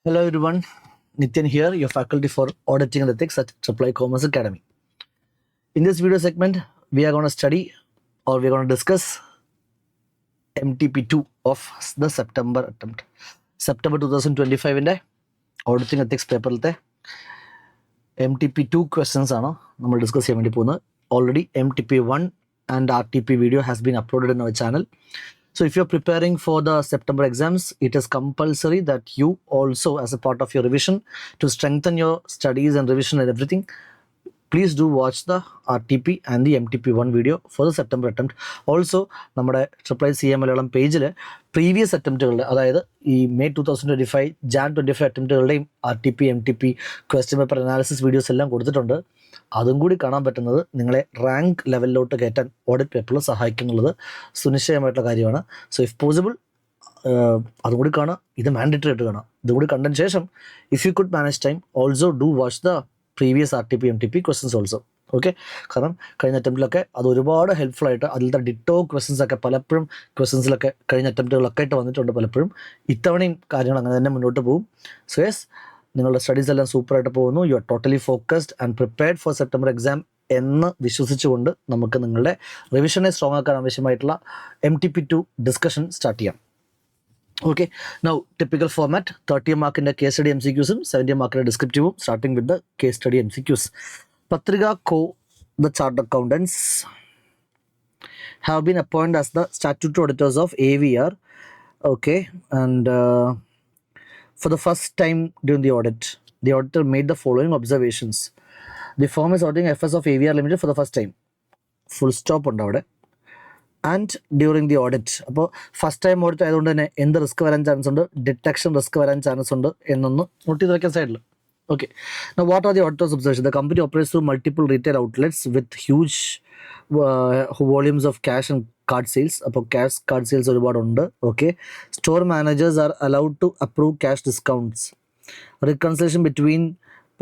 Hello everyone, Nityan here, your faculty for auditing and ethics at Triple I Commerce Academy. In this video segment, we are going to study or we are going to discuss MTP2 of the September attempt. September 2025 in the auditing ethics paper. MTP2 questions are we discuss already MTP1 and RTP video has been uploaded in our channel. So if you're preparing for the September exams, it is compulsory that you also, as a part of your revision, to strengthen your studies and revision and everything, please do watch the RTP and the MTP1 video for the September attempt. Also, നമ്മുടെ triple I CA Malayalam പേജിൽ previous അറ്റംപ്റ്റുകളുടെ അതായത് ഈ May 2025 Jan 25 അറ്റംപ്റ്റുകളുടെയും RTP MTP question paper analysis videos എല്ലാം കൊടുത്തിട്ടുണ്ട്. അതും കൂടി കാണാൻ പറ്റുന്നത് നിങ്ങളെ റാങ്ക് ലെവലിലോട്ട് കയറ്റാൻ ഓഡിറ്റ് പേപ്പറിൽ സഹായിക്കുന്നുള്ളത് സുനിശ്ചയമായിട്ടുള്ള കാര്യമാണ്. സോ ഇഫ് പോസിബിൾ അതും കൂടി കാണാം, ഇത് മാൻഡേറ്ററി ആയിട്ട് കാണാം. ഇതും കൂടി കണ്ടതിന് ശേഷം if you could manage time also do watch the previous RTP MTP questions also. Okay, കാരണം കഴിഞ്ഞ അറ്റംപ്റ്റിലൊക്കെ അത് ഒരുപാട് ഹെൽപ്ഫുൾ ആയിട്ട് അതിലത്തെ ഡിറ്റോ ക്വസ്റ്റ്യൻസ് ഒക്കെ പലപ്പോഴും ക്വസ്റ്റ്യൻസിലൊക്കെ കഴിഞ്ഞ അറ്റംപ്റ്റുകളൊക്കെ ആയിട്ട് വന്നിട്ടുണ്ട്. പലപ്പോഴും ഇത്തവണയും കാര്യങ്ങൾ അങ്ങനെ തന്നെ മുന്നോട്ട് പോകും. സോ യെസ്, നിങ്ങളുടെ സ്റ്റഡീസ് എല്ലാം സൂപ്പറായിട്ട് പോകുന്നു. You are totally focused and prepared for September exam എന്ന് വിശ്വസിച്ചുകൊണ്ട് നമുക്ക് നിങ്ങളുടെ റിവിഷനെ സ്ട്രോങ് ആക്കാൻ ആവശ്യമായിട്ടുള്ള MTP2 ഡിസ്കഷൻ സ്റ്റാർട്ട് ചെയ്യാം. Okay, now typical format, 30 mark in the case study MCQs, 70 mark in the descriptive, starting with the case study MCQs. Patriga Co, the chartered accountants, have been appointed as the statutory auditors of AVR. Okay, and for the first time during the audit, the auditor made the following observations. The firm is auditing FS of AVR Limited for the first time. Full stop on the and during the audit. അപ്പോൾ first time audit ആയതുകൊണ്ട് തന്നെ എന്ത് risk വരാൻ chance ഉണ്ട്, detection risk വരാൻ chance ഉണ്ട് എന്നൊന്ന് not ചെയ്ത് വയ്ക്കാൻ സൈഡിൽ. Okay, what are the auditors observation? The company operates through multiple retail outlets with huge volumes of cash and card sales. അപ്പോൾ ക്യാഷ് കാർഡ് സെയിൽസ് ഒരുപാടുണ്ട്. Okay, store managers are allowed to approve cash discounts. Reconciliation between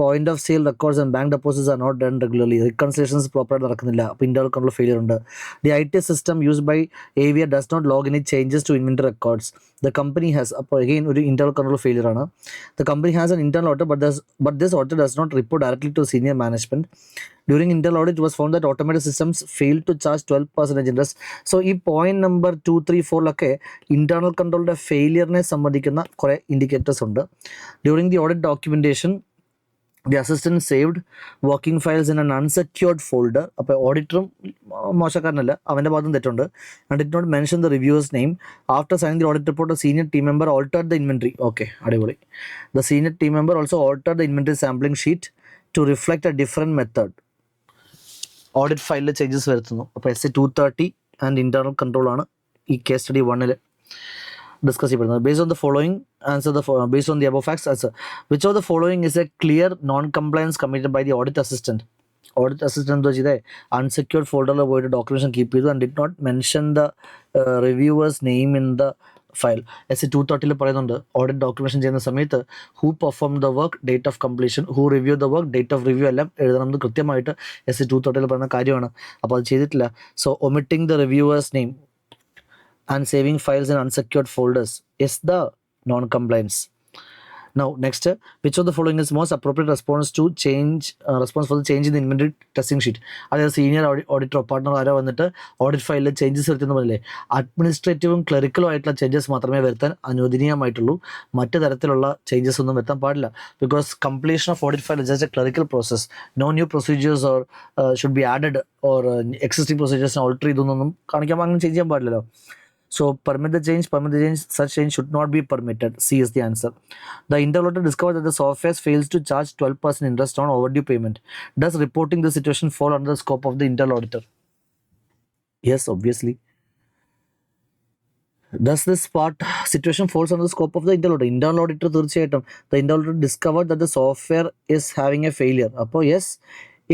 point of sale records and bank deposits are not done regularly. Reconciliations പ്രോപ്പറായിട്ട് നടക്കുന്നില്ല. അപ്പോൾ internal control failure ഉണ്ട്. The IT system used by AVR does not log any changes to inventory records. The company has, അപ്പോൾ again ഒരു internal control failure ആണ്. The company has an internal auditor but this auditor does not report directly to senior management. During internal audit it was found that automated systems fail to charge 12% interest. So ഈ point number 2, 3, 4 internal കൺട്രോളിന്റെ ഫെയിലിയറിനെ സംബന്ധിക്കുന്ന കുറേ indicators ഉണ്ട്. During the audit documentation the assistant saved working files in an unsecured folder. അപ്പോൾ ഓഡിറ്ററും മോശക്കാരനല്ല, അവൻ്റെ ഭാഗത്തും തെറ്റുണ്ട്. and did not mention the reviewer's name. After signing the audit report, a senior team member altered the inventory. Okay, അടിപൊളി. The senior team member also altered the inventory sampling sheet to reflect a different method. Audit ഫയലിൽ changes വരുത്തുന്നു. അപ്പോൾ SC 230 and internal control ആണ് ഈ case study 1 discuss ചെയ്യപ്പെടുന്നത്. Based on the following answer based on the above facts answer which of the following is a clear non compliance committed by the audit assistant. Audit assistant എന്താ ചെയ്തേ, unsecured ഫോൾഡറിൽ പോയിട്ട് documentation keep ചെയ്തു and did not mention the reviewer's name in the file. SC 230 പറയുന്നുണ്ട് audit documentation ചെയ്യുന്ന സമയത്ത് who perform the work, date of completion, who review the work, date of review എല്ലാം എഴുതണം എന്ന് കൃത്യമായിട്ട് SC 230 പറയുന്ന കാര്യമാണ്. അപ്പോൾ അത് ചെയ്തിട്ടില്ല. So omitting the reviewer's name and saving files in unsecured folders is the non-compliance. Now next, which of the following is most appropriate response to change response for the change in the inventory testing sheet? അതായത് senior ഓഡിറ്ററോ പാർട്ണറോ ആരോ വന്നിട്ട് audit ഫയലിൽ changes വരുത്തുന്ന പോലെ അഡ്മിനിസ്ട്രേറ്റീവും ക്ലറിക്കലും ആയിട്ടുള്ള changes മാത്രമേ വരുത്താൻ അനുവദനീയമായിട്ടുള്ളൂ. മറ്റു തരത്തിലുള്ള ചേഞ്ചസ് ഒന്നും വരുത്താൻ പാടില്ല. Because completion of audit file is just a clerical process. No new procedures or should be added or existing പ്രൊസീജിയേഴ്സിനെ ഓൾട്ടർ ചെയ്തൊന്നും കാണിക്കാൻ അങ്ങനെ ചേഞ്ച് ചെയ്യാൻ പാടില്ലല്ലോ. So permit the change, such change should not be permitted. C is the answer. The internal auditor discovered that the software fails to charge 12% interest on overdue payment. Does reporting the situation fall under the scope of the internal auditor? Yes, obviously. Does this situation falls under the scope of the internal auditor? Internal auditor തീർച്ചയായിട്ടും the internal auditor discovered that the software is having a failure. അപ്പോൾ yes,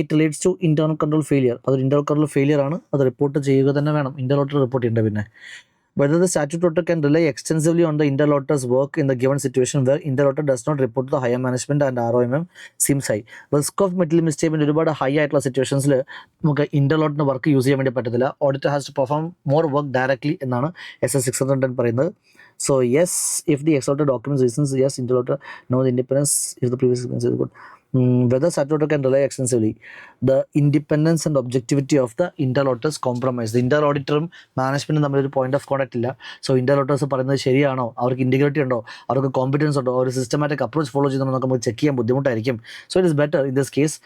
it relates to internal control failure. അത് internal control failure ആണ്, അത് report ചെയ്യുക തന്നെ വേണം. internal auditor report ചെയ്യേണ്ട. പിന്നെ whether the statutory can rely extensively on the interlocutor's work in the given situation where interlocutor does not report to the higher management and ROMM seems high. Risk of middle misstatement ഒരുപാട് high ആയിട്ടുള്ള സിറ്റുവേഷൻസിൽ നമുക്ക് ഇന്റർലോട്ടിന്റെ work use ചെയ്യാൻ വേണ്ടി പറ്റത്തില്ല. Auditor has to perform more work directly എന്നാണ് SS 610 പറയുന്നത്. So yes, if the exalted documents reasons, yes, interlocutor know the independence if the previous experience is good. Whether statutory can rely extensively, the independence and objectivity of the interlocutors compromise. The interauditor മാനേജ്മെൻറ്റും തമ്മിലൊരു point of contact ഇല്ല. So ഇന്റർലോട്ടേഴ്സ് പറയുന്നത് ശരിയാണോ, അവർക്ക് integrity ഉണ്ടോ, അവർക്ക് competence ഉണ്ടോ, ഒരു systematic approach follow ചെയ്യുന്നുണ്ടോ നമുക്ക് ചെക്ക് ചെയ്യാൻ ബുദ്ധിമുട്ടായിരിക്കും. So it is better in this case.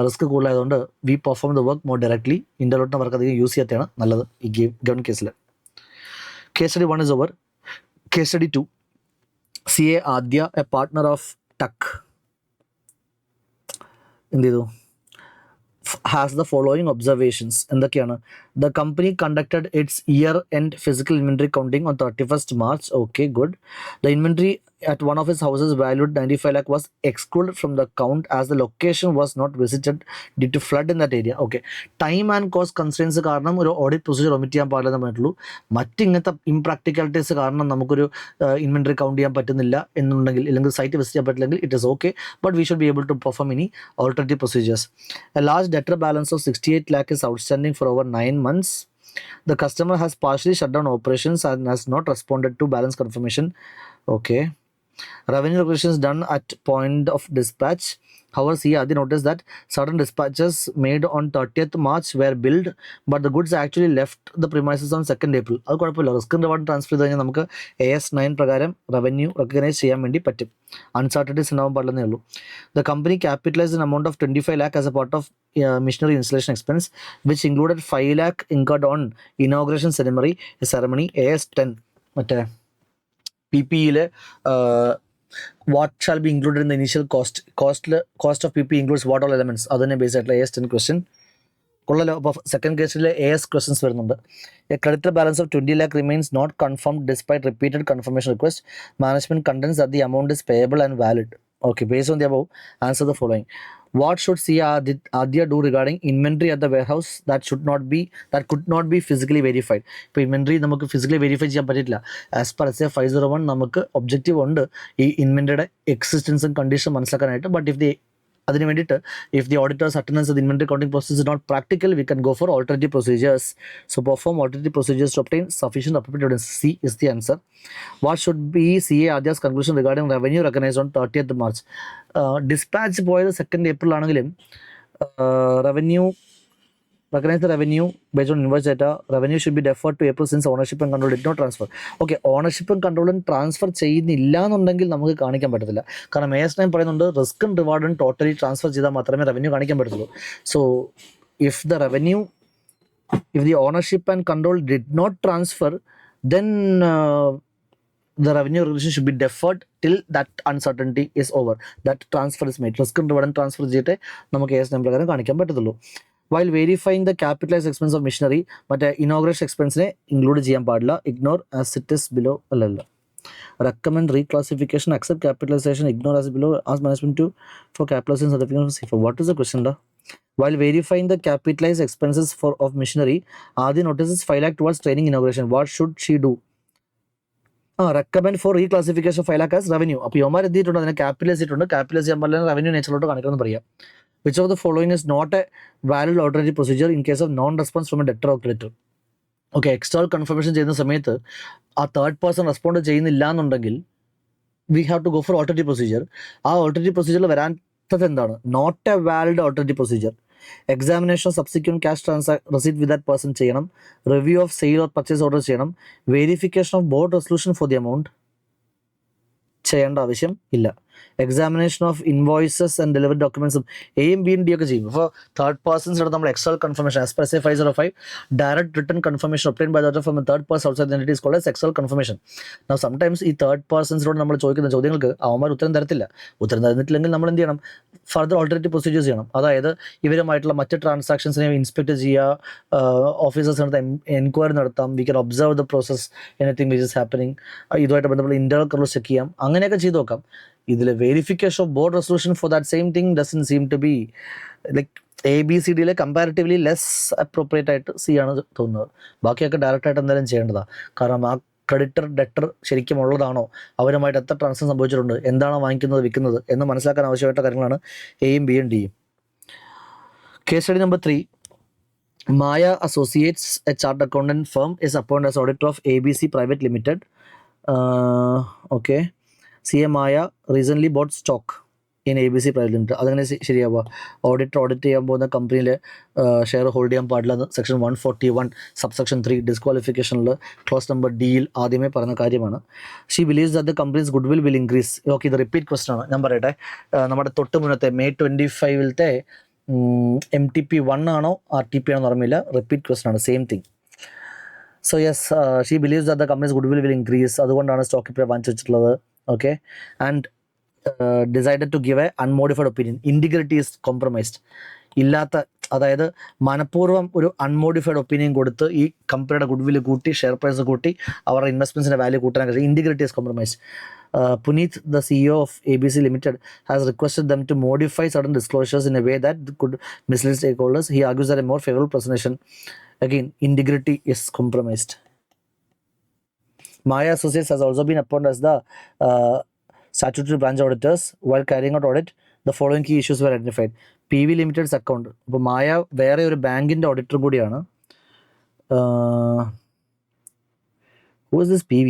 Risk കൂടുതലായതുകൊണ്ട് we perform the work more directly. ഇന്റർലോട്ടിൻ്റെ വർക്ക് അധികം യൂസ് ചെയ്യാത്തതാണ് നല്ലത് ഈ ഗവൺ കേസിൽ. Case study 1 is over. Case study 2, CA Aadya, a partner of ടക്ക്, എന്ത് ചെയ്തു, has the following observations. എന്തൊക്കെയാണ്? The company conducted its year-end physical inventory counting on 31st March. Okay, good. The inventory at one of its houses valued 95 lakh was excluded from the count as the location was not visited due to flood in that area. Okay. Time and cost constraints കാരണം ഒരു audit procedure omit ചെയ്യാൻ പാടില്ലെന്ന് പറഞ്ഞിട്ടുള്ളൂ. മറ്റിങ്ങനത്തെ ഇംപ്രാക്ടിക്കാലിറ്റീസ് കാരണം നമുക്കൊരു inventory count ചെയ്യാൻ പറ്റുന്നില്ല എന്നുണ്ടെങ്കിൽ, അല്ലെങ്കിൽ സൈറ്റ് വിസിറ്റ് ചെയ്യാൻ പറ്റില്ലെങ്കിൽ it is okay, but we should be able to perform any alternative procedures. A large debtor balance of 68 lakh is outstanding for over 9 months. The customer has partially shut down operations and has not responded to balance confirmation. Okay. Revenue recognition is done at point of dispatch. However, see, Adi noticed that certain dispatches made on 30th March were billed, but the goods actually left the premises on 2nd April. അത് കുഴപ്പമില്ല. Risk reward transfer ചെയ്ത് കഴിഞ്ഞാൽ നമുക്ക് AS 9 പ്രകാരം revenue recognise ചെയ്യാൻ വേണ്ടി പറ്റും. Uncertainties ഉണ്ടാവാൻ പാടില്ലെന്നേ ഉള്ളൂ. The company capitalized an amount of 25 lakh as a part of machinery installation expense, which included 5 lakh incurred on inauguration ceremony AS 10. മറ്റേ PPE what shall be included in the initial cost of PPE includes what all elements? അതിനെ base ആയിട്ടുള്ള AS 10 question കൊള്ളല്ലോ. അപ്പോൾ second കേസിലെ AS questions വരുന്നുണ്ട്. A creditor balance of 20 lakh remains not confirmed despite repeated confirmation request. Management contends that the amount is payable and valid. Okay, based on the above, answer the following. What should CA Adya do regarding inventory at the warehouse that could not be physically verified? ഇപ്പോൾ inventory നമുക്ക് physically verify ചെയ്യാൻ പറ്റില്ല. As per SA 501 നമുക്ക് objective ഉണ്ട് ഈ ഇൻവെൻട്രിയുടെ എക്സിസ്റ്റൻസും condition മനസ്സിലാക്കാനായിട്ട്. But അതിന് വേണ്ടിയിട്ട് if the auditor's attendance at the inventory counting process is not practical, we can go for alternative procedures. So perform alternative procedures to obtain sufficient appropriate evidence. C is the answer. What should be CA Adya's conclusion regarding revenue recognized on 30th March? Dispatch പോയത് 2nd April ആണെങ്കിലും recognize the revenue based on invoice data. Revenue should be deferred to April since ownership and control did not transfer. Okay, ownership and control transfer ചെയ്യുന്നില്ല എന്നുണ്ടെങ്കിൽ നമുക്ക് കാണിക്കാൻ പറ്റത്തില്ല. കാരണം AS 9 പറയുന്നുണ്ട് റിസ്ക്കും റിവാർഡും totally transfer ചെയ്താൽ മാത്രമേ റവന്യൂ കാണിക്കാൻ പറ്റത്തുള്ളൂ. So if the ownership and control did not transfer, then the revenue recognition should be deferred till that uncertainty is over, that transfer is made. റിസ്ക്കും റിവാർഡും ട്രാൻസ്ഫർ ചെയ്തിട്ട് നമുക്ക് AS 9 പ്രകാരം കാണിക്കാൻ പറ്റത്തുള്ളൂ. While verifying the capitalized expense of machinery, മറ്റേ inauguration എക്സ്പെൻസിനെ include ചെയ്യാൻ പാടില്ല. Ignore as it is below അല്ലല്ല. Recommend reclassification, accept capitalization, ignore as below, ask management to for capitalization certificate. What is the question da? While verifying the capitalized expenses of machinery, Adi notices 5 lakh towards training inauguration. What should she do? Recommend for reclassification of 5 lakh as revenue. അപ്പോൾ യോമാർ എത്തിയിട്ടുണ്ട്, അതിനെ capitalise ചെയ്തിട്ടുണ്ട്. Capitalise ചെയ്യാൻ പാടില്ല, revenue നേച്ചറിലോട്ട് കാണിക്കണമെന്ന് പറയാം. Which of the following is not a valid alternative procedure in case of non-response from a debtor or creditor? Okay, external confirmation ചെയ്യുന്ന സമയത്ത് ആ തേർഡ് പേഴ്സൺ റെസ്പോണ്ട് ചെയ്യുന്നില്ല എന്നുണ്ടെങ്കിൽ we have to go for alternative procedure. ആ alternative പ്രൊസീജിയറിൽ വരാത്തത് എന്താണ്? Not a valid alternative procedure. Examination of subsequent cash receipt with that person ചെയ്യണം. Review of sale or purchase order ചെയ്യണം. Verification of board resolution for the amount ചെയ്യേണ്ട ആവശ്യം ഇല്ല. Examination of invoices and delivery ഡോക്യുമെന്റ്സും എയും ബിയും D ഒക്കെ ചെയ്യും. അപ്പോൾ തേർഡ് പേഴ്സൺസിനോട് നമ്മൾ external confirmation as per SA 505 direct written confirmation obtained by the auditor from a third person outside the entity is called as external confirmation. Now sometimes ഈ third പേഴ്സൺസിനോട് നമ്മൾ ചോദിക്കുന്ന ചോദ്യങ്ങൾക്ക് അവന്മാർ ഉത്തരം തരത്തില്ല. ഉത്തരം തരുന്നിട്ടില്ലെങ്കിൽ നമ്മൾ എന്ത് ചെയ്യണം? ഫർദർ ഓൾട്ടർനേറ്റീവ് പ്രൊസീജിയേഴ്സ് ചെയ്യണം. അതായത് ഇവരുമായിട്ടുള്ള മറ്റ് ട്രാൻസാക്ഷൻസിനെ ഇൻസ്പെക്ട് ചെയ്യുക, ഓഫീസേഴ്സിനടുത്ത് എൻക്വയറി നടത്താം, we can observe the process anything which is happening, ഇതുമായിട്ട് ബന്ധപ്പെട്ട ഇന്റർണൽ കൺട്രോൾ ചെക്ക് ചെയ്യാം, അങ്ങനെയൊക്കെ ചെയ്ത് നോക്കാം. ഇതിൽ verification of board resolution for that same thing doesn't seem to be like ABCDയിലെ കമ്പാരിറ്റീവ്ലി ലെസ് അപ്രോപ്രിയേറ്റ് ആയിട്ട് സി ആണ് തോന്നുന്നത്. ബാക്കിയൊക്കെ ഡയറക്റ്റായിട്ട് എന്തായാലും ചെയ്യേണ്ടതാണ്. കാരണം ആ ക്രെഡിറ്റർ ഡെറ്റർ ശരിക്കും ഉള്ളതാണോ, അവരുമായിട്ട് എത്ര ട്രാൻസാക്ഷൻ സംഭവിച്ചിട്ടുണ്ട്, എന്താണോ വാങ്ങിക്കുന്നത് വിൽക്കുന്നത് എന്ന് മനസ്സിലാക്കാൻ ആവശ്യമായിട്ട് കാര്യങ്ങളാണ് എയും ബിയും ഡിയും. Case study number 3. Maya Associates, a chartered accountant firm, is appointed as auditor of ABC Private Limited. Okay. CA Maya recently bought stock in ABC Private Limited. അതങ്ങനെ ശരിയാവുക? ഓഡിറ്റ് ചെയ്യാൻ പോകുന്ന കമ്പനിയിൽ ഷെയർ ഹോൾഡ് ചെയ്യാൻ പാടില്ല സെക്ഷൻ 141 സബ്സെക്ഷൻ 3 ഡിസ്ക്വാളിഫിക്കേഷനിൽ clause number ഡിയിൽ ആദ്യമേ പറഞ്ഞ കാര്യമാണ്. She believes that the company's good will increase. Okay, ഇത് റിപ്പീറ്റ് ക്വസ്റ്റൻ ആണ്. ഞാൻ പറയട്ടെ, നമ്മുടെ തൊട്ട് മുന്നത്തെ May 25 MTP1 ആണോ RTP ആണോ ഓർമ്മയില്ല, റിപ്പീറ്റ് ക്വസ്റ്റൻ ആണ്, same thing. So yes, she believes that the company's good will increase, അതുകൊണ്ടാണ് സ്റ്റോക്ക് ഇപ്പോൾ വാങ്ങിച്ചു വെച്ചിട്ടുള്ളത്. Okay, and decided to give an unmodified opinion. Integrity is compromised. ഇല്ലാത്ത, അതായത് മനഃപൂർവ്വം ഒരു അൺമോഡിഫൈഡ് ഒപ്പീനിയൻ കൊടുത്ത് ഈ കമ്പനിയുടെ ഗുഡ് വില്ല് കൂട്ടി, ഷെയർ പ്രൈസ് കൂട്ടി, അവരുടെ ഇൻവെസ്റ്റ്മെൻറ്റ്സിൻ്റെ വാല്യൂ കൂട്ടാൻ കഴിയും. Integrity is compromised. Puneet, the CEO of ABC Limited, has requested them to modify certain disclosures in a way that could mislead stakeholders. He argues that a more favorable presentation, again, integrity is compromised. Maya Associates has also been appointed as the statutory branch auditors. While carrying out audit, the following key issues were identified. PV Limited's account. ഇപ്പോൾ മായ വേറെ ഒരു ബാങ്കിൻ്റെ auditor കൂടിയാണ്. Who is this PV?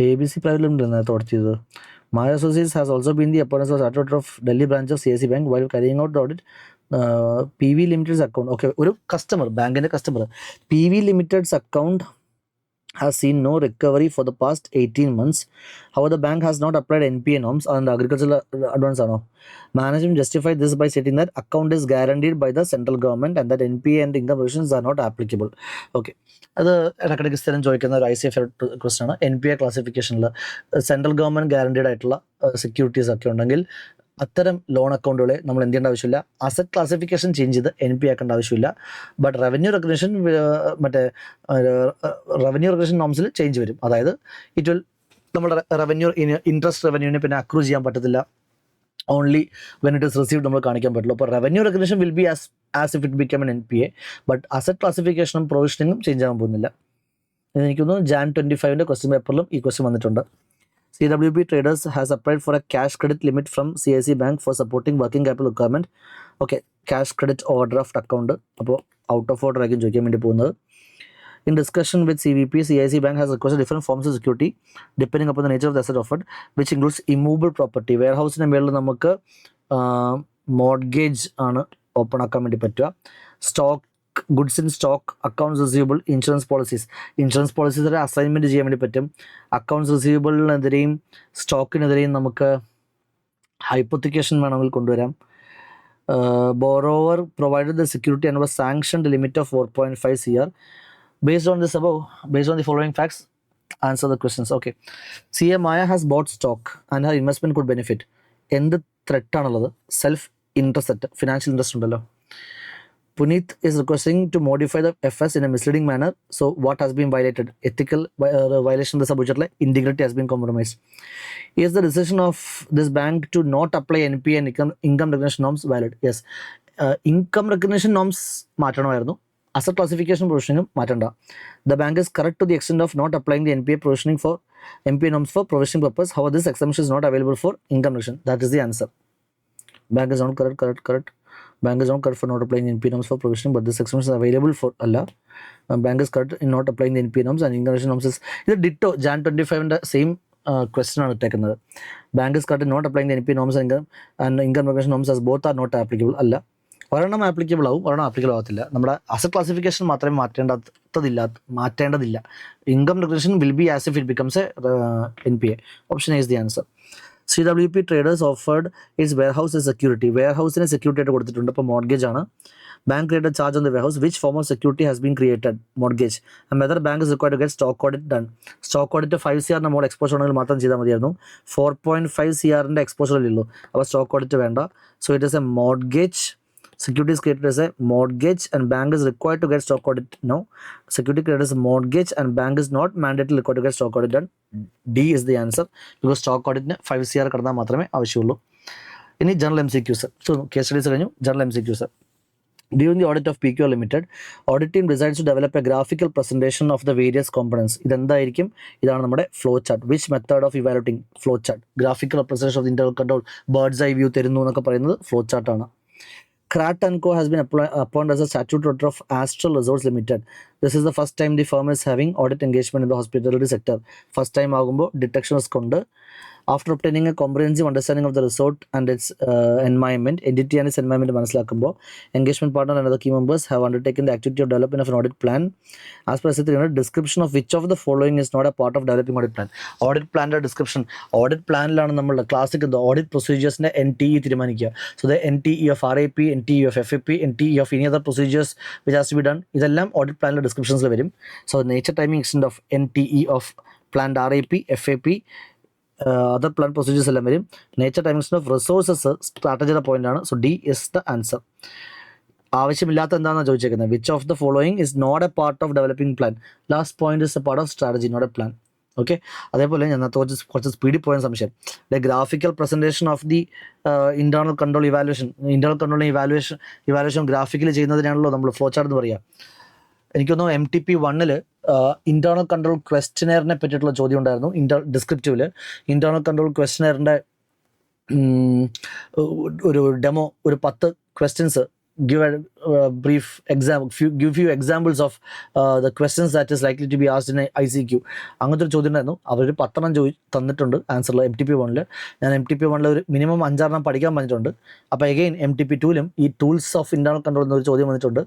ABC Private Limited എന്നാണ് thought ചെയ്തത്. Maya Associates has also been the appointment of auditor of Delhi branch of CSC Bank while carrying out the audit. PV Limited's account. Okay, ഒരു customer, ബാങ്കിൻ്റെ customer. PV Limited's account has seen no recovery for the past 18 months. However, the bank has not applied NPA norms on the agricultural advance. Management justified this by stating that account is guaranteed by the central government and that NPA and income provisions are not applicable. Okay, അത് ഇടയ്ക്കിടയ്ക്ക് സ്ഥിരം ചോദിക്കുന്ന ഒരു ICF question ആണ്. NPA ക്ലാസിഫിക്കേഷനിൽ central government guaranteed ആയിട്ടുള്ള securities ഒക്കെ ഉണ്ടെങ്കിൽ അത്തരം ലോൺ അക്കൗണ്ടുകളെ നമ്മൾ എന്ത് ചെയ്യേണ്ട ആവശ്യമില്ല, അസറ്റ് ക്ലാസിഫിക്കേഷൻ ചേഞ്ച് ചെയ്ത് NPA ആക്കേണ്ട ആവശ്യമില്ല. ബട്ട് റവന്യൂ റെക്കഗ്നിഷൻ നോംസിൽ ചേഞ്ച് വരും. അതായത് ഇറ്റ് വിൽ, നമ്മുടെ ഇൻട്രസ്റ്റ് റവന്യൂവിനെ പിന്നെ അക്രൂ ചെയ്യാൻ പറ്റത്തില്ല, only when it is received നമ്മൾ കാണിക്കാൻ പറ്റുള്ളൂ. അപ്പോൾ revenue recognition will be as if it become an NPA, but asset ക്ലാസിഫിക്കേഷനും പ്രൊവിഷനിങ്ങും ചേഞ്ച് ആകാൻ പോകുന്നില്ല. എനിക്ക് തോന്നുന്നു Jan 25 ക്വസ്റ്റ്യൻ പേപ്പറിലും ഈ ക്വസ്റ്റ്യൻ വന്നിട്ടുണ്ട്. CWB Traders has applied for a cash credit limit from CIC Bank for supporting working capital requirement. Okay, cash credit overdraft account. അപ്പോൾ out of order ആയിരിക്കും ചോദിക്കാൻ വേണ്ടി പോകുന്നത്. In discussion with CVP, CIC Bank has requested different forms of security depending upon the nature of the asset offered, which includes immovable property. വെയർഹൗസിൻ്റെ മേളിൽ നമുക്ക് mortgage ആണ് open ആക്കാൻ വേണ്ടി പറ്റുക. Stock, goods in stock, accounts receivable, insurance പോളിസീസിൻ്റെ assignment ചെയ്യാൻ വേണ്ടി പറ്റും. അക്കൗണ്ട്സ് റിസീവബിളിനെതിരെയും സ്റ്റോക്കിനെതിരെയും നമുക്ക് ഹൈപ്പോത്തിക്കേഷൻ വേണമെങ്കിൽ കൊണ്ടുവരാം. Borrower provided the security and was sanctioned limit of 4.5 CR. Based on the following facts, answer the questions. Okay, CA Maya has bought stock and her investment could benefit. എന്ത് threat ആണുള്ളത്? Self interest, financial interest ഉണ്ടല്ലോ. Puneet is requesting to modify the FS in a misleading manner. So what has been violated? Ethical violation of the subject, integrity has been compromised. Is the decision of this bank to not apply NPA and income recognition norms valid? Yes. Income recognition norms മാറ്റണമായിരുന്നു, asset classification provisioning മാറ്റണ്ട. The bank is correct to the extent of not applying the NPA norms for provisioning purpose. However, this exemption is not available for income recognition. That is the answer. Bank is not correct. Bank is not correct for not applying the NPA norms for provisioning, but this exemption is available for Allah. Bank is correct in not applying the NPA norms and income recognition norms is ditto. Jan 25 same question ആണ് ഇട്ടേക്കുന്നത്. Bank is correct in not applying the NPA norms and income recognition norms as both are not applicable. അല്ല, ഒരെണ്ണം applicable ആവും, ഒരെണ്ണം applicable ആകത്തില്ല. നമ്മുടെ asset classification മാത്രമേ മാറ്റേണ്ടതില്ല. Income recognition will be as if it becomes a NPA. Option A is the answer. CWP Traders offered its warehouse as security. വെയർഹൗസിനെ security ആയിട്ട് കൊടുത്തിട്ടുണ്ട്. അപ്പോൾ മോർഗേജ് ആണ്. Bank created charge on the warehouse. Which form of security has been created? Mortgage. And whether bank is required to get stock audit done. Stock audit 5 CR mall exposure ഉണ്ടെങ്കിൽ മാത്രം ചെയ്താൽ മതിയായിരുന്നു. 4.5 CR എക്സ്പോഷറിലുള്ളൂ. അപ്പോൾ stock audit വേണ്ട. So it is A mortgage Security is created as a mortgage and bank is required to get stock audit. No. Security created as a mortgage and bank is not mandatorily required to get stock audit done. D is the answer because stock audit 5 CR കടന്നാൽ മാത്രമേ ആവശ്യമുള്ളൂ. ഇനി general MCQs. So case studies കഴിഞ്ഞു. General MCQs. During the audit of PQR Limited, audit team decides to develop a graphical presentation of the various components. ഇതെന്തായിരിക്കും? ഇതാണ് നമ്മുടെ flow chart. Which method of evaluating? Flow chart. Graphical representation of internal control, birds eye view തരുന്നു എന്നൊക്കെ പറയുന്നത് flow ചാർട്ടാണ്. Krat & Co has been appointed as a statutory auditor of Astral Resorts Limited. This is the first time the firm is having audit engagement in the hospitality sector. First time ആകുമ്പോൾ detection risk ഉണ്ട്. After obtaining a comprehensive understanding of the resort and its environment, entity and its environment മനസ്സിലാക്കുമ്പോൾ engagement partner and other key members have undertaken the activity of development of an audit plan. As per SC300, description of which of the following is not a part of developing audit plan. Audit plan description. Audit പ്ലാനിലാണ് നമ്മളുടെ classic audit പ്രൊസീജിയേഴ്സിൻ്റെ NTE തീരുമാനിക്കുക. So the NTE of RAP, NTE of FAP, NTE of any other procedures which has to be done. ഇതെല്ലാം audit പ്ലാനിലെ ഡിസ്ക്രിപ്ഷൻസിൽ വരും. So nature timing extend of NTE of planned RAP, FAP, other plan procedures എല്ലാം വരും. Nature timings of resources സ്ട്രാറ്റജിയുടെ point ആണ്. So D is the answer. ആവശ്യമില്ലാത്ത എന്താണെന്ന് ചോദിച്ചേക്കുന്നത്. Which of the following is not a part of developing plan? Last point is a part of strategy, not a plan. Okay, അതേപോലെ ഞാൻ കുറച്ച് സ്പീഡിൽ പോയ സംശയം. The graphical presentation of the internal control evaluation. Internal control evaluation graphically ചെയ്യുന്നതിനാണല്ലോ നമ്മൾ flow chart എന്ന് പറയുക. എനിക്കൊന്നു MTP 1 ഇന്റേണൽ കൺട്രോൾ ക്വസ്റ്റ്യനെയറിനെ പറ്റിയിട്ടുള്ള ചോദ്യം ഉണ്ടായിരുന്നു. ഡിസ്ക്രിപ്റ്റീവില് ഇന്റേണൽ കൺട്രോൾ ക്വസ്റ്റ്യനെയറിൻ്റെ ഒരു ഡെമോ, ഒരു 10 questions, give a brief example, give few examples of the questions that is likely to be asked in ICQ. അങ്ങനത്തെ ഒരു ചോദ്യം ഉണ്ടായിരുന്നു. അവർ 10 തന്നിട്ടുണ്ട് ആൻസറിൽ MTP 1. ഞാൻ MTP 1 ഒരു മിനിമം 5 പഠിക്കാൻ പറഞ്ഞിട്ടുണ്ട്. അപ്പോൾ എഗെയിൻ MTP 2 ഈ ടൂൾസ് ഓഫ് ഇന്റേണൽ കൺട്രോൾ എന്നൊരു ചോദ്യം വന്നിട്ടുണ്ട്.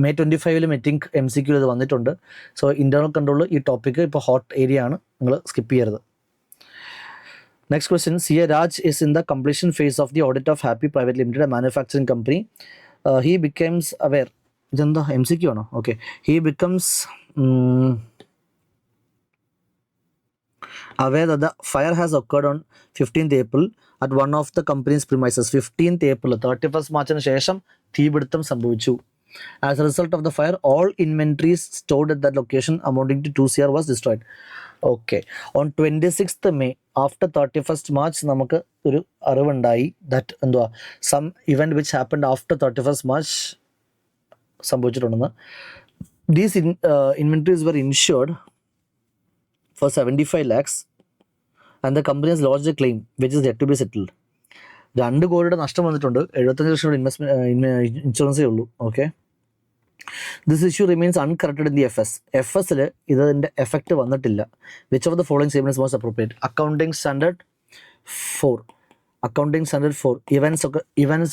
May 25 I think MCQ ഇത് വന്നിട്ടുണ്ട്. സോ ഇന്റേണൽ കൺട്രോൾ ഈ ടോപ്പിക്ക് ഇപ്പോൾ ഹോട്ട് ഏരിയ ആണ്, നിങ്ങൾ സ്കിപ്പ് ചെയ്യരുത്. Next question. CA Raj is in the completion phase of the audit of Happy Private Limited, a manufacturing company. He becomes aware. ഇതെന്താ MCQ ആണോ? Okay. He becomes aware that the fire has occurred on 15th April at one of the company's premises. 15th April, 31st March ശേഷം തീപിടുത്തം സംഭവിച്ചു. As a result of the fire, all inventories stored at that location amounting to 2 CR was destroyed. Okay. On 26th May, after 31st March, നമുക്ക് ഒരു അറിവുണ്ടായി that എന്തുവാ some event which happened after 31st March സംഭവിച്ചിട്ടുണ്ടെന്ന്. These inventories were insured for 75 lakhs and the company has lodged a claim which is yet to be settled. 2 കോടിയുടെ നഷ്ടം വന്നിട്ടുണ്ട്. 75 ലക്ഷം ഇൻഷുറൻസേ ഉള്ളൂ. Okay. This issue remains uncorrected in the FS. FSൽ ഇതിൻ്റെ effect വന്നിട്ടില്ല. Which of the following statement is most appropriate? Accounting standard 4. Events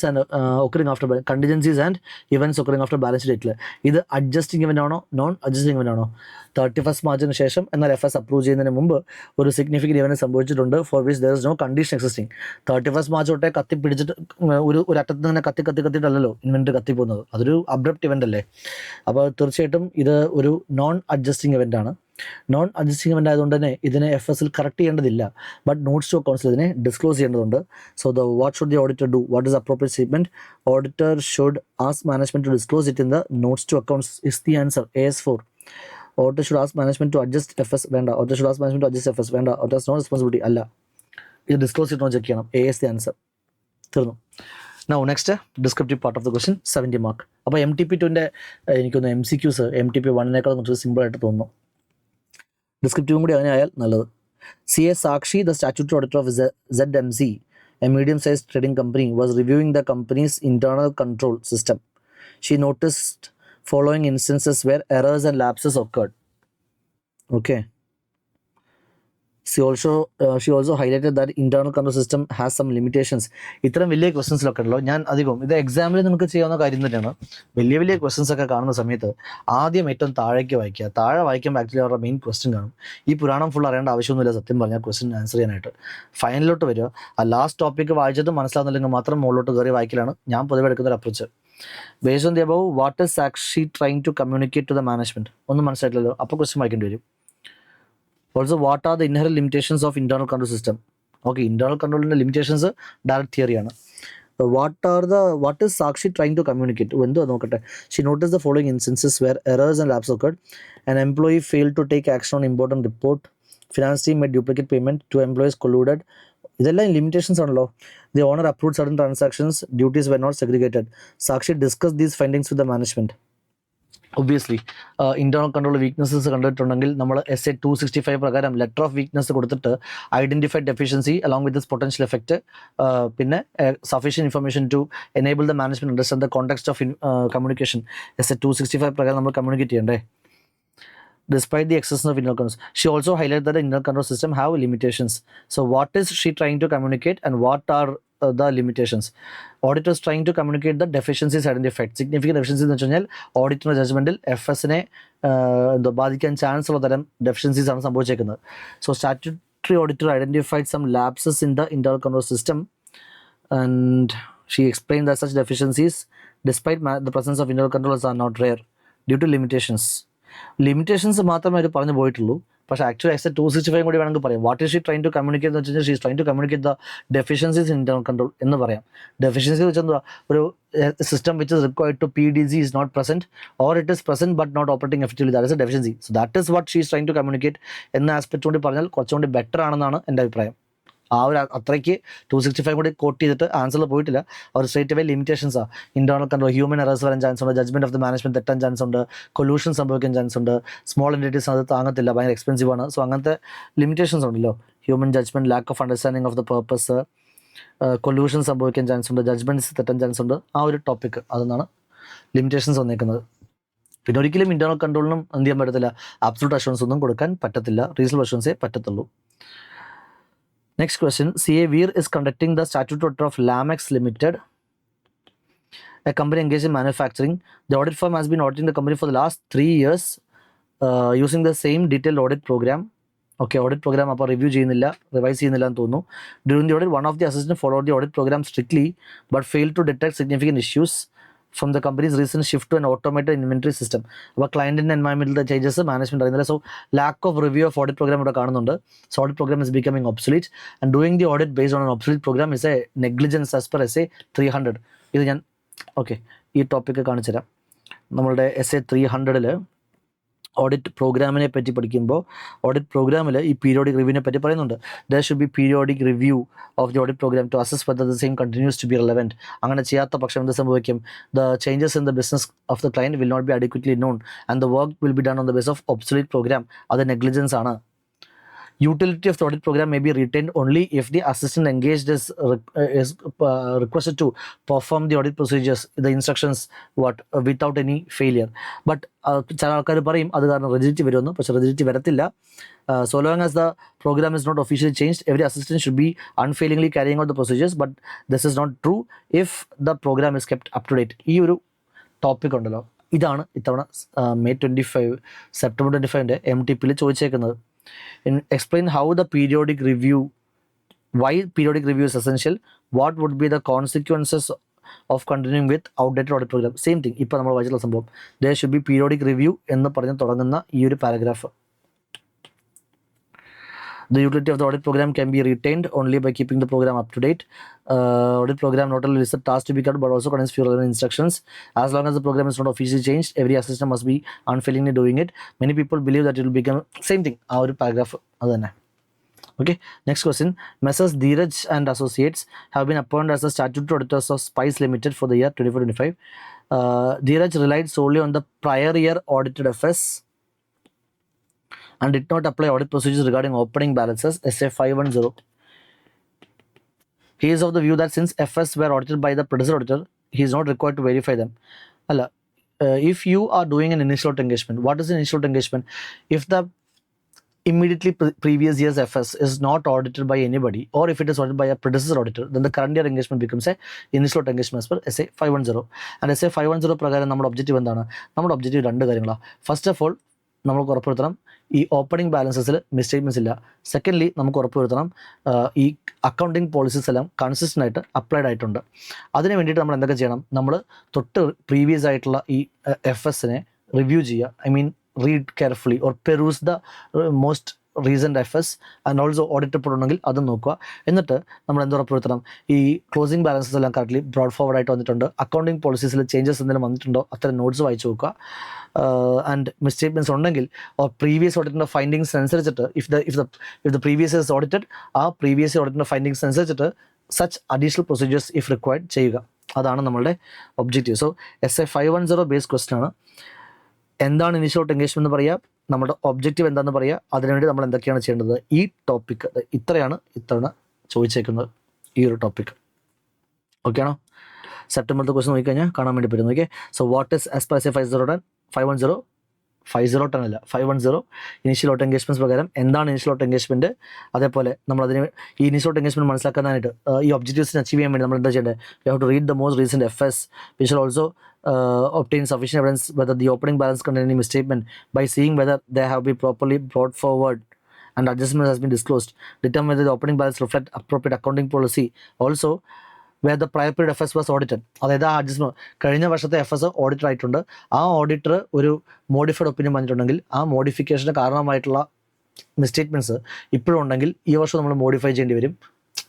and occurring after contingencies and events occurring after balance date. ഇത് adjusting event ആണോ non adjusting event ആണോ? 31st മാർച്ചിന് ശേഷം എന്നാൽ FS approve ചെയ്യുന്നതിന് മുമ്പ് ഒരു സിഗ്നിഫിക്കൻറ്റ് ഇവന്റ് സംഭവിച്ചിട്ടുണ്ട് for which there is no condition existing. 31st March തൊട്ടേ കത്തി പിടിച്ചിട്ട് ഒരു അറ്റത്ത് നിന്ന് കത്തിയിട്ടല്ലല്ലോ ഇൻവെന്റ് കത്തിപ്പോകുന്നത്. അതൊരു അബ്രപ്റ്റ് ഇവന്റ് അല്ലേ. അപ്പോൾ തീർച്ചയായിട്ടും ഇത് ഒരു നോൺ അഡ്ജസ്റ്റിംഗ് ഇവന്റ് ആണ്. നോൺ അഡ്ജസ്റ്റിംഗ് ഇവന്റ് ആയതുകൊണ്ട് തന്നെ ഇതിനെ FSൽ കറക്റ്റ് ചെയ്യേണ്ടതില്ല. ബട്ട് നോട്ട്സ് ടു അക്കൗണ്ട്സിൽ ഇതിനെ ഡിസ്ക്ലോസ് ചെയ്യേണ്ടതുണ്ട്. So what should the auditor do? What is appropriate statement? Auditor should ask management to disclose it in the notes to accounts is the answer. AS4. Auditor should ask management to adjust FS. വേണ്ട. Auditor should ask management to adjust FS. വേണ്ട. Auditor has no responsibility. അല്ല, ഇത് disclose ചെയ്യണോ check ചെയ്യണം. AS the answer. തീർന്നു. Now next descriptive part of the question, 70 mark. അപ്പോൾ MTP 2ൻ്റെ എനിക്കൊന്ന് MCQs MTP 1 കുറച്ച് സിമ്പിൾ ആയിട്ട് തോന്നുന്നു. ഡിസ്ക്രിപ്റ്റീവും കൂടി അങ്ങനെ ആയാൽ നല്ലത്. CA Sakshi, the statutory auditor of ZMZ, a medium-sized trading company, was reviewing the company's internal control system. She noticed following instances where errors and lapses occurred. Okay. She also highlighted that internal control system has some limitations. ഇത്തരം വലിയ ക്വസ്റ്റ്യൻസിലൊക്കെ ഉണ്ടല്ലോ, ഞാൻ അധികവും ഇത് എക്സാമിൽ നമുക്ക് ചെയ്യാവുന്ന കാര്യം തന്നെയാണ്. വലിയ ക്വസ്റ്റ്യൻസ് ഒക്കെ കാണുന്ന സമയത്ത് ആദ്യം ഏറ്റവും താഴേക്ക് വായിക്കുക. താഴെ വായിക്കുമ്പോൾ ആക്ച്വലി അവരുടെ മെയിൻ ക്വസ്റ്റ്യൻ കാണും. ഈ പുരാണം ഫുൾ അറിയേണ്ട ആവശ്യമൊന്നുമില്ല സത്യം പറഞ്ഞാൽ ക്വസ്റ്റ്യൻ ആൻസർ ചെയ്യാനായിട്ട്. ഫൈനലിലോട്ട് വരിക, ആ ലാസ്റ്റ് ടോപ്പിക്ക് വായിച്ചത് മനസ്സിലാകുന്നില്ലെങ്കിൽ മാത്രം മുകളിലോട്ട് കയറി വായിക്കലാണ് ഞാൻ പൊതുവെ എടുക്കുന്ന ഒരു approach. Based on the above, what is Sakshi trying to communicate to the management? ഒന്നും മനസ്സിലായിട്ടില്ലല്ലോ, അപ്പോൾ ക്വസ്റ്റ്യൻ വായിക്കേണ്ടി വരും. Also, what are the inherent limitations of internal control system? Okay, internal control limitations direct theory ആണ്. What is Sakshi trying to communicate? She noticed the following instances where errors and lapses occurred. An employee failed to take action on important report. Finance team made duplicate payment. Two employees colluded. ഇതെല്ലാം limitations ആണല്ലോ. The owner approved certain transactions. Duties were not segregated. Sakshi discussed these findings with the management. Obviously internal control weaknesses കണ്ടിട്ടുണ്ടെങ്കിൽ നമ്മൾ SA-265 പ്രകാരം letter of weakness കൊടുത്തിട്ട് identified deficiency along with this potential effect, പിന്നെ sufficient information to enable the management understand the context of communication SA-265 പ്രകാരം നമ്മൾ communicate ചെയ്യണ്ടേ. Despite the excess of internal controls, she also highlighted that the internal control system have limitations. So what is she trying to communicate and what are the limitations? Auditor is trying to communicate the deficiencies identified. Significant deficiencies എന്ന് വെച്ചാൽ ഓഡിറ്ററിന്റെ ജഡ്ജ്മെന്റിൽ FSനെ ബാധിക്കാൻ chance ഉള്ള തരം deficiencies ആണ് സംഭവിച്ചേക്കുന്നത്. So statutory auditor identified some lapses in the internal control system and she explained that such deficiencies despite the presence of internal controls are not rare due to limitations മാത്രമേ അവർ പറഞ്ഞു പോയിട്ടുള്ളൂ. പക്ഷേ actually SA-265 കൂടി വേണമെങ്കിൽ പറയാം. What is she trying to communicate എന്ന് വെച്ചാൽ she is trying to communicate the deficiencies in internal control എന്ന് പറയാം. ഡെഫിഷ്യൻസി എന്ന് വെച്ചാൽ ഒരു system which is required to PDG is not present or it is present but not operating effectively. That is a deficiency. So that is what she is trying to communicate എന്ന aspect കൊണ്ട് പറഞ്ഞാൽ കുറച്ചുകൂടി better ആണെന്നാണ് എൻ്റെ അഭിപ്രായം. ആ ഒരു അത്രയ്ക്ക് 265 കൂടി കോട്ട് ചെയ്തിട്ട് ആൻസറിൽ പോയിട്ടില്ല. അവർ സ്ട്രേറ്റ് അവേ ലിമിറ്റേഷൻസ് ആണ്. ഇന്റേണൽ കൺട്രോൾ ഹ്യൂമൻ എറേഴ്സ് വരാൻ ചാൻസ് ഉണ്ട്, ജഡ്ജ്മെന്റ് ഓഫ് ദ മാനേജ്മെന്റ് തെറ്റാൻ ചാൻസ് ഉണ്ട്, കൊല്യൂഷൻ സംഭവിക്കാൻ ചാൻസ് ഉണ്ട്, സ്മോൾ എൻറ്റിറ്റീസ് അത് താങ്ങത്തില്ല, ഭയങ്കര എക്സ്പെൻസീവ് ആണ്. സോ അങ്ങനത്തെ ലിമിറ്റേഷൻസ് ഉണ്ടല്ലോ. Human judgment, lack of understanding of the purpose, collusion സംഭവിക്കാൻ ചാൻസ് ഉണ്ട്, ജഡ്ജ്മെന്റ്സ് തെറ്റാൻ ചാൻസ് ഉണ്ട്. ആ ഒരു ടോപ്പിക് അതെന്നാണ് ലിമിറ്റേഷൻസ് വന്നേക്കുന്നത്. പിന്നെ ഒരിക്കലും ഇന്റേണൽ കൺട്രോളിനും എന്ത് ചെയ്യാൻ പറ്റത്തില്ല, അബ്സൊല്യൂട്ട് അഷുറൻസ് ഒന്നും കൊടുക്കാൻ പറ്റത്തില്ല. റീസണബിൾ അഷുറൻസേ പറ്റത്തുള്ളൂ. Next question. CA Veer is conducting the statutory audit of Lamex Limited, a company engaged in manufacturing. The audit firm has been auditing the company for the last 3 years using the same detailed audit program. Okay, audit program അപ്പോൾ review ചെയ്യുന്നില്ല, revise ചെയ്യുന്നില്ല എന്ന് തോന്നുന്നു. During the audit, one of the assistants followed the audit program strictly but failed to detect significant issues from the company's recent shift to an automated inventory system. അപ്പോൾ ക്ലയൻറ്റിൻ്റെ എൻവയൺമെൻറ്റിലെ changes management അറിയുന്നില്ല. So lack of review of audit programme ഇവിടെ കാണുന്നുണ്ട്. So audit programme is becoming obsolete and doing the audit based on an obsolete programme is a negligence as per SA-300. ഇത് ഞാൻ ഈ topic കാണിച്ചു തരാം. നമ്മളുടെ SA-300 audit പ്രോഗ്രാമിനെ പറ്റി പഠിക്കുമ്പോൾ ഓഡിറ്റ് പ്രോഗ്രാമിൽ ഈ പീരിയോഡിക് റിവ്യൂവിനെ പറ്റി പറയുന്നുണ്ട്. There should be periodic review of the audit program to assess whether the same continues to be relevant. അങ്ങനെ ചെയ്യാത്ത പക്ഷം എന്ത് സംഭവിക്കും? The changes in the business of the client will not be adequately known and the work will be done on the base of obsolete program. അത് negligence ആണ്. Utility of the audit program may be retained only if the assistant engaged is requested to perform the audit procedures, the instructions without any failure. But ചില ആൾക്കാർ പറയും അത് കാരണം rigidity വരുമെന്ന്. പക്ഷേ rigidity വരത്തില്ല. So long as the program is not officially changed, every assistant should be unfailingly carrying out the procedures. But this is not true if the program is kept up to date. ഈ ഒരു topic ഉണ്ടല്ലോ, ഇതാണ് ഇത്തവണ May 25 September 25 MTP ചോദിച്ചേക്കുന്നത്. Explain how the periodic review, why periodic review is essential, what would be the consequences of continuing with outdated audit program. Same thing. ഇപ്പോൾ നമ്മൾ വായിച്ചിട്ടുള്ള സംഭവം. There should be periodic review എന്ന് പറഞ്ഞ് തുടങ്ങുന്ന ഈ ഒരു paragraph. The utility of the audit program can be retained only by keeping the program up to date. Audit program not only lists the tasks to be covered but also contains few relevant instructions. As long as the program is not officially changed, every assistant must be unfailingly doing it. Many people believe that it will become same thing. ആ ഒരു paragraph അത് തന്നെ. Okay, next question. Messrs. Dheeraj and Associates have been appointed as the statutory auditors of Spice Limited for the year 2024-25. Dheeraj relied solely on the prior year audited FS and did not apply audit procedures regarding opening balances SA-510. He is of the view that since FS were audited by the predecessor auditor, he is not required to verify them. If you are doing an initial audit engagement, what is an initial audit engagement? If the immediately previous year's FS is not audited by anybody, or if it is audited by a predecessor auditor, then the current year engagement becomes a initial audit engagement as per SA-510. And SA-510 പ്രകാരം നമ്മുടെ objective എന്താണ്? നമ്മുടെ objective രണ്ട് കാര്യങ്ങളാണ്. First of all നമുക്ക് ഉറപ്പുവരുത്തണം ഈ opening ബാലൻസസിൽ മിസ്റ്റേക്മെൻറ്റ്സ് ഇല്ല. സെക്കൻഡ്ലി നമുക്ക് ഉറപ്പുവരുത്തണം ഈ അക്കൗണ്ടിങ് പോളിസീസ് എല്ലാം കൺസിസ്റ്റൻ്റ് ആയിട്ട് അപ്ലൈഡ് ആയിട്ടുണ്ട്. അതിന് വേണ്ടിയിട്ട് നമ്മൾ എന്തൊക്കെ ചെയ്യണം? നമ്മൾ തൊട്ട് പ്രീവിയസ് ആയിട്ടുള്ള ഈ FSനെ റിവ്യൂ ചെയ്യുക. I mean read carefully or peruse the most recent FS and also audit report ഉണ്ടെങ്കിൽ അതും നോക്കുക. എന്നിട്ട് നമ്മൾ എന്ത് ഉറപ്പുവരുത്തണം, ഈ ക്ലോസിംഗ് ബാലൻസസ് എല്ലാം കറക്റ്റ്ലി ബ്രോഡ് ഫോർവേഡ് ആയിട്ട് വന്നിട്ടുണ്ട്, അക്കൗണ്ടിങ് പോളിസീസിൽ ചേഞ്ചസ് എന്തെങ്കിലും വന്നിട്ടുണ്ടോ അത്തരം നോട്ട്സ് വായിച്ചു നോക്കുക. ആൻഡ് മിസ്റ്റേക്മെൻറ്റ്സ് ഉണ്ടെങ്കിൽ പ്രീവിയസ് ഓഡിറ്റിൻ്റെ ഫൈൻഡിങ്സ് അനുസരിച്ചിട്ട് if the previous is audited, ആ പ്രീവിയസ് ഓഡിറ്റിൻ്റെ ഫൈൻഡിങ്സ് അനുസരിച്ചിട്ട് such additional procedures if required ചെയ്യുക. അതാണ് നമ്മളുടെ objective. So SA 510 base question ആണ്. എന്താണ് ഇനീഷ്യൽ ഔട്ട് എൻഗേജ്മെന്റ് എന്ന് പറയുക, നമ്മുടെ ഒബ്ജക്റ്റീവ് എന്താണെന്ന് പറയുക, അതിനുവേണ്ടി നമ്മൾ എന്തൊക്കെയാണ് ചെയ്യേണ്ടത്. ഈ ടോപ്പിക്ക് ഇത്രയാണ് ഇത്തവണ ചോദിച്ചേക്കുന്നത്, ഈ ഒരു ടോപ്പിക്. ഓക്കെ ആണോ? സെപ്റ്റംബറിലത്തെ ക്വസ്റ്റൻ നോക്കിക്കഴിഞ്ഞാൽ കാണാൻ വേണ്ടി പറ്റും. Okay, so what is as per SA 510 510 510 initial out engagements പ്രകാരം എന്താണ് ഇനീഷ്യൽ ഔട്ട് എൻഗേജ്മെൻറ്റ്, അതേപോലെ നമ്മളതിന് ഈ ഇനീഷ്യൽ ഔട്ട് എൻഗേജ്മെൻറ്റ് മനസ്സിലാക്കാനായിട്ട് ഈ ഒബ്ജക്റ്റീവ്സിന് അച്ചീവ് ചെയ്യാൻ വേണ്ടി നമ്മൾ എന്താ ചെയ്യേണ്ടത്, we have to read the most recent FS. We should also obtain sufficient evidence whether the opening balance contains any misstatement by seeing whether they have been properly brought forward and adjustment has been disclosed. Determine whether the opening balance reflect appropriate accounting policy. Also where the prior period FS was audited. അതായത് ആ adjustment കഴിഞ്ഞ വർഷത്തെ FS auditor ആയിട്ടുണ്ട്, ആ auditor ഒരു modified opinion പറഞ്ഞിട്ടുണ്ടെങ്കിൽ ആ മോഡിഫിക്കേഷന് കാരണമായിട്ടുള്ള മിസ്റ്റേക്മെൻറ്റ്സ് ഇപ്പോഴും ഉണ്ടെങ്കിൽ ഈ വർഷം നമ്മൾ മോഡിഫൈ ചെയ്യേണ്ടി വരും,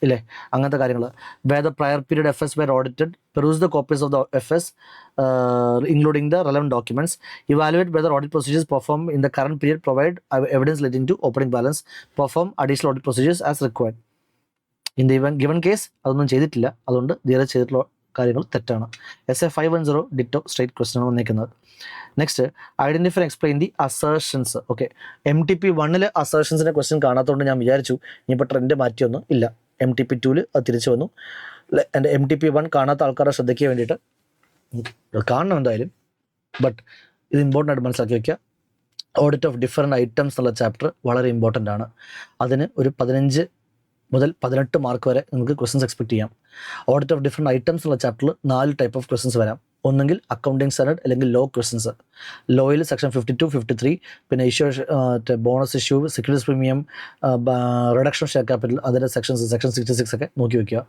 ഇല്ലേ? അങ്ങനത്തെ കാര്യങ്ങൾ. where the prior period FS were audited, peruse the copies of the FS including the relevant documents, evaluate whether audit procedures performed in the current period provide evidence relating to opening balance, perform additional audit procedures as required. In the given case അതൊന്നും ചെയ്തിട്ടില്ല, അതുകൊണ്ട് ധീരജ് ചെയ്തിട്ടുള്ള കാര്യങ്ങൾ തെറ്റാണ്. SA 510 ditto straight question ആണ് വന്നിരിക്കുന്നത്. Next, identify explain the assertions. Okay, MTP 1 അസേർഷൻസിൻ്റെ question കാണാത്തതുകൊണ്ട് ഞാൻ വിചാരിച്ചു ഇനിയിപ്പോൾ ട്രെൻഡ് മാറ്റിയൊന്നും ഇല്ല, MTP 2 അത് തിരിച്ചു വന്നു. എൻ്റെ MTP 1 കാണാത്ത ആൾക്കാരെ ശ്രദ്ധിക്കാൻ വേണ്ടിയിട്ട് കാണണം എന്തായാലും, ബട്ട് ഇത് ഇമ്പോർട്ടൻ്റ് ആയിട്ട് മനസ്സിലാക്കി വയ്ക്കുക. ഓഡിറ്റ് ഓഫ് ഡിഫറെൻറ്റ് ഐറ്റംസ് എന്നുള്ള ചാപ്റ്റർ വളരെ ഇമ്പോർട്ടൻ്റ് ആണ്. അതിന് ഒരു 15 മുതൽ 18 മാർക്ക് വരെ നിങ്ങൾക്ക് ക്വസ്റ്റൻസ് എക്സ്പെക്ട് ചെയ്യാം. ഓഡിറ്റ് ഓഫ് ഡിഫറെൻറ്റ് ഐറ്റംസ് ഉള്ള ചാപ്റ്ററിൽ 4 ടൈപ്പ് ഓഫ് ക്വസ്റ്റൻസ് വരാം. ഒന്നെങ്കിൽ അക്കൗണ്ടിങ് സ്റ്റാൻഡേർഡ് അല്ലെങ്കിൽ ലോ ക്വസ്റ്റൻസ്. ലോയിൽ സെക്ഷൻ 52, 53, പിന്നെ issue bonus issue, securities premium, reduction share capital, അതിൻ്റെ സെക്ഷൻ 66 ഒക്കെ നോക്കി വയ്ക്കുക.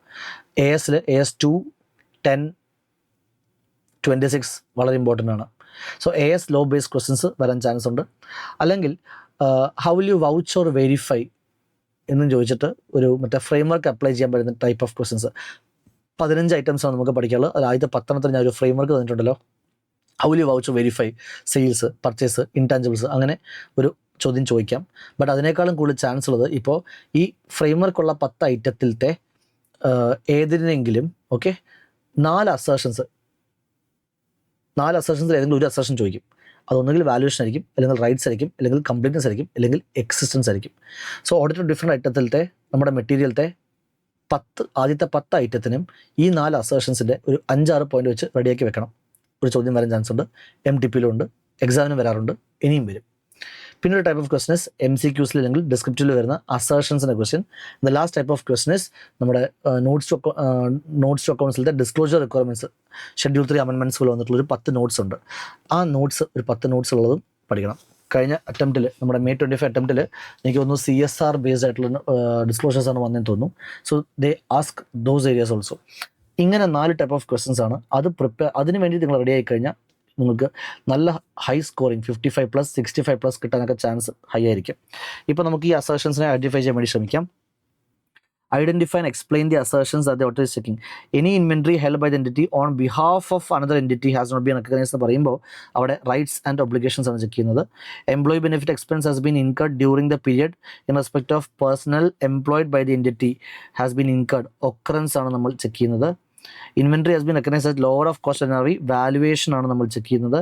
AS 2, 10, 26 വളരെ ഇമ്പോർട്ടൻ്റ് ആണ്. So AS law based questions വരാൻ ചാൻസ് ഉണ്ട്. അല്ലെങ്കിൽ how will you vouch or verify എന്നും ചോദിച്ചിട്ട് ഒരു മറ്റേ ഫ്രെയിംവർക്ക് അപ്ലൈ ചെയ്യാൻ പറ്റുന്ന ടൈപ്പ് ഓഫ് ക്വസ്റ്റൻസ് 15 ഐറ്റംസാണ് നമുക്ക് പഠിക്കാനുള്ളത്. അത് ആദ്യത്തെ 10 ഞാൻ ഒരു ഫ്രെയിംവർക്ക് തന്നിട്ടുണ്ടല്ലോ, how will you vouch verify sales, purchase, intangibles, അങ്ങനെ ഒരു ചോദ്യം ചോദിക്കാം. ബട്ട് അതിനേക്കാളും കൂടുതൽ ചാൻസ് ഉള്ളത് ഇപ്പോൾ ഈ ഫ്രെയിംവർക്കുള്ള 10 ഐറ്റത്തിലത്തെ ഏതിനെങ്കിലും ഓക്കെ 4 അസേർഷൻസിൽ ഏതെങ്കിലും ഒരു അസേർഷൻ ചോദിക്കും. അതൊന്നുകിൽ വാല്യൂഷൻ ആയിരിക്കും, അല്ലെങ്കിൽ റൈറ്റ്സ് ആയിരിക്കും, അല്ലെങ്കിൽ കംപ്ലീറ്റ്നസ് ആയിരിക്കും, അല്ലെങ്കിൽ എക്സിസ്റ്റൻസ് ആയിരിക്കും. സോ ഓഡിറ്റ് ഡിഫറെൻറ്റ് ഐറ്റത്തിലത്തെ നമ്മുടെ മെറ്റീരിയലത്തെ ആദ്യത്തെ 10 ഐറ്റത്തിനും ഈ 4 അസേർഷൻസിൻ്റെ ഒരു 5-6 പോയിന്റ് വെച്ച് റെഡിയാക്കി വെക്കണം. ഒരു ചോദ്യം വരാൻ ചാൻസ് ഉണ്ട്, MTPയിലും ഉണ്ട്, എക്സാമിനും വരാറുണ്ട്, ഇനിയും വരും. പിന്നെ ഒരു ടൈപ്പ് ഓഫ് ക്വസ്റ്റൻസ് MCQസിൽ അല്ലെങ്കിൽ ഡിസ്ക്രിപ്റ്റീവിൽ വരുന്ന അസേർഷൻസിൻ്റെ question. The last type of questions നമ്മുടെ നോട്ട്സ് ടു അക്കൗണ്ട്സിലത്തെ ഡിസ്ക്ലോഷർ റിക്വയർമെൻറ്റ്സ്, ഷെഡ്യൂൾ 3 അമെൻമെൻറ്റ്സ് പോലെ വന്നിട്ടുള്ള ഒരു 10 നോട്ട്സ് ഉണ്ട്. ആ നോട്ട്സ് ഒരു 10 നോട്ട്സ് ഉള്ളതും പഠിക്കണം. കഴിഞ്ഞ അറ്റംപ്റ്റിൽ നമ്മുടെ May 25 അറ്റംപ്റ്റിൽ എനിക്ക് തോന്നുന്നു CSR ബേസ്ഡ് ആയിട്ടുള്ള ഡിസ്ക്ലോഷേഴ്സാണ് വന്നതെന്ന് തോന്നുന്നു. So they ask those areas also. ഇങ്ങനെ 4 ടൈപ്പ് ഓഫ് ക്വസ്റ്റൻസ് ആണ്. അത് അതിന് വേണ്ടി നിങ്ങൾ റെഡി ആയി കഴിഞ്ഞാൽ നിങ്ങൾക്ക് നല്ല ഹൈ സ്കോറിങ് 55+, 65+ കിട്ടാനൊക്കെ ചാൻസ് ഹൈ ആയിരിക്കും. ഇപ്പോൾ നമുക്ക് ഈ അസേർഷൻസിനെ ഐഡൻറ്റിഫൈ ചെയ്യാൻ വേണ്ടി ശ്രമിക്കാം. Identify and explain the assertions that the auditor is checking. Any inventory held by the entity on behalf of another entity has not been recognized എന്ന് പറയുമ്പോൾ അവിടെ റൈറ്റ്സ് ആൻഡ് ഒബ്ലിഗേഷൻസ് ആണ് ചെക്ക് ചെയ്യുന്നത്. Employee benefit expense has been incurred during the period in respect of personal employed by the entity has been incurred, occurrence ആണ് നമ്മൾ check ചെയ്യുന്നത്. Inventory has been recognized as lower of cost generally, valuation ആണ് നമ്മൾ check ചെയ്യുന്നത്.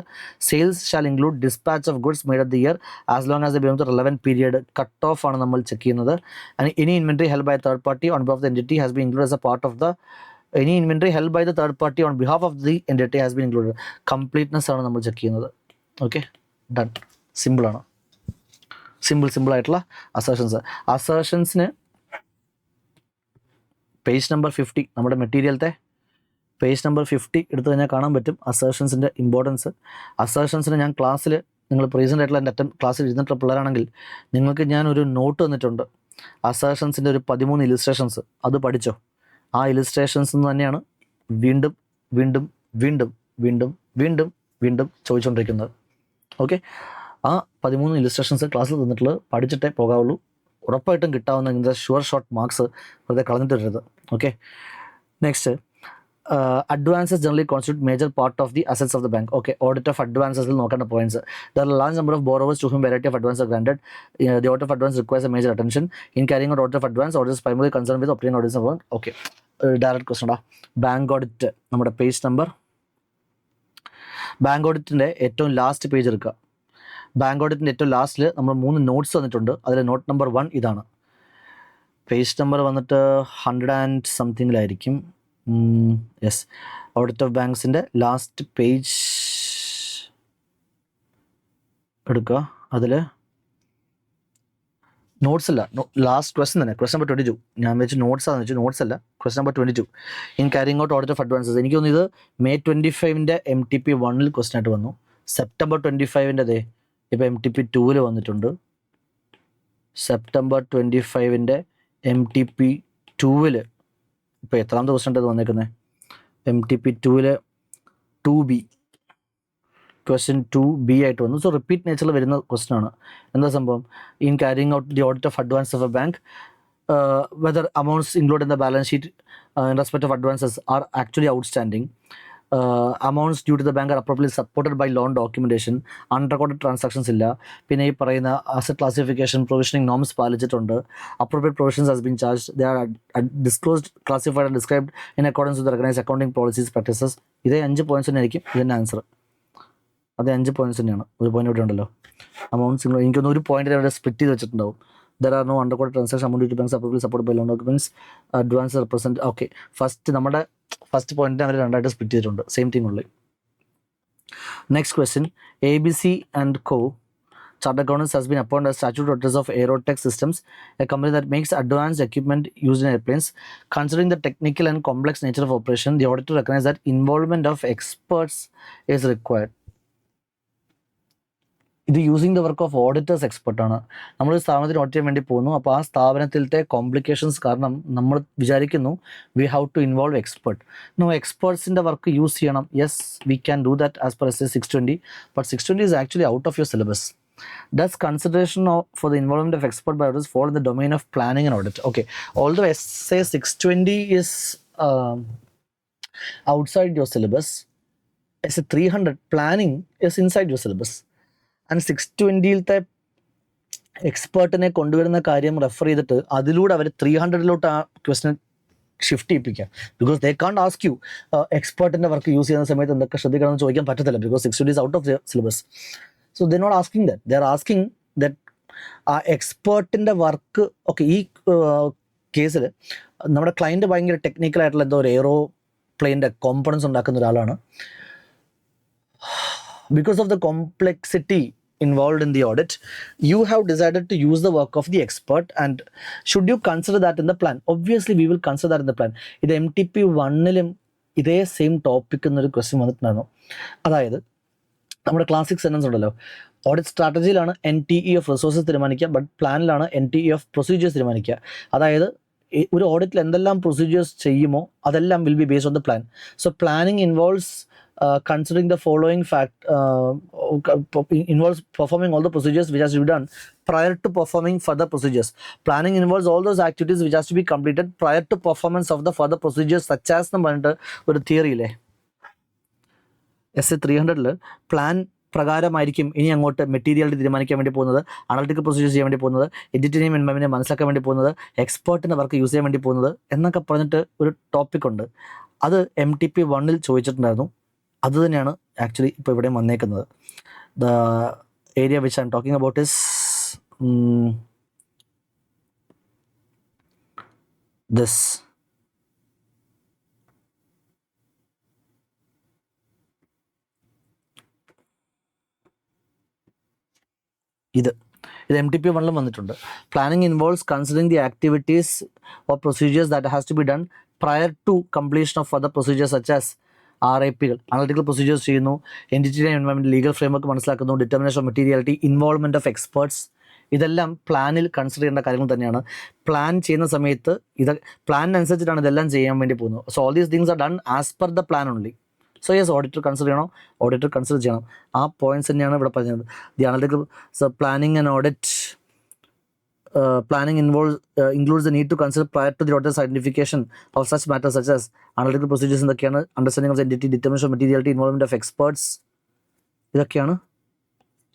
Sales shall include dispatch of goods made at the year as long as the belong to relevant period, cut off ആണ് നമ്മൾ check ചെയ്യുന്നത്. And any inventory held by third party on behalf of the entity has been include as a part of the any inventory held by the third party on behalf of the entity has been included. Completeness ആണ് നമ്മൾ check ചെയ്യുന്നത്. Okay, done. സിമ്പിളാണ്, സിമ്പിളായിട്ടുള്ള അസേർഷൻസിന് page number 50 നമ്മുടെ മെറ്റീരിയലത്തെ page number 50 എടുത്തു കഴിഞ്ഞാൽ കാണാൻ പറ്റും അസേർഷൻസിൻ്റെ ഇമ്പോർട്ടൻസ്. അസേർഷൻസിന് ഞാൻ ക്ലാസ്സിൽ, നിങ്ങൾ റീസെൻ്റ് ആയിട്ടുള്ള എൻ്റെ ക്ലാസ്സിൽ ഇരുന്നിട്ടുള്ള പിള്ളേരാണെങ്കിൽ നിങ്ങൾക്ക് ഞാനൊരു നോട്ട് തന്നിട്ടുണ്ട്. അസേർഷൻസിൻ്റെ ഒരു 13 ഇലിസ്ട്രേഷൻസ്, അത് പഠിച്ചോ. ആ ഇലിസ്ട്രേഷൻസ് തന്നെയാണ് വീണ്ടും വീണ്ടും വീണ്ടും വീണ്ടും വീണ്ടും വീണ്ടും ചോദിച്ചുകൊണ്ടിരിക്കുന്നത്. ഓക്കെ, ആ 13 ഇലിസ്ട്രേഷൻസ് ക്ലാസ്സിൽ തന്നിട്ടുള്ളത് പഠിച്ചിട്ടേ പോകാവുള്ളൂ. ഉറപ്പായിട്ടും കിട്ടാവുന്ന ഇങ്ങനത്തെ ഷുവർ ഷോർട്ട് മാർക്സ് വെറുതെ കളഞ്ഞിട്ട് വരരുത്. Okay, next advances generally constitute major part of the assets of the bank. Okay, audit of advances will നോക്കേണ്ട points. There are a large number of borrowers to whom variety of advances are granted. The audit of advance requires a major attention. In carrying out audit of advance, audit is primarily concerned with obtaining audits of okay. Direct question ഡാ. Bank audit നമ്മുടെ page number, bank ഓഡിറ്റിൻ്റെ ഏറ്റവും last page എടുക്കുക. Bank ഓഡിറ്റിൻ്റെ ഏറ്റവും ലാസ്റ്റിൽ നമ്മൾ 3 notes വന്നിട്ടുണ്ട്. അതിൽ not number 1 ഇതാണ്. പേജ് നമ്പർ വന്നിട്ട് 100 and സംതിങ്ങിലായിരിക്കും. യെസ്, ഓഡിറ്റ് ഓഫ് ബാങ്ക്സിൻ്റെ ലാസ്റ്റ് പേജ് എടുക്കുക. അതിൽ നോട്ട്സ് അല്ല, ലാസ്റ്റ് ക്വസ്റ്റൻ തന്നെ, ക്വസ്റ്റൻ നമ്പർ 22. ഞാൻ വെച്ച് നോട്ട്സ് ആണെന്ന് വെച്ചു, നോട്ട്സ് അല്ല, question number 22. In carrying out audit of advances. എനിക്ക് തോന്നുന്നു ഇത് May 25 MTP 1 ക്വസ്റ്റൻ ആയിട്ട് വന്നു. September 25 ഇപ്പോൾ MTP 2 വന്നിട്ടുണ്ട്. September 25 MTP 2 ഇപ്പോൾ എത്രാമത്തെ ക്വസ്റ്റൻ ആയിട്ട് വന്നേക്കുന്നത്? MTP 2 2B, ക്വസ്റ്റ്യൻ 2B ആയിട്ട് വന്നു. സോ റിപ്പീറ്റ് നേച്ചറിൽ വരുന്ന ക്വസ്റ്റൻ ആണ്. എന്താ സംഭവം? In carrying out the audit of advance of a bank, whether amounts include in the balance sheet in respect of advances are actually outstanding, amounts due to the bank are appropriately supported by loan documentation, unrecorded transactions ഇല്ല, പിന്നെ ഈ പറയുന്ന asset classification provisioning norms പാലിച്ചിട്ടുണ്ട്, appropriate provisions has been charge, they are disclosed, classified and described in accordance with recognized accounting policies practices. ഇതേ 5 points തന്നെയായിരിക്കും ഇതിൻ്റെ answer. അത് 5 points തന്നെയാണ്. ഒരു പോയിന്റ് ഇവിടെ ഉണ്ടല്ലോ, അമൗണ്ട്സ് എനിക്കൊന്ന് ഒരു പോയിന്റ് അവിടെ സ്പ്ലിറ്റ് ചെയ്ത് വെച്ചിട്ടുണ്ടാവും. There are no undercourt transaction amount to banks appropriately supported by loan documents. Advance represent. Okay, നമ്മുടെ ഫസ്റ്റ് പോയിന്റ് അവർ രണ്ടായിട്ട് സ്പ്ലിറ്റ് ചെയ്തിട്ടുണ്ട്. സെയിം തിങ് ഉള്ളു. Next question, ABC and Co. Chartered Accountants has been appointed as statutory auditors of Aerotech Systems, a company that makes advanced equipment used in airplanes. Considering the technical and complex nature of operation, the auditor recognizes that involvement of experts is required. ഇത് using the work of auditors എക്സ്പെർട്ടാണ്. നമ്മളൊരു സ്ഥാപനത്തിന് audit ചെയ്യാൻ വേണ്ടി പോകുന്നു. അപ്പോൾ ആ സ്ഥാപനത്തിലത്തെ complications കാരണം നമ്മൾ വിചാരിക്കുന്നു we have to involve expert. No, എക്സ്പേർട്സിൻ്റെ വർക്ക് യൂസ് ചെയ്യണം. Yes, we can do that as per SA 620, but 620 is actually out of your syllabus. Does consideration for the involvement of expert by auditors fall in the domain of planning and audit? Okay, although SA 620 is outside your syllabus, SA 300 planning is inside your syllabus. And 620 എക്സ്പേർട്ടിനെ കൊണ്ടുവരുന്ന കാര്യം refer ചെയ്തിട്ട് അതിലൂടെ അവർ 300 ആ question shift ചെയ്യിപ്പിക്കുക. Because they കാണ്ട് ask you എക്സ്പേർട്ടിൻ്റെ work use ചെയ്യുന്ന സമയത്ത് എന്തൊക്കെ ശ്രദ്ധിക്കണമെന്ന് ചോദിക്കാൻ പറ്റത്തില്ല. Because 620 is out of the syllabus. So they're not asking that. They're asking that ആ എക്സ്പേർട്ടിൻ്റെ വർക്ക്. ഓക്കെ, ഈ കേസിൽ നമ്മുടെ ക്ലയൻറ്റ് ഭയങ്കര ടെക്നിക്കലായിട്ടുള്ള എന്തോ ഒരു എയ്റോപ്ലെയിൻ്റെ കോമ്പണൻസ് ഉണ്ടാക്കുന്ന ഒരാളാണ്. Because of the complexity involved in the audit, you have decided to use the work of the expert, and should you consider that in the plan? Obviously we will consider that in the plan. ഇത് MTP 1 ഇതേ same topic എന്നൊരു question വന്നിട്ടുണ്ടായിരുന്നു. അതായത് നമ്മുടെ classic sentence ഉണ്ടല്ലോ, audit സ്ട്രാറ്റജിയിലാണ് NTE of resources തീരുമാനിക്കുക, but പ്ലാനിലാണ് NTE of procedures തീരുമാനിക്കുക. അതായത് ഒരു ഓഡിറ്റിൽ എന്തെല്ലാം പ്രൊസീജിയേഴ്സ് ചെയ്യുമോ അതെല്ലാം will be based on the plan. So planning involves considering the following fact, involves performing all the procedures which has to be done prior to performing further procedures. Planning involves all those activities which has to be completed prior to performance of the further procedures, such as എന്ന് പറഞ്ഞിട്ട് ഒരു theory ഇല്ലേ SA 300 plan പ്രകാരമായിരിക്കും ഇനി അങ്ങോട്ട് material തീരുമാനിക്കാൻ വേണ്ടി പോകുന്നത്, analytical procedures ചെയ്യാൻ വേണ്ടി പോകുന്നത്, എഡിറ്റിനെയും എൻവയൺമെൻറ്റിനെ മനസ്സിലാക്കാൻ വേണ്ടി പോകുന്നത്, എക്സ്പേർട്ടിൻ്റെ വർക്ക് യൂസ് ചെയ്യാൻ വേണ്ടി പോകുന്നത് എന്നൊക്കെ പറഞ്ഞിട്ട് ഒരു ടോപ്പിക് ഉണ്ട്. അത് MTP 1 ചോദിച്ചിട്ടുണ്ടായിരുന്നു. അത് തന്നെയാണ് ആക്ച്വലി ഇപ്പോൾ ഇവിടെ വന്നേക്കുന്നത്. The area which I'm talking about is this. ഇത് MTP 1 വന്നിട്ടുണ്ട്. Planning involves considering the activities or procedures that has to be done prior to completion of further procedures such as RIPകൾ, analytical procedures ചെയ്യുന്നു, entity environment legal framework മനസ്സിലാക്കുന്നു, determination of materiality, involvement of experts. ഇതെല്ലാം പ്ലാനിൽ consider ചെയ്യേണ്ട കാര്യങ്ങൾ തന്നെയാണ്. Plan ചെയ്യുന്ന സമയത്ത് പ്ലാനിനനുസരിച്ചിട്ടാണ് ഇതെല്ലാം ചെയ്യാൻ വേണ്ടി പോകുന്നത്. So all these things are done as per the plan only. So yes, auditor consider ചെയ്യണം. ആ പോയിന്റ്സ് തന്നെയാണ് ഇവിടെ പറഞ്ഞത്. The analytical planning and audit planning includes the need to consider prior to the auditor's identification of such matters such as analytical procedures എന്നൊക്കെയാണ്, understanding of the entity, determination of materiality, involvement of experts, ഇതൊക്കെയാണ്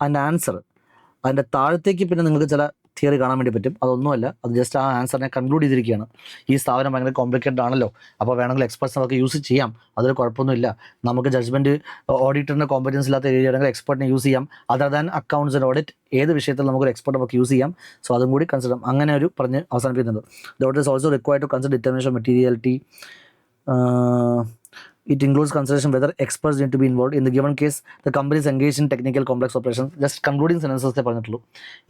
അതിൻ്റെ answer. അതിൻ്റെ താഴത്തേക്ക് പിന്നെ നിങ്ങൾക്ക് ചില theory കാണാൻ വേണ്ടി പറ്റും. അതൊന്നുമല്ല, അത് ജസ്റ്റ് ആ ആൻസറിനെ കൺക്ലൂഡ് ചെയ്തിരിക്കുകയാണ്. ഈ സ്ഥാപനം ഭയങ്കര കോംപ്ലിക്കേറ്റഡ് ആണല്ലോ, അപ്പോൾ വേണമെങ്കിൽ എക്സ്പെർട്സ് നമുക്ക് യൂസ് ചെയ്യാം, അതൊരു കുഴപ്പമൊന്നുമില്ല. നമുക്ക് ജഡ്ജ്മെൻറ്റ് ഓഡിറ്ററിൻ്റെ കോമ്പറ്റൻസ് ഇല്ലാത്ത ഏരിയ ആണെങ്കിൽ എക്സ്പെർട്ടിനെ യൂസ് ചെയ്യാം. Other than accounts and audit ഏത് വിഷയത്തിൽ നമുക്കൊരു എക്സ്പെർട്ട് നമുക്ക് യൂസ് ചെയ്യാം. സോ അതും കൂടി കൺസിഡർ അങ്ങനെ ഒരു പറഞ്ഞ് അവസാനിപ്പിക്കുന്നുണ്ട്. The auditor is also required to consider determination of materiality. It includes consideration whether experts need to be involved. In the given case, the company is engaged in technical complex operations. Just concluding sentences പറഞ്ഞിട്ടുള്ളൂ.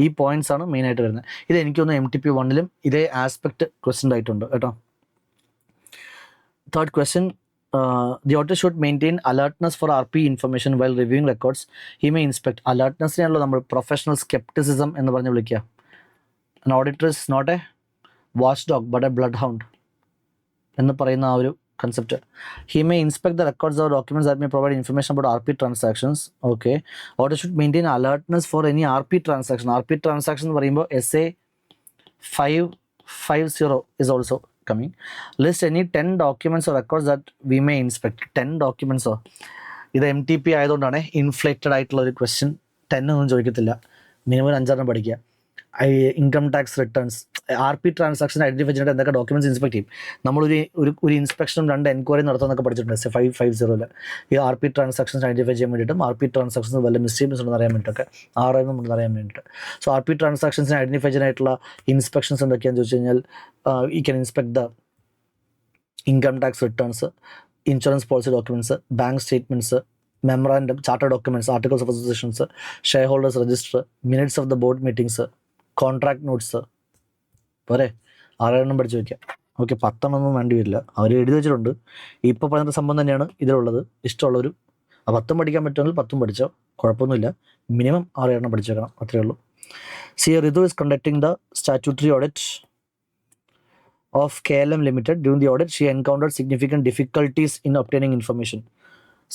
ഈ points ആണ് main ആയിട്ട് വരുന്നത്. ഇത് എനിക്ക് തോന്നുന്നു MTP1 ഇതേ aspect question ആയിട്ടുണ്ട് കേട്ടോ. Third question, the auditor should maintain alertness for RP information while reviewing records. He may inspect. Alertnessനെയാണല്ലോ നമ്മൾ പ്രൊഫഷണൽ സ്കെപ്റ്റിസിസം എന്ന് പറഞ്ഞ് വിളിക്കുക. An auditor is not a watchdog but a bloodhound എന്ന് പറയുന്ന ആ ഒരു concept. He may inspect the records or documents that may provide information about RP transactions. Okay. Auditor should maintain alertness for any RP transaction. RP transaction എന്ന് പറയുമ്പോൾ SA 550 is also coming. List any 10 documents or records that we may inspect. 10 documents. ഇത് MTP ആയതുകൊണ്ടാണ് inflated ആയിട്ടുള്ള ഒരു question. 10 ഒന്നും ചോദിക്കത്തില്ല, minimum 5 പഠിക്കുക. Income tax returns, RP transaction identify ചെയ്തിട്ട് എന്തൊക്കെ ഡോക്യുമെൻറ്റ്സ് ഇൻസ്പെക്ട് ചെയ്യും. നമ്മളൊരു ഒരു ഇൻസ്പെക്ഷനും 2 എൻക്വയറി നടത്തുന്നൊക്കെ പഠിച്ചിട്ടുണ്ട് SA 550. ഈ RP ട്രാൻസാക്ഷൻസ് ഐഡൻറ്റിഫൈ ചെയ്യാൻ വേണ്ടിയിട്ടും RP ട്രാൻസാക്ഷൻസ് വല്ല മിസ്റ്റേക്സ് ഉണ്ടെന്ന് അറിയാൻ വേണ്ടിയിട്ടൊക്കെ RM ഉണ്ടെന്ന് അറിയാൻ വേണ്ടിയിട്ട്. സോ RP ട്രാൻസാക്ഷൻസിനെ ഐഡൻറ്റിഫൈ ചെയ്യാനായിട്ടുള്ള ഇൻസ്പെക്ഷൻസ് എന്തൊക്കെയാണെന്ന് ചോദിച്ചു കഴിഞ്ഞാൽ ഈ can inspect the income tax returns, insurance policy documents, bank statements, memorandum, charter documents, articles of associations, share holders register, minutes of the board meetings, contract notes. പോരെ, 6 പഠിച്ചു വയ്ക്കാം. Okay, 10 വേണ്ടി വരില്ല, അവർ എഴുതി വെച്ചിട്ടുണ്ട്. ഇപ്പോൾ പറയുന്ന സംഭവം തന്നെയാണ് ഇതിലുള്ളത്. ഇഷ്ടമുള്ളൊരു 10 പഠിക്കാൻ പറ്റുമെങ്കിൽ 10 പഠിച്ചോ, കുഴപ്പമൊന്നുമില്ല. മിനിമം 6 പഠിച്ചു വെക്കണം, അത്രയേ ഉള്ളൂ. C Ritu is conducting the statutory audit of KLM Limited. During the audit, she encountered significant difficulties in obtaining information.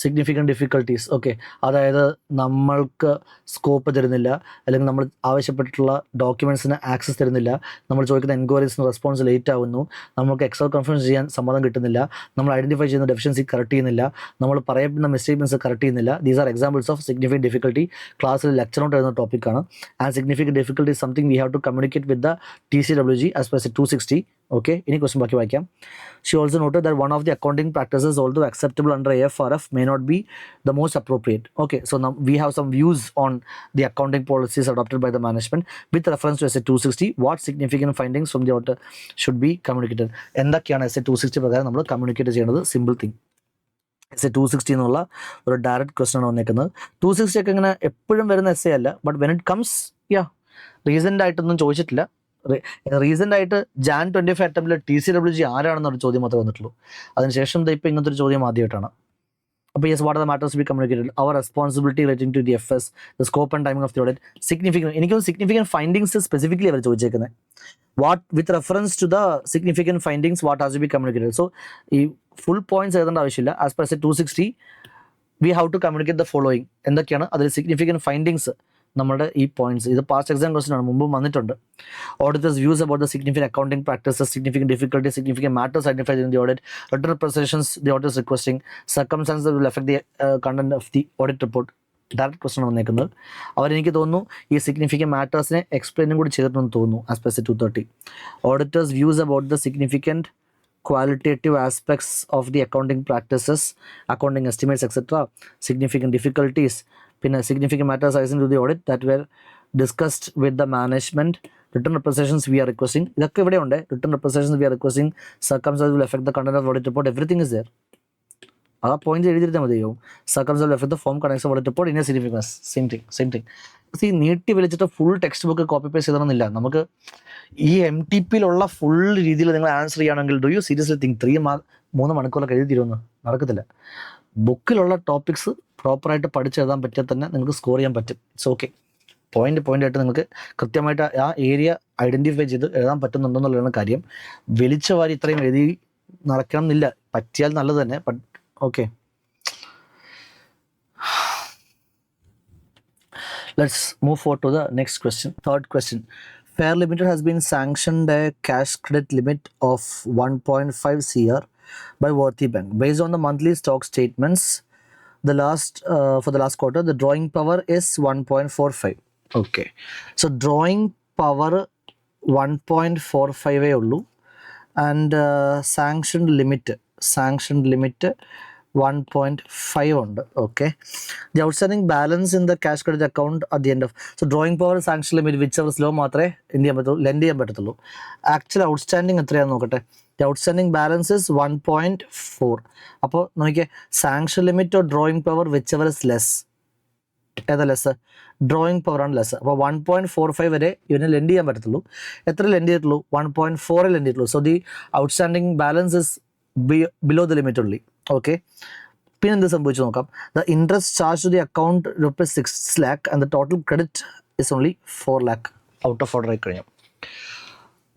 Significant difficulties. Okay, അതായത് നമ്മൾക്ക് സ്കോപ്പ് തരുന്നില്ല, അല്ലെങ്കിൽ നമ്മൾ ആവശ്യപ്പെട്ടിട്ടുള്ള ഡോക്യുമെൻറ്റ്സിന് ആക്സസ് തരുന്നില്ല, നമ്മൾ ചോദിക്കുന്ന എൻക്വയറീസിന് റെസ്പോൺസ് ലേറ്റ് ആവുന്നു, നമുക്ക് എക്സൽ കോൺഫറൻസ് ചെയ്യാൻ സമ്മതം കിട്ടുന്നില്ല, നമ്മൾ ഐഡൻറ്റിഫൈ ചെയ്യുന്ന ഡെഫിഷ്യൻസി കറക്റ്റ് ചെയ്യുന്നില്ല, നമ്മൾ പറയുന്ന മിസ്റ്റേക്സ് കറക്റ്റ് ചെയ്യുന്നില്ല. These are examples of significant difficulty. ക്ലാസ്സിൽ ലെക്ചർ നോട്ട് എഴുതുന്ന ടോപ്പിക്കാണ്. And significant difficulty is something we have to communicate with the TCWG as per 260. Okay, ഇനി ക്വസ്റ്റ്യൻ ബാക്കി വായിക്കാം. She also noted that one of the accounting practices, although acceptable under AFRF, may not be the most appropriate. Okay, so now we have some views on the accounting policies adopted by the management with reference to SA 260. What significant findings from the auditor should be communicated? എന്തൊക്കെയാണ് SA 260 പ്രകാരം നമ്മൾ communicate ചെയ്യുന്നത്? Simple thing. SA 260 എന്നുള്ള ഒരു direct question ആണ് വന്നേക്കുന്നത്. 260 ഒക്കെ ഇങ്ങനെ എപ്പോഴും വരുന്ന SA അല്ല, but when it comes recent ആയിട്ടൊന്നും ചോദിച്ചിട്ടില്ല. റീസെൻ്റ് ആയിട്ട് Jan 25 അറ്റംപ്റ്റിൽ TCWG ആരാണെന്നൊരു ചോദ്യം മാത്രമേ വന്നിട്ടുള്ളൂ. അതിനുശേഷം ഇപ്പോൾ ഇങ്ങനത്തെ ഒരു ചോദ്യം ആദ്യമായിട്ടാണ്. അപ്പോൾ yes, what are the matters to be communicated? അവർ responsibility relating to the FS, the scope and timing of the audit, significant. എനിക്കൊന്ന് സിഗ്നിഫിക്കൻറ്റ് ഫൈൻഡിങ്സ് സ്പെസിഫിക്കലി അവർ ചോദിച്ചേക്കുന്നത്. What with reference to the significant findings what has to be communicated. So ഈ full points എഴുതേണ്ട ആവശ്യമില്ല. As per SA 260 we have to communicate the following. എന്തൊക്കെയാണ് അതിൽ significant findings? നമ്മുടെ ഈ പോയിന്റ്സ്, ഇത് പാസ്റ്റ് എക്സാം ക്വസ്റ്റൻ ആണ്, മുമ്പ് വന്നിട്ടുണ്ട്. Auditors views about the significant accounting practices, significant difficulty, significant matters identified in the audit, written representations the auditors requesting, circumstances will affect the content of the audit report. Direct question വന്നേക്കുന്നത്. അവരെനിക്ക് തോന്നുന്നു ഈ significant മാറ്റേഴ്സിനെ എക്സ്പ്ലെയിനും കൂടി ചെയ്തിട്ടുണ്ടെന്ന് തോന്നുന്നു as per 230. Auditors views about the significant qualitative aspects of the accounting practices, accounting estimates, etc., significant difficulties, പിന്നെ significant matters arising to the audit that were discussed with the management, return representations we are requesting. ഇതൊക്കെ ഇവിടെ ഉണ്ട്. return representations we are requesting, circumstances will affect the content of audit report, everything is there. ആ point എഴുതിയിരുന്നാൽ മതിയാവും. circumstances will affect the form contents of audit report in a significance. same thing. ഈ നീട്ടി വിളിച്ചിട്ട് full text book copy paste ചെയ്യണമെന്നില്ല. നമുക്ക് ഈ MTPയിലുള്ള full രീതിയിൽ നിങ്ങൾ ആൻസർ ചെയ്യുകയാണെങ്കിൽ ഡു യു സീരിയസ്ലി തിങ്ക് 3 മണിക്കൂറൊക്കെ എഴുതി തരുമെന്ന്? നടക്കത്തില്ല. ബുക്കിലുള്ള ടോപ്പിക്സ് പ്രോപ്പറായിട്ട് പഠിച്ചെഴുതാൻ പറ്റിയാൽ തന്നെ നിങ്ങൾക്ക് സ്കോർ ചെയ്യാൻ പറ്റും. It's okay. പോയിന്റ് ആയിട്ട് നിങ്ങൾക്ക് കൃത്യമായിട്ട് ആ ഏരിയ ഐഡൻറ്റിഫൈ ചെയ്ത് എഴുതാൻ പറ്റുന്നുണ്ടെന്നുള്ളതാണ് കാര്യം. വലിച്ച വാരി ഇത്രയും എഴുതി നടക്കണം എന്നില്ല. പറ്റിയാൽ നല്ലത് തന്നെ, but okay. Let's move forward to the next question. Third question. Fair Limited has been sanctioned a cash credit limit of 1.5 CR by Worthy Bank. Based on the monthly stock statements, for the last quarter, the drawing power is 1.45. Okay. So drawing power 1.45 ഉള്ളൂ and sanctioned limit 1.5 ഉണ്ട്. Okay. The outstanding balance in the cash credit account at the end of drawing power sanction limit which ever സ്ലോ മാത്രമേ lend ചെയ്യാൻ പറ്റത്തുള്ളൂ. Actual outstanding എത്രയാണെന്ന് നോക്കട്ടെ. The outstanding balance is 1.4. അപ്പോൾ നോക്കിയേ, sanction limit or drawing power which ever is less. ഏതാ less? Drawing പവറാണ് ലെസ്. അപ്പോൾ 1.45 വരെ ഇവന് ലെൻഡ് ചെയ്യാൻ പറ്റത്തുള്ളൂ. എത്ര ലെൻഡ് ചെയ്തിട്ടുള്ളൂ? 1.4 ലെൻഡ് ചെയ്തിട്ടുള്ളൂ. So the outstanding balance is below the limit ഉള്ളി. ഓക്കെ. പിന്നെ എന്ത് സംഭവിച്ചു നോക്കാം. The interest charge to the account ₹6 lakh and the total credit is only 4 lakh. Out of order ആയി കഴിഞ്ഞു.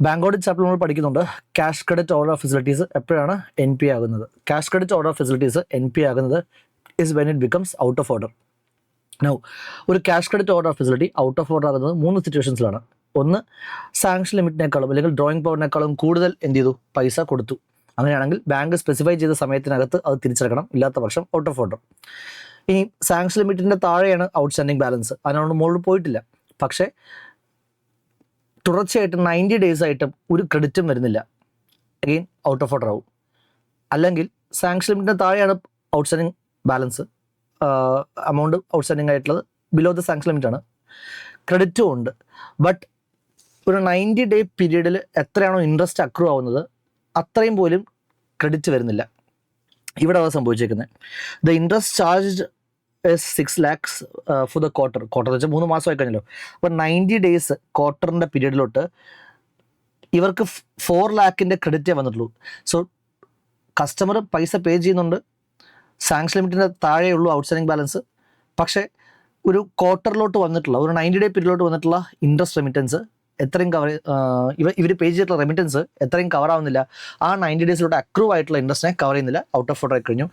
ബാങ്ക് ഓഡിറ്റ് ചാപ്റ്റർ നമ്മൾ പഠിക്കുന്നുണ്ട്. Cash credit order of facilities എപ്പോഴാണ് NPA ആകുന്നത്? Cash credit order of facilities NPA ആകുന്നത് is when it becomes out of order. Now, ഒരു cash credit order of facility out of order ആകുന്നത് 3 സിറ്റുവേഷൻസിലാണ്. ഒന്ന്, sanction ലിമിറ്റിനേക്കാളും അല്ലെങ്കിൽ drawing പവറിനേക്കാളും കൂടുതൽ എന്ത് ചെയ്തു? പൈസ കൊടുത്തു. അങ്ങനെയാണെങ്കിൽ ബാങ്ക് സ്പെസിഫൈ ചെയ്ത സമയത്തിനകത്ത് അത് തിരിച്ചടക്കണം. ഇല്ലാത്ത പക്ഷം ഔട്ട് ഓഫ് ഓർഡർ. ഇനി സാങ്ഷൻ ലിമിറ്റിൻ്റെ താഴെയാണ് ഔട്ട്സ്റ്റാൻഡിംഗ് ബാലൻസ്. അതിനോട് മുകളിൽ പോയിട്ടില്ല. പക്ഷേ തുടർച്ചയായിട്ട് 90 days ആയിട്ടും ഒരു ക്രെഡിറ്റും വരുന്നില്ല. അഗെയിൻ ഔട്ട് ഓഫ് ഓർഡർ ആവും. അല്ലെങ്കിൽ സാങ്ഷൻ ലിമിറ്റിൻ്റെ താഴെയാണ് ഔട്ട്സ്റ്റാൻഡിംഗ് ബാലൻസ്, amount ഔട്ട്സ്റ്റാൻഡിംഗ് ആയിട്ടുള്ളത് ബിലോ ദ സാങ്ഷൻ ലിമിറ്റ് ആണ്, ക്രെഡിറ്റും ഉണ്ട്. ബട്ട് ഒരു 90 day പീരീഡിൽ എത്രയാണോ ഇൻട്രസ്റ്റ് അക്രൂ ആവുന്നത് അത്രയും പോലും ക്രെഡിറ്റ് വരുന്നില്ല. ഇവിടെ അത് സംഭവിച്ചേക്കുന്നത്. The interest charge $6 lakhs for the quarter എന്ന് വെച്ചാൽ 3 മാസമായി കഴിഞ്ഞല്ലോ. അപ്പോൾ 90 days ക്വാർട്ടറിൻ്റെ പീരീഡിലോട്ട് ഇവർക്ക് 4 lakh ക്രെഡിറ്റേ വന്നിട്ടുള്ളൂ. സോ കസ്റ്റമർ പൈസ പേ ചെയ്യുന്നുണ്ട്, സാങ്ഷൻ ലിമിറ്റിൻ്റെ താഴെയുള്ളൂ ഔട്ട്സ്റ്റാൻഡിംഗ് ബാലൻസ്. പക്ഷേ ഒരു ക്വാർട്ടറിലോട്ട് വന്നിട്ടുള്ള ഒരു 90 day പീരീഡിലോട്ട് വന്നിട്ടുള്ള ഇൻട്രസ്റ്റ് റെമിറ്റൻസ് എത്രയും ഇവർ പേ ചെയ്തിട്ടുള്ള റെമിറ്റൻസ് എത്രയും കവർ ആവുന്നില്ല. ആ 90 daysലോട്ട് അക്രൂ ആയിട്ടുള്ള ഇൻട്രസ്റ്റിനെ കവർ ചെയ്യുന്നില്ല. ഔട്ട് ഓഫ് ഓർഡർ ആയി കഴിഞ്ഞു.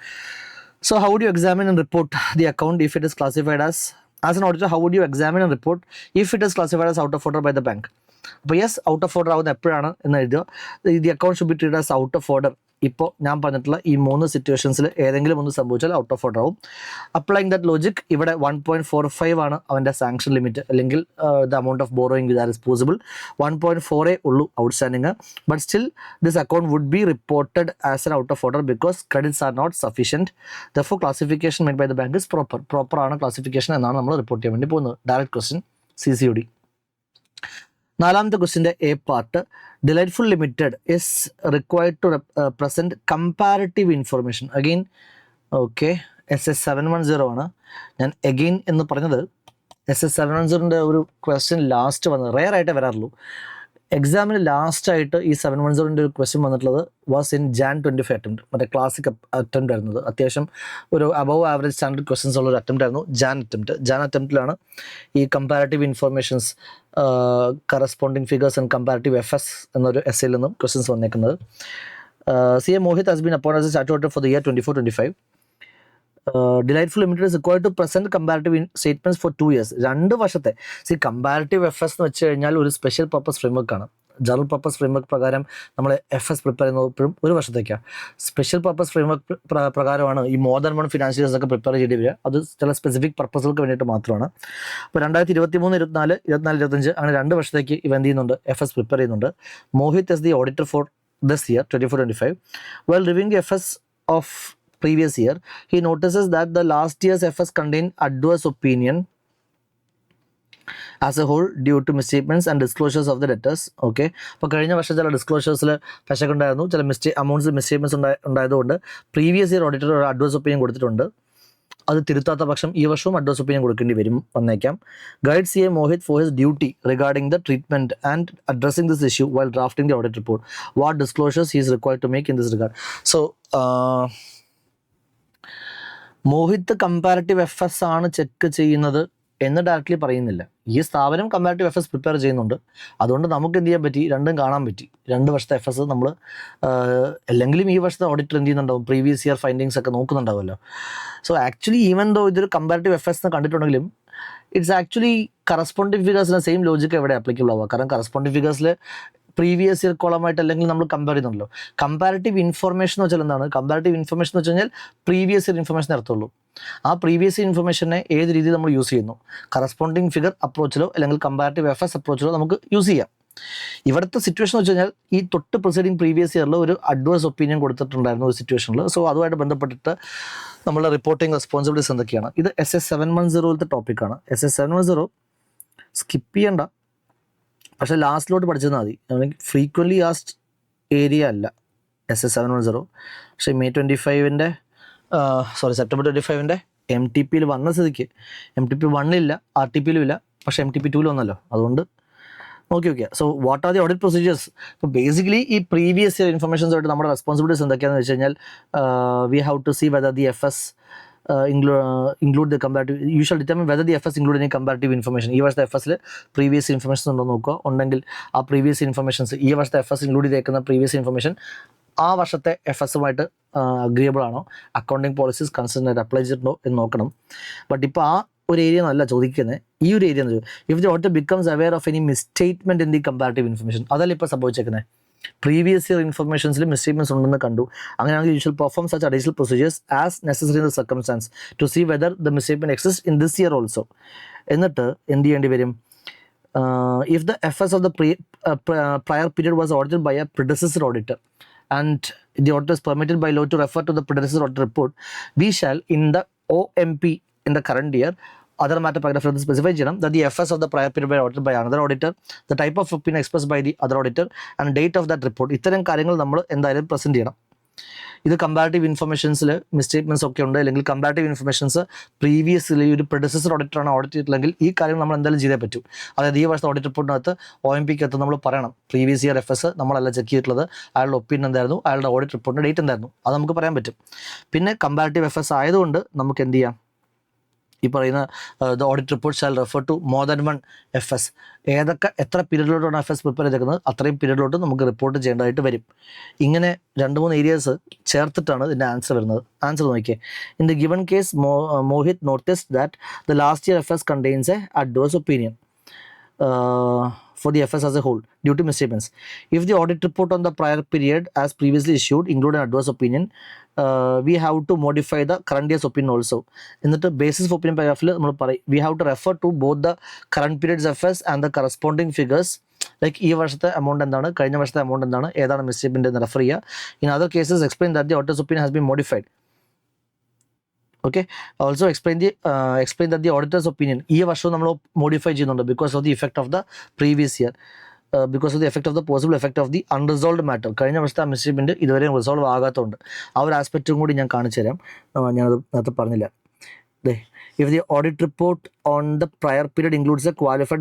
So how do you examine and report the account if it is classified as an auditor? How do you examine and report if it is classified as out of order by the bank? അപ്പോൾ yes, out of order ആവുന്നത് എപ്പോഴാണ് എന്ന് എഴുതുക. The account should be treated as out of order. ഇപ്പോൾ ഞാൻ പറഞ്ഞിട്ടുള്ള ഈ 3 സിറ്റുവേഷൻസിൽ ഏതെങ്കിലും ഒന്ന് സംഭവിച്ചാൽ ഔട്ട് ഓഫ് ഓർഡർ ആവും. അപ്ലൈങ് ദാറ്റ് ലോജിക്, ഇവിടെ 1.45 ആണ് അവൻ്റെ സാങ്ഷൻ ലിമിറ്റ്, അല്ലെങ്കിൽ the amount of borrowing that is possible. 1.4 ഉള്ളൂ outstanding. But still this account would be reported as an out of order because credits are not sufficient. Therefore classification made by the bank is proper ആണ് classification എന്നാണ് നമ്മൾ report ചെയ്യാൻ വേണ്ടി പോകുന്നത്. Direct question, CCOD. 4ാമത്തെ ക്വസ്റ്റ്യൻ്റെ A part, delightful limited is required to present comparative information. Again okay, SS710 ആണ്. ഞാൻ അഗെയിൻ എന്ന് പറഞ്ഞത് SS710ൻ്റെ ഒരു ക്വസ്റ്റ്യൻ ലാസ്റ്റ് വന്നത് റെയർ ആയിട്ടേ വരാറുള്ളൂ. എക്സാമിന് ലാസ്റ്റായിട്ട് ഈ 710ൻ്റെ ഒരു ക്വസ്റ്റ്യൻ വന്നിട്ടുള്ളത് വാസ് ഇൻ Jan 25 അറ്റംപ്റ്റ്. മറ്റേ ക്ലാസിക് അറ്റംപ്റ്റ് ആയിരുന്നത്. അത്യാവശ്യം ഒരു അബവ് ആവറേജ് സ്റ്റാൻഡേർഡ് ക്വസ്റ്റ്യൻസ് ഉള്ള ഒരു അറ്റംപ്റ്റ് ആയിരുന്നു Jan അറ്റംപ്റ്റിലാണ് ഈ comparative informations, corresponding figures and comparative FS എന്നൊരു എസ്സേയിൽ നിന്നും ക്വസ്റ്റ്യൻസ് വന്നേക്കുന്നത്. CA Mohit has been appointed as a statutory auditor for the year 24-25. Delightful Limited is required to present comparative statements for 2 years. 2 വർഷത്തെ. Comparative FS എന്ന് വെച്ച് കഴിഞ്ഞാൽ ഒരു special purpose framework ആണ്. General purpose framework പ്രകാരം നമ്മൾ FS prepare ചെയ്യുന്നത് എപ്പോഴും 1 വർഷത്തേക്കാണ്. സ്പെഷ്യൽ പർപ്പസ് ഫ്രെയിംവർക്ക് പ്രകാരമാണ് ഈ മോർ ദാൻ 1 ഫിനാൻഷ്യൽ ഇയേഴ്സ് ഒക്കെ പ്രിപ്പയർ ചെയ്യേണ്ടി വരിക. അത് ചില സ്പെസിഫിക് പർപ്പസുകൾക്ക് വേണ്ടിയിട്ട് മാത്രമാണ്. അപ്പോൾ 2023, 24, 25 അങ്ങനെ 2 വർഷത്തേക്ക് ഇവ എന്ത് ചെയ്യുന്നുണ്ട്? FS പ്രിപ്പയർ ചെയ്യുന്നുണ്ട്. Mohit is the auditor for this year 24-25. While reviewing the FS of previous year, he notices that the last year's FS contained adverse opinion as a whole due to misstatements and disclosures of the debtors. Okay, അപ്പോൾ കഴിഞ്ഞ വർഷം ചില ഡിസ്ക്ലോഷേഴ്സിൽ പശക്കുണ്ടായിരുന്നു, ചില amounts മിസ്റ്റേറ്റ്മെൻറ്റ്സ് ഉണ്ടായതുകൊണ്ട് previous year auditor ഒരു advice opinion കൊടുത്തിട്ടുണ്ട്. അത് തിരുത്താത്ത പക്ഷം ഈ വർഷവും അഡ്വൈസ് ഒപ്പീനിയൻ കൊടുക്കേണ്ടി വന്നേക്കാം. Guide CA Mohit for his duty regarding the treatment and addressing this issue while drafting the audit report. What disclosures he is required to make in this regard? So Mohit comparative FS ആണ് check ചെയ്യുന്നത് എന്ന് directly പറയുന്നില്ല. ഈ സ്ഥാപനം comparative FS prepare ചെയ്യുന്നുണ്ട്. അതുകൊണ്ട് നമുക്ക് എന്ത് ചെയ്യാൻ പറ്റി? രണ്ടും കാണാൻ പറ്റി. 2 വർഷത്തെ FS നമ്മൾ അല്ലെങ്കിലും ഈ വർഷത്തെ ഓഡിറ്റർ എന്ത് ചെയ്യുന്നുണ്ടാവും? പ്രീവിയസ് ഇയർ ഫൈൻഡിങ്സ് ഒക്കെ നോക്കുന്നുണ്ടാവുമല്ലോ. സോ ആക്ച്വലി ഈവൻ ദോ ഇതൊരു കമ്പാരിറ്റീവ് FS എന്ന് കണ്ടിട്ടുണ്ടെങ്കിലും ഇറ്റ്സ് ആക്ച്വലി കറസ്പോണ്ടിങ് ഫിഗേഴ്സിന് സെയിം ലോജിക്ക് എവിടെ അപ്ലിക്കബിൾ ആവുക. കാരണം കറസ്പോണ്ടിങ് ഫിഗേഴ്സിൽ പ്രീവിയസ് ഇയർ കോളമായിട്ട് അല്ലെങ്കിൽ നമ്മൾ കമ്പയർ ചെയ്യുന്നുണ്ടല്ലോ. കമ്പാരിറ്റീവ് ഇൻഫർമേഷൻ എന്ന് വെച്ചാൽ എന്താണ്? കമ്പാരിറ്റീവ് ഇൻഫർമേഷൻ എന്ന് വെച്ച് കഴിഞ്ഞാൽ പ്രീവിയസ് ഇയർ ഇൻഫർമേഷൻ അർത്ഥമുള്ളൂ. ആ പ്രീവിയസ് ഇയർ ഇൻഫർമേഷനെ ഏത് രീതിയിൽ നമ്മൾ യൂസ് ചെയ്യുന്നു, കറസ്പോണ്ടിങ് ഫിഗർ അപ്രോച്ചിലോ അല്ലെങ്കിൽ കമ്പാരിറ്റീവ് എഫേഴ്സ് അപ്രോച്ചിലോ നമുക്ക് യൂസ് ചെയ്യാം. ഇവിടുത്തെ സിറ്റുവേഷൻ എന്ന് വെച്ച് കഴിഞ്ഞാൽ ഈ തൊട്ട് പ്രിസൈഡിങ് പ്രീവിയസ് ഇയറിൽ ഒരു അഡ്വേഴ്സ് ഒപ്പീനിയൻ കൊടുത്തിട്ടുണ്ടായിരുന്നു ഒരു സിറ്റുവേഷനിൽ. സോ അതുമായിട്ട് ബന്ധപ്പെട്ടിട്ട് നമ്മളുടെ റിപ്പോർട്ടിംഗ് റെസ്പോൺസിബിലിറ്റീസ് എന്തൊക്കെയാണ്? ഇത് SS710 ടോപ്പിക്കാണ്. SS710 സ്കിപ്പ് ചെയ്യണ്ട, പക്ഷേ ലാസ്റ്റിലോട്ട് പഠിച്ചാൽ മതി. ഫ്രീക്വൻലി ആസ്റ്റ് ഏരിയ അല്ല SS710. പക്ഷേ May 25 September 25 MTPയിൽ വന്ന സ്ഥിതിക്ക് MTP 1 RTPയിലും ഇല്ല, പക്ഷേ MTP 2 വന്നല്ലോ, അതുകൊണ്ട് നോക്കി നോക്കിയാൽ. So what are the audit procedures? ഇപ്പോൾ ബേസിക്കലി ഈ പ്രീവിയസ് ഇയർ ഇൻഫർമേഷൻസായിട്ട് നമ്മുടെ റെസ്പോൺസിബിലിറ്റീസ് എന്തൊക്കെയാണെന്ന് വെച്ച് കഴിഞ്ഞാൽ we have to see whether the FS include the comparative. You shall determine whether the FS include any comparative information. ഈ വർഷത്തെ FSൽ പ്രീവിയസ് ഇൻഫർമേഷൻ ഉണ്ടോ നോക്കുക. ഉണ്ടെങ്കിൽ ആ പ്രീവിയസ് ഇൻഫർമേഷൻസ് ഈ വർഷത്തെ FS ഇൻക്ലൂഡ് ചെയ്തേക്കുന്ന പ്രീവിയസ് ഇൻഫർമേഷൻ ആ വർഷത്തെ FSുമായിട്ട് അഗ്രിയബിൾ ആണോ, അക്കൗണ്ടിങ് പോളിസീസ് കൺസേൺ ആയിട്ട് അപ്ലൈ ചെയ്തിട്ടുണ്ടോ എന്ന് നോക്കണം. ബട്ട് ഇപ്പോൾ ആ ഒരു ഏരിയ എന്നല്ല ചോദിക്കുന്നത്, ഈ ഒരു ഏരിയ എന്ന് ചോദിക്കും. If the auditor becomes aware of any മിസ്റ്റേറ്റ്മെന്റ് in the comparative information, അതല്ല ഇപ്പോൾ സംഭവിച്ചേക്കുന്നത്. പ്രീവിയസ് ഇയർ ഇൻഫർമേഷൻസിൽ മിസ്റ്റേറ്റ്മെന്റ്സ് ഉണ്ടെന്ന് കണ്ടു, അങ്ങനെയാണെങ്കിൽ you shall perform such additional procedures as necessary in the circumstance to see whether the misstatement exist in this year also. എന്നിട്ട് എന്ത് ചെയ്യേണ്ടി വരും? If the FS of the prior period was audited by a predecessor auditor and the auditor is permitted by law to refer to the predecessor audit report, we shall in the OMP in the current year other matter paragraph specify ചെയ്യണം that the FS of the prior period were audited by another auditor, the type of opinion expressed by the other auditor and date of that report. ഇത്തരം കാര്യങ്ങൾ നമ്മൾ എന്തായാലും present ചെയ്യണം. ഇത് comparative ഇൻഫർമേഷൻസിൽ മിസ്റ്റേറ്റ്മെൻറ്റ്സ് ഒക്കെ ഉണ്ട്, അല്ലെങ്കിൽ കമ്പാരിറ്റീവ് ഇൻഫർമേഷൻസ് പ്രീവിയസ്ലി ഒരു പ്രൊഡ്യൂസർ ഓഡിറ്ററാണ് ഓഡിറ്റ് ചെയ്തിട്ടില്ലെങ്കിൽ ഈ കാര്യം നമ്മൾ എന്തായാലും ചെയ്തേ പറ്റൂ. അതായത് ഈ വർഷത്തെ ഓഡിറ്റ് റിപ്പോർട്ടിനകത്ത് OMPക്കകത്ത് നമ്മൾ പറയണം പ്രീവിയസ് ഇയർ FS നമ്മളല്ല ചെക്ക് ചെയ്തിട്ടുള്ളത്, അയാളുടെ ഒപ്പീനിയൻ എന്തായിരുന്നു, അയാളുടെ ഓഡിറ്റ് റിപ്പോർട്ടിൻ്റെ ഡേറ്റ് എന്തായിരുന്നു, അത് നമുക്ക് പറയാൻ പറ്റും. പിന്നെ കമ്പാരിറ്റീവ് FS ആയതുകൊണ്ട് നമുക്ക് എന്ത് ചെയ്യാം? ഈ പറയുന്ന the audit report shall refer to more than 1 FS. എത്ര പീരീഡിലോട്ടാണ് FS പ്രിപ്പയർ ചെയ്തേക്കുന്നത് അത്രയും പീരീഡിലോട്ട് നമുക്ക് റിപ്പോർട്ട് ചെയ്യേണ്ടതായിട്ട് വരും. ഇങ്ങനെ 2-3 ഏരിയാസ് ചേർത്തിട്ടാണ് ഇതിൻ്റെ ആൻസർ വരുന്നത്. ആൻസർ നോക്കിയേ. In the given case Mohit notice that the last year FS contains A adverse opinion for the FS as a whole due to misstatements. If the audit report on the prior period as previously issued include an adverse opinion, we have to modify the current year's opinion also. എന്നിട്ട് basis of opinion paragraphil നമ്മൾ പറയും we have to refer to both the current period's FS and the corresponding figures. Like ഈ വർഷത്തെ amount എന്താണ്, കഴിഞ്ഞ വർഷത്തെ amount എന്താണ്, ഏതാണ് മിസ്റ്റേക്മെന്റ് എന്ന് റെഫർ ചെയ്യുക. In other cases explain that the auditor's opinion has been modified. Okay, also explain that the auditor's opinion ഈ വർഷവും നമ്മൾ മോഡിഫൈ ചെയ്യുന്നുണ്ട് because of the effect of the previous year, because of the effect of the possible effect of the unresolved matter. കഴിഞ്ഞ വർഷത്തെ മിസ്റ്റേക്മെന്റ് ഇതുവരെ resolve ആകാത്തതുകൊണ്ട് ആ ഒരു ആസ്പെക്റ്റും കൂടി ഞാൻ കാണിച്ചു തരാം. ഞാനത് നേരത്തെ പറഞ്ഞില്ല. If the audit report on the prior period includes a qualified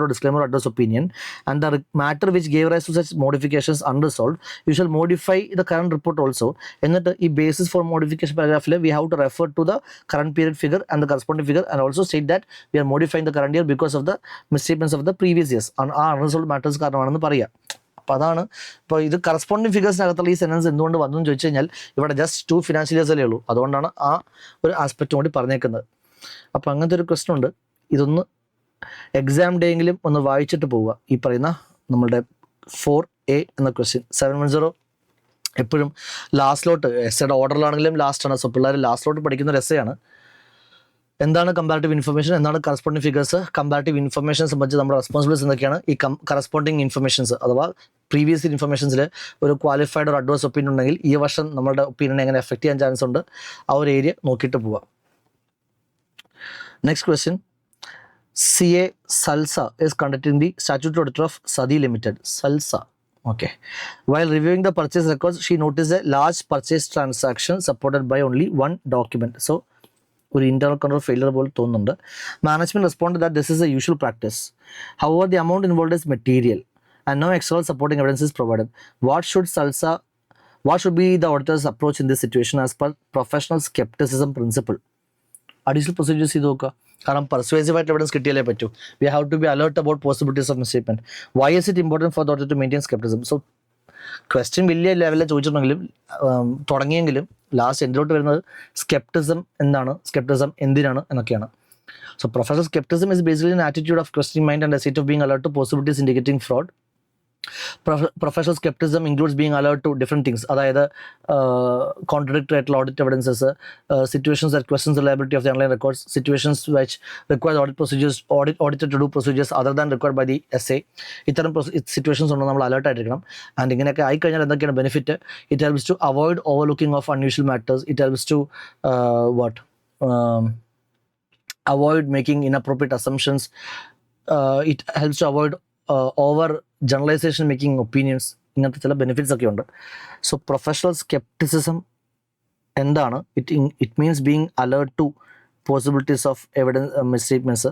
or disclaimer adverse opinion and the matter which gave rise to such modifications unresolved, you shall modify the current report also. എന്നിട്ട് ഈ basis for modification paragraphil we have to refer to the current period figure and the corresponding figure and also state that we are modifying the current year because of the misstatements of the previous years. ആ unresolved matters കാരണമാണെന്ന് പറയാം. അപ്പോൾ അതാണ് ഇപ്പോൾ ഇത് corresponding ഫിഗേഴ്സിനകത്തുള്ള ഈ sentence എന്തുകൊണ്ട് വന്നു എന്ന് ചോദിച്ചു കഴിഞ്ഞാൽ ഇവിടെ ജസ്റ്റ് 2 ഫിനാൻഷ്യൽ ഇയേഴ്സല്ലേ ഉള്ളൂ, അതുകൊണ്ടാണ് ആ ഒരു ആസ്പെക്റ്റും കൂടി പറഞ്ഞേക്കുന്നത്. അപ്പോൾ അങ്ങനത്തെ ഒരു ക്വസ്റ്റൻ ഉണ്ട്. ഇതൊന്ന് എക്സാം ഡേ എങ്കിലും ഒന്ന് വായിച്ചിട്ട് പോവുക. ഈ പറയുന്ന നമ്മളുടെ 4A എന്ന ക്വസ്റ്റ്യൻ 710 എപ്പോഴും ലാസ്റ്റിലോട്ട് എസ്സേയുടെ ഓർഡറിലാണെങ്കിലും ലാസ്റ്റാണ്. സോ പിള്ളേർ ലാസ്റ്റിലോട്ട് പഠിക്കുന്ന ഒരു എസ്സേയാണ്. എന്താണ് കമ്പാരിറ്റീവ് ഇൻഫർമേഷൻ, എന്താണ് കറസ്പോണ്ടിങ് ഫിഗേഴ്സ്, കമ്പാരിറ്റീവ് ഇൻഫർമേഷൻ സംബന്ധിച്ച് നമ്മുടെ റെസ്പോൺസിബിലിറ്റീസ് എന്തൊക്കെയാണ്, ഈ കറസ്പോണ്ടിങ് ഇൻഫർമേഷൻസ് അഥവാ പ്രീവിയസ് ഇൻഫർമേഷൻസിൽ ഒരു ക്വാളിഫൈഡ് ഒരു അഡ്വേഴ്സ് ഒപ്പീനിയൻ ഉണ്ടെങ്കിൽ ഈ വർഷം നമ്മുടെ ഒപ്പീനിയനെ എങ്ങനെ എഫക്ട് ചെയ്യാൻ ചാൻസ് ഉണ്ട്, ആ ഒരു ഏരിയ നോക്കിയിട്ട് പോവാം. Next question. CA Salsa is conducting the statutory auditor of Sadi Limited. Salsa. Okay. While reviewing the purchase records, she noticed a large purchase transaction supported by only one document. So, ഒരു internal control failure പോലെ തോന്നുന്നുണ്ട്. Management respond that this is a usual practice. However the amount involved is material and no external supporting evidence is provided. What should be the auditor's approach in this situation as per professional scepticism principle? Additional procedures ചെയ്ത് നോക്കുക. കാരണം പെർസ്വേസീവായിട്ട് evidence കിട്ടിയാലേ പറ്റൂ. We have to be alert about possibilities of misstatement. Why is it important for the auditor to maintain scepticism? So question വലിയ ലെവലിൽ ചോദിച്ചിട്ടുണ്ടെങ്കിലും തുടങ്ങിയെങ്കിലും last എൻഡിലോട്ട് വരുന്നത് സ്കെപ്റ്റിസം എന്താണ്, സ്കെപ്റ്റിസം എന്തിനാണ് എന്നൊക്കെയാണ്. So professional skepticism is basically an attitude of questioning mind and a state of being alert to possibilities indicating fraud. Professional skepticism includes being alert to different things, അതായത് contradictory audit evidences, situations that questions the reliability of the online records, situations which require the audit procedures, auditor to do procedures other than required by the SA. ഇത്തരം situations ഉണ്ട്, നമ്മൾ alert ആയിട്ടിരിക്കണം. And ഇങ്ങനെയൊക്കെ ആയിക്കഴിഞ്ഞാൽ എന്തൊക്കെയാണ് benefit? It helps to avoid overlooking of unusual matters. It helps to avoid making inappropriate assumptions. It helps to avoid over generalization, making opinions. ഇങ്ങനത്തെ ചില benefits ഒക്കെ ഉണ്ട്. സോ പ്രൊഫഷണൽ സ്കെപ്റ്റിസിസം എന്താണ്? It means being alert to possibilities of evidence misstatements,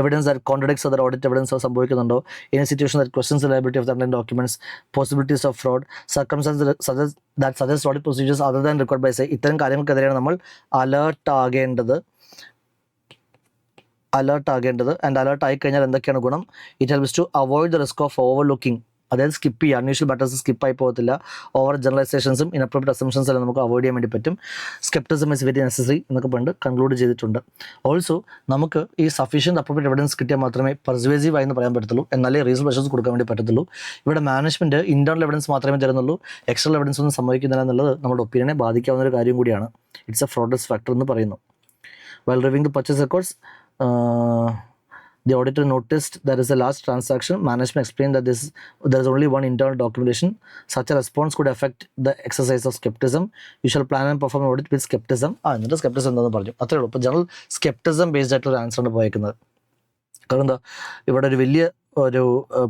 evidence that contradicts other audit evidence സംഭവിക്കുന്നുണ്ടോ, in a situation that questions the liability of the underline documents, possibilities of fraud, circumstances suggest audit procedures other than required by say. ഇത്തരം കാര്യങ്ങൾക്കെതിരെയാണ് നമ്മൾ alert ആകേണ്ടത്. And alert ആയിക്കഴിഞ്ഞാൽ എന്തൊക്കെയാണ് ഗുണം? It helps to avoid the risk of overlooking, അതായത് സ്കിപ്പ് ചെയ്യുക, unusual matters സ്കിപ്പായി പോകത്തില്ല. ഓവർ ജനറലൈസേഷൻസും ഇനപ്രോപ്രിയറ്റ് അസംഷൻസ് എല്ലാം നമുക്ക് അവോയ്ഡ് ചെയ്യാൻ വേണ്ടി പറ്റും. സ്കെപ്റ്റിസം ഇസ് വെരി നെസസറി എന്നൊക്കെ പണ്ട് കൺക്ലൂഡ് ചെയ്തിട്ടുണ്ട്. ഓൾസോ നമുക്ക് ഈ സഫീഷ്യൻറ്റ് അപ്രോപ്രിയറ്റ് എവിഡൻസ് കിട്ടിയാൽ മാത്രമേ പെർസ്വേസീവ് ആയി എന്ന് പറയാൻ പറ്റത്തുള്ളൂ, എന്നാലേ റീസണബിൾ അഷുറൻസ് കൊടുക്കാൻ വേണ്ടി പറ്റത്തുള്ളൂ. ഇവിടെ മാനേജ്മെൻറ്റ് ഇന്റേണൽ എവിഡൻസ് മാത്രമേ തരുന്നുള്ളൂ, എക്സ്റ്റേണൽ എവിഡൻസ് ഒന്നും സംഭവിക്കുന്നില്ല എന്നുള്ളത് നമ്മുടെ ഒപ്പീനിയനെ ബാധിക്കാവുന്ന ഒരു കാര്യം കൂടിയാണ്. ഇറ്റ്സ് എ ഫ്രോഡ്ലെസ് ഫാക്ടർ എന്ന് പറയുന്നു. While reviewing the purchase records, the auditor noticed there is a large transaction. Management explained that there is only one internal documentation. Such a response could affect the exercise of skepticism. You shall plan and perform an audit with skepticism. എന്നിട്ട് സ്കെപ്റ്റിസം എന്താണെന്ന് പറഞ്ഞു. അത്രേ ഉള്ളൂ. ഇപ്പോൾ general സ്കെപ്റ്റിസം based ആയിട്ടുള്ള ആൻസറാണ് പോയേക്കുന്നത്. കാരണം എന്താ, ഇവിടെ ഒരു വലിയ ഒരു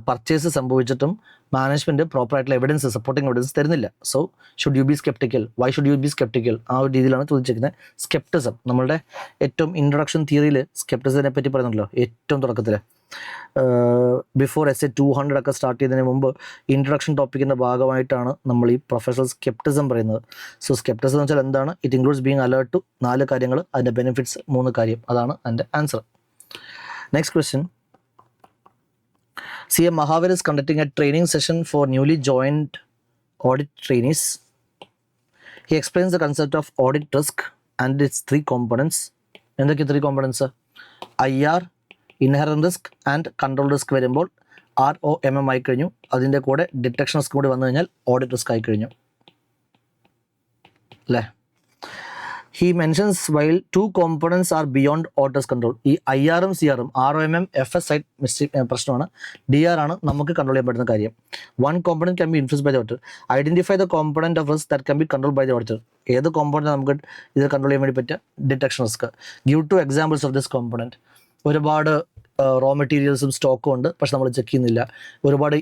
പർച്ചേസ് സംഭവിച്ചിട്ടും മാനേജ്മെൻറ്റ് പ്രോപ്പറായിട്ടുള്ള എവിഡൻസ്, സപ്പോർട്ടിങ് എവിഡൻസ് തരുന്നില്ല. So should you B sceptical? Why should you B sceptical? ആ ഒരു രീതിയിലാണ് ചോദിച്ചിരിക്കുന്നത്. സ്കെപ്റ്റിസം നമ്മളുടെ ഏറ്റവും ഇൻട്രൊഡക്ഷൻ തിയറിയിൽ സ്കെപ്റ്റിസത്തിനെ പറ്റി പറയുന്നുണ്ടല്ലോ, ഏറ്റവും തുടക്കത്തിൽ ബിഫോർ SA 200 ഒക്കെ സ്റ്റാർട്ട് ചെയ്തതിന് മുമ്പ് ഇൻട്രൊഡക്ഷൻ ടോപ്പിക്കിൻ്റെ ഭാഗമായിട്ടാണ് നമ്മൾ ഈ പ്രൊഫഷണൽ സ്കെപ്റ്റിസം പറയുന്നത്. സോ സ്കെപ്റ്റിസം എന്ന് വെച്ചാൽ എന്താണ്? It includes being alert to 4 കാര്യങ്ങൾ, അതിൻ്റെ ബെനിഫിറ്റ്സ് 3 കാര്യം. അതാണ് അതിൻ്റെ answer. Next question. CM Mahavir is conducting a training session for newly joined audit trainees. He explains the concept of audit risk and its 3 components. എന്തൊക്കെ 3 components? IR, inherent risk and control risk വരുമ്പോൾ ROMM ആയി കഴിഞ്ഞു. അതിൻ്റെ കൂടെ detection risk കൂടി വന്നു കഴിഞ്ഞാൽ audit risk ആയി കഴിഞ്ഞു അല്ലേ? He mentions while 2 components are beyond auditor's control. ഈ IR-ഉം CR-ഉം ROMM FS സൈഡ് പ്രശ്നമാണ്. DR ആണ് നമുക്ക് കൺട്രോൾ ചെയ്യാൻ പറ്റുന്ന കാര്യം. 1 component can be influenced by the auditor. Identify the component of risk that can be controlled by the auditor. ഏത് component നമുക്ക് ഇത് കൺട്രോൾ ചെയ്യാൻ വേണ്ടി പറ്റുക? Detection risk. Give 2 examples of this component. ഒരുപാട് റോ മെറ്റീരിയൽസും സ്റ്റോക്കും ഉണ്ട്, പക്ഷെ നമ്മൾ ചെക്ക് ചെയ്യുന്നില്ല. ഒരുപാട്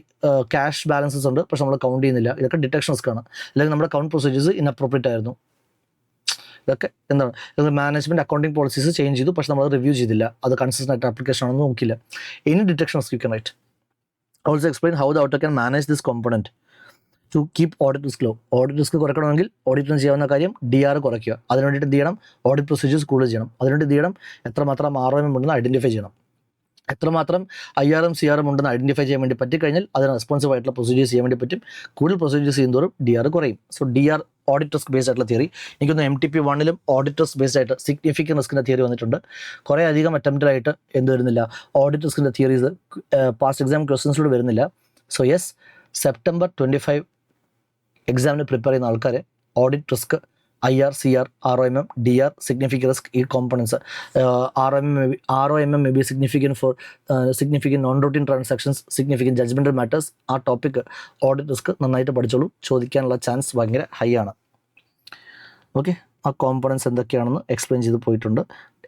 ക്യാഷ് ബാലൻസസ് ഉണ്ട്, പക്ഷെ നമ്മൾ കൗണ്ട് ചെയ്യുന്നില്ല. ഇതൊക്കെ ഡിറ്റക്ഷൻ റിസ്ക് ആണ്. അല്ലെങ്കിൽ നമ്മുടെ കൗണ്ട് പ്രൊസീജിയേഴ്സ് ഇൻഅപ്രോപ്രിയറ്റ് ആയിരുന്നു. ഇതൊക്കെ എന്താണ്? മാനേജ്മെൻറ്റ് അക്കൗണ്ടിങ് പോളിസീസ് ചേഞ്ച് ചെയ്തു, പക്ഷെ നമ്മൾ റിവ്യൂ ചെയ്തില്ല, അത് കൺസിസ്റ്റൻ്റ് ആയിട്ട് ആപ്ലിക്കേഷൻ ആണെന്ന് നോക്കില്ല. ഇനി detection risk you can write. Also explain how the auditor can manage this component to keep audit risk low. Audit risk കുറയ്ക്കണമെങ്കിൽ ഓഡിറ്റിന് ചെയ്യാവുന്ന കാര്യം DR കുറയ്ക്കുക. അതിന് വേണ്ടിയിട്ട് എന്ത് ചെയ്യണം? ഓഡിറ്റ് പ്രൊസീജിയേഴ്സ് കൂടുതൽ ചെയ്യണം. അതിനുവേണ്ടി എന്ത് ചെയ്യണം? എത്രമാത്രം ROM ഉണ്ടെന്ന് ഐഡൻറ്റിഫൈ ചെയ്യണം. എത്രമാത്രം IR-ഉം CR-ഉം ഉണ്ടെന്ന് ഐഡൻറ്റിഫൈ ചെയ്യാൻ വേണ്ടി പറ്റിക്കഴിഞ്ഞാൽ അതിന് റെസ്പോൺസീവ് ആയിട്ടുള്ള പ്രൊസീജിയേഴ്സ് ചെയ്യാൻ വേണ്ടി പറ്റും. കൂടുതൽ പ്രൊസീജിയേഴ്സ് ചെയ്യുന്നതോറും DR കുറയും. So DR audit risk based ആയിട്ടുള്ള തിയറി. എനിക്കൊന്ന് MTP 1-ലും ഓഡിറ്റ് റിസ്ക് ബേസ്ഡ് ആയിട്ട് സിഗ്നിഫിക്കൻറ്റ് റിസ്കിൻ്റെ തിയറി വന്നിട്ടുണ്ട്. കുറേ അധികം അറ്റംപ്റ്റിലായിട്ട് എന്ത് വരുന്നില്ല? ഓഡിറ്റ് റിസ്കിൻ്റെ തിയറീസ് പാസ്റ്റ് എക്സാം ക്വസ്റ്റ്യൻസിലൂടെ വരുന്നില്ല. സോ യെസ്, September 25 എക്സാമിന് പ്രിപ്പയർ ചെയ്യുന്ന ആൾക്കാർ audit risk, IR, CR, ROMM, DR, significant risk, ഈ components. ROMM may be significant for significant non-routine transactions, significant judgmental matters. ആ ടോപ്പിക് ഓഡിറ്റ് റിസ്ക് നന്നായിട്ട് പഠിച്ചോളൂ, ചോദിക്കാനുള്ള chance ഭയങ്കര ഹൈ ആണ്. ഓക്കെ, ആ കോമ്പണൻസ് എന്തൊക്കെയാണെന്ന് എക്സ്പ്ലെയിൻ ചെയ്ത് പോയിട്ടുണ്ട്.